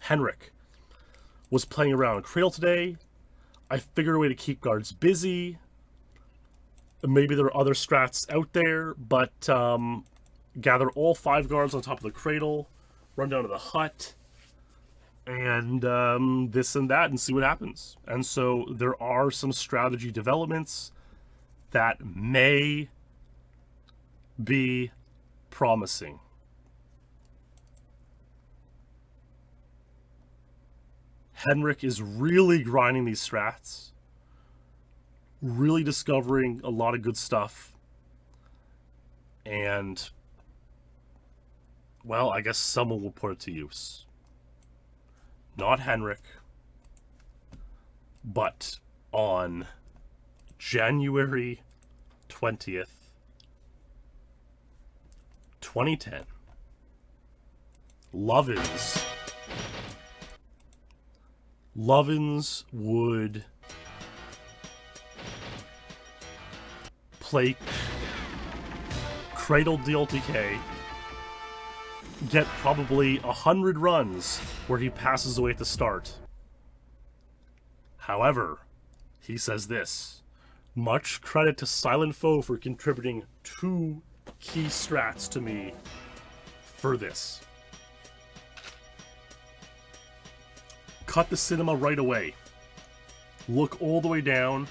Henrik was playing around Cradle today. I figured a way to keep guards busy. Maybe there are other strats out there, but gather all 5 guards on top of the Cradle, run down to the hut, and this and that, and see what happens. And so there are some strategy developments that may be promising. Henrik is really grinding these strats, really discovering a lot of good stuff, and, well, I guess someone will put it to use. Not Henrik, but on January 20th, 2010. Lovins would play Cradle DLTK, get probably 100 runs where he passes away at the start. However, he says this: much credit to Silent Foe for contributing 2 key strats to me for this. Cut the cinema right away. Look all the way down.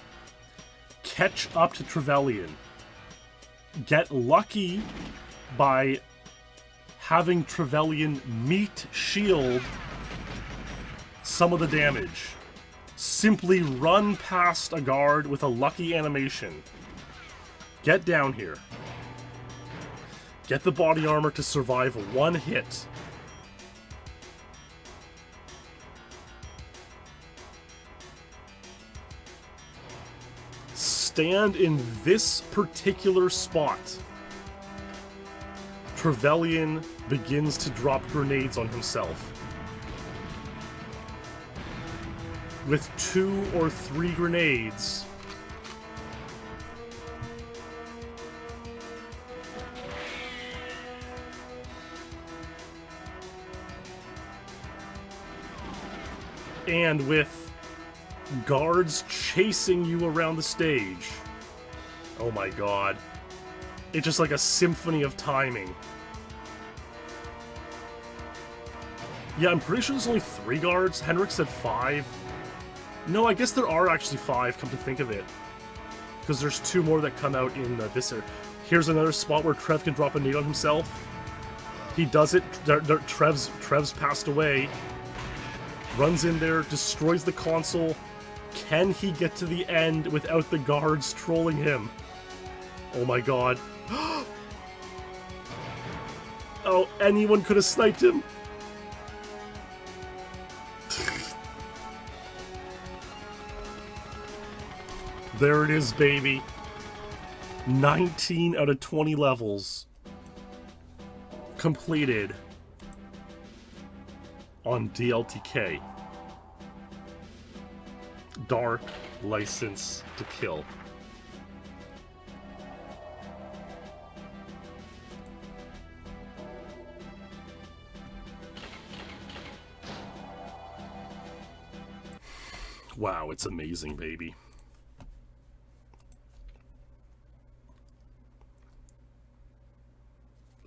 Catch up to Trevelyan. Get lucky by having Trevelyan meet shield some of the damage. Simply run past a guard with a lucky animation. Get down here. Get the body armor to survive 1 hit. Stand in this particular spot. Trevelyan begins to drop grenades on himself. With 2 or 3 grenades, and with guards chasing you around the stage. Oh my god. It's just like a symphony of timing. Yeah, I'm pretty sure there's only 3 guards. Henrik said 5. No, I guess there are actually 5, come to think of it. Because there's 2 more that come out in this area. Here's another spot where Trev can drop a nade on himself. He does it. Trev's passed away. Runs in there, destroys the console. Can he get to the end without the guards trolling him? Oh my god. Oh, anyone could have sniped him. There it is, baby. 19 out of 20 levels completed on DLTK. Dark License to Kill. Wow, it's amazing, baby.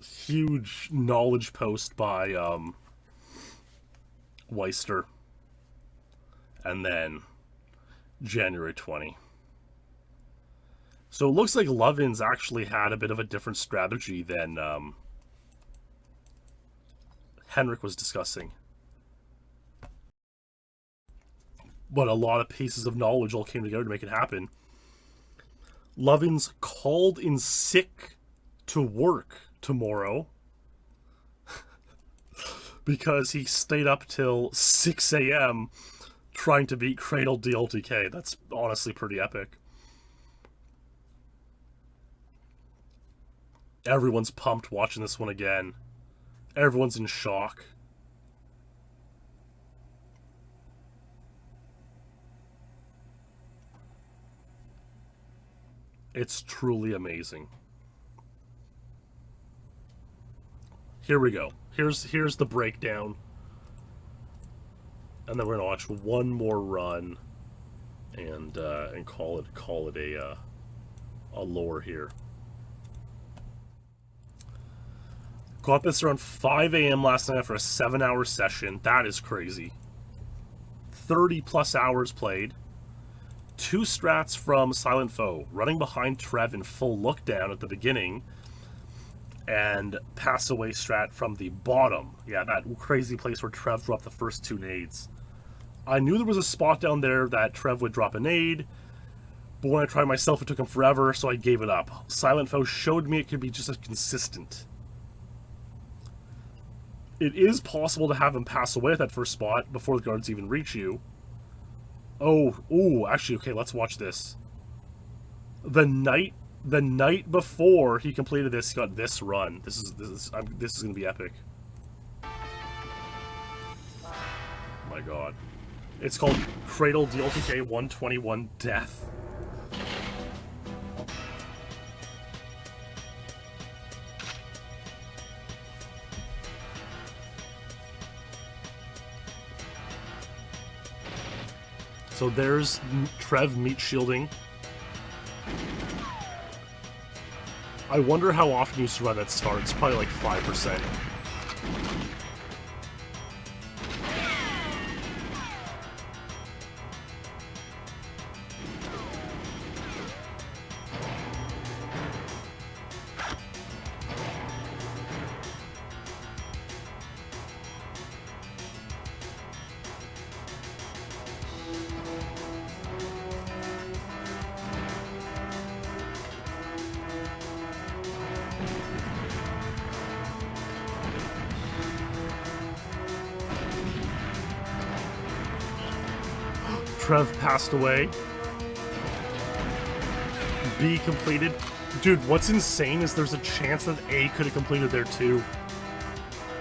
Huge knowledge post by Weister. And then January 20. So it looks like Lovins actually had a bit of a different strategy than Henrik was discussing. But a lot of pieces of knowledge all came together to make it happen. Lovins called in sick to work tomorrow because he stayed up till 6 a.m. trying to beat Cradle DLTK. That's honestly pretty epic. Everyone's pumped watching this one again. Everyone's in shock. It's truly amazing. Here we go. Here's the breakdown. And then we're gonna watch one more run and call it a lore here. Got this around 5 a.m. last night after a 7-hour session. That is crazy. 30 plus hours played. 2 strats from Silent Foe, running behind Trev in full look down at the beginning, and pass away strat from the bottom. Yeah, that crazy place where Trev dropped the first 2 nades. I knew there was a spot down there that Trev would drop a nade, but when I tried myself it took him forever, so I gave it up. Silent Foe showed me it could be just as consistent. It is possible to have him pass away at that first spot before the guards even reach you. Oh, actually, okay, let's watch this. The night the night before he completed this, he got this run. This is gonna be epic. Oh my god. It's called Cradle DLTK 121 Death. So there's Trev meat shielding. I wonder how often you used to run that start. It's probably like 5%. Trev passed away. B completed. Dude, what's insane is there's a chance that A could have completed there too.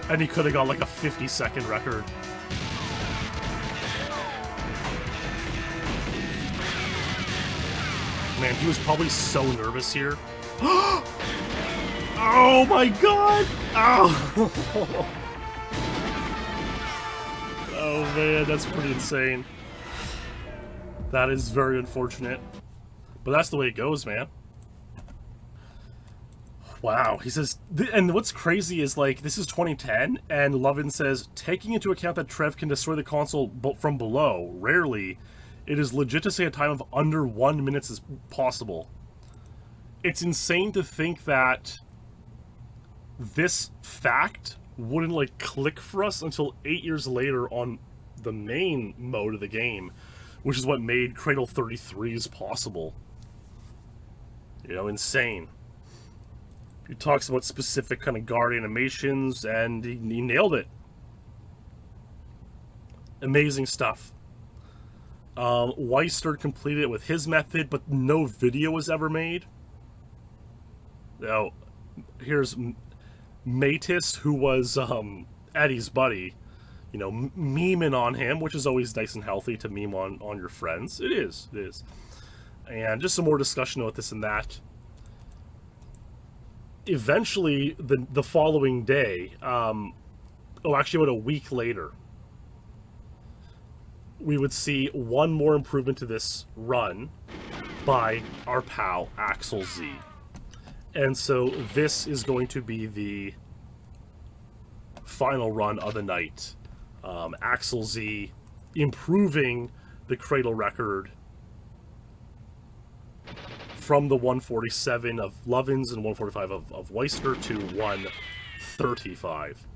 And he could have got like a 50-second record. Man, he was probably so nervous here. Oh my god! Oh! Oh man, that's pretty insane. That is very unfortunate. But that's the way it goes, man. Wow, he says, and what's crazy is, like, this is 2010, and Lovin says, taking into account that Trev can destroy the console from below, rarely, it is legit to say a time of under 1 minute is possible. It's insane to think that this fact wouldn't, like, click for us until 8 years later on the main mode of the game, which is what made Cradle 33s possible. You know, insane. He talks about specific kind of guard animations, and he nailed it. Amazing stuff. Weister completed it with his method, but no video was ever made. Now, here's Matis, who was Eddie's buddy. You know, memeing on him, which is always nice and healthy to meme on your friends. It is. And just some more discussion about this and that. Eventually, the following day, actually about a week later, we would see one more improvement to this run by our pal, Axel Z. And so this is going to be the final run of the night. Axel Z improving the Cradle record from the 147 of Lovins and 145 of Weister to 135.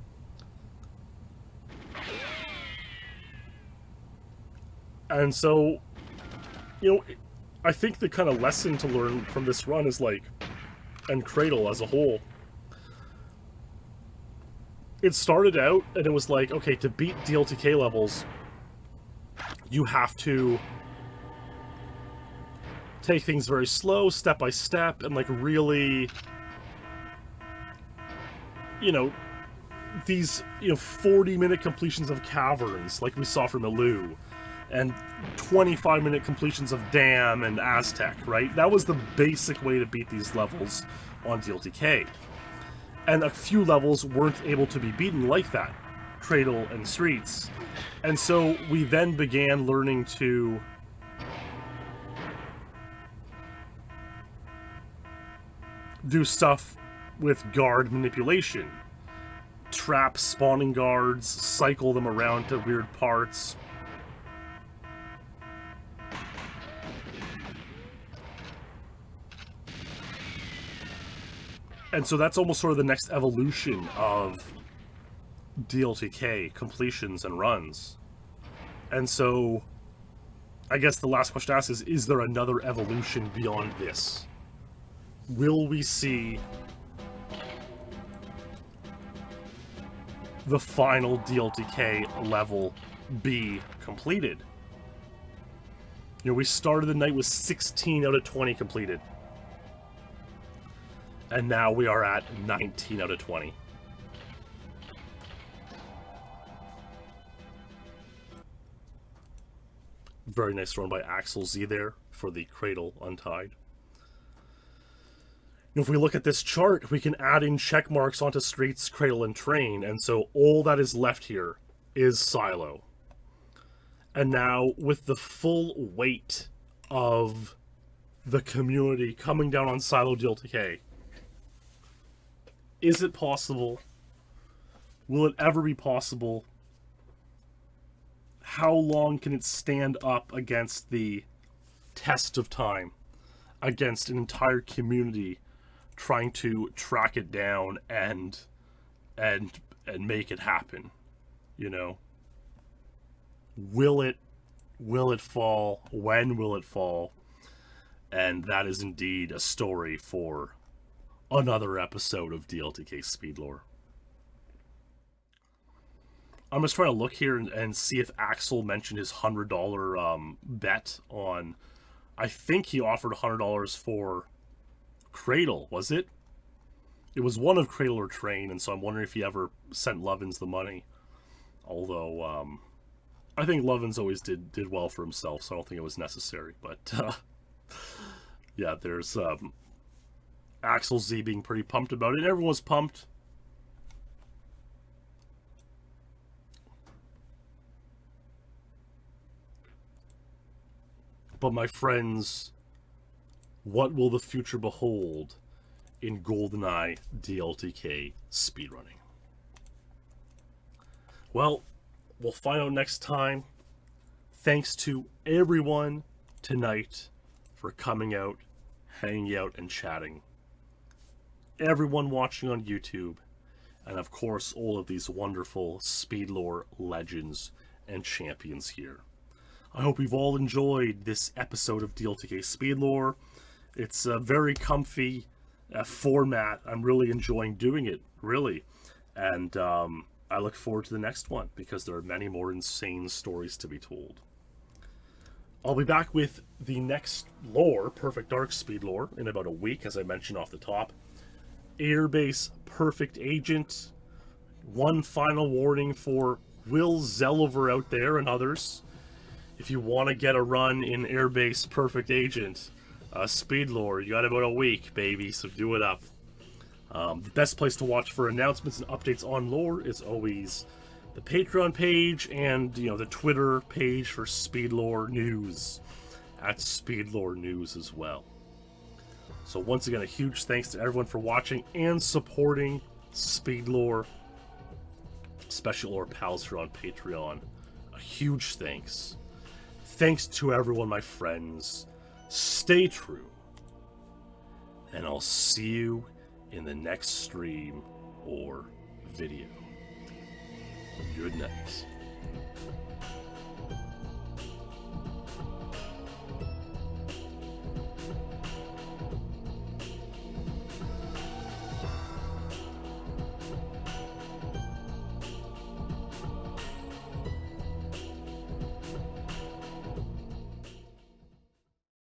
And so, you know, I think the kind of lesson to learn from this run is, like, and Cradle as a whole, it started out and it was like, okay, to beat DLTK levels, you have to take things very slow, step by step, and, like, really, you know, these, 40-minute completions of caverns, like we saw from Illu, and 25-minute completions of Dam and Aztec, right? That was the basic way to beat these levels on DLTK. And a few levels weren't able to be beaten like that, Cradle and Streets. And so we then began learning to do stuff with guard manipulation. Trap spawning guards, cycle them around to weird parts. And so that's almost sort of the next evolution of DLTK completions and runs. And so I guess the last question to ask is there another evolution beyond this? Will we see the final DLTK level be completed? We started the night with 16 out of 20 completed. And now we are at 19 out of 20. Very nice run by Axel Z there for the Cradle untied. If we look at this chart, we can add in check marks onto Streets, Cradle, and Train, and so all that is left here is Silo. And now, with the full weight of the community coming down on Silo DLTK, is it possible? Will it ever be possible? How long can it stand up against the test of time? Against an entire community trying to track it down and make it happen, you know? Will it fall? When will it fall? And that is indeed a story for another episode of DLTK SpeedLore. I'm just trying to look here and see if Axel mentioned his $100 bet on... I think he offered $100 for Cradle, was it? It was one of Cradle or Train, and so I'm wondering if he ever sent Lovins the money. Although, I think Lovins always did well for himself, so I don't think it was necessary. But, yeah, there's Axel Z being pretty pumped about it, and everyone was pumped. But my friends, what will the future behold in GoldenEye DLTK speedrunning? Well, we'll find out next time. Thanks to everyone tonight for coming out, hanging out, and chatting. Everyone watching on YouTube, and of course all of these wonderful SpeedLore legends and champions here. I hope you've all enjoyed this episode of DLTK SpeedLore. It's a very comfy format. I'm really enjoying doing it, really. And I look forward to the next one, because there are many more insane stories to be told. I'll be back with the next lore, Perfect Dark SpeedLore, in about a week, as I mentioned off the top. Airbase Perfect Agent. One final warning for Will Zelliver out there and others. If you want to get a run in Airbase Perfect Agent SpeedLore, you got about a week, baby, so do it up. The best place to watch for announcements and updates on lore is always the Patreon page and, you know, the Twitter page for SpeedLore News at SpeedLore News as well. So once again, a huge thanks to everyone for watching and supporting SpeedLore, especially all our pals here on Patreon. A huge thanks. Thanks to everyone, my friends. Stay true. And I'll see you in the next stream or video. Good night.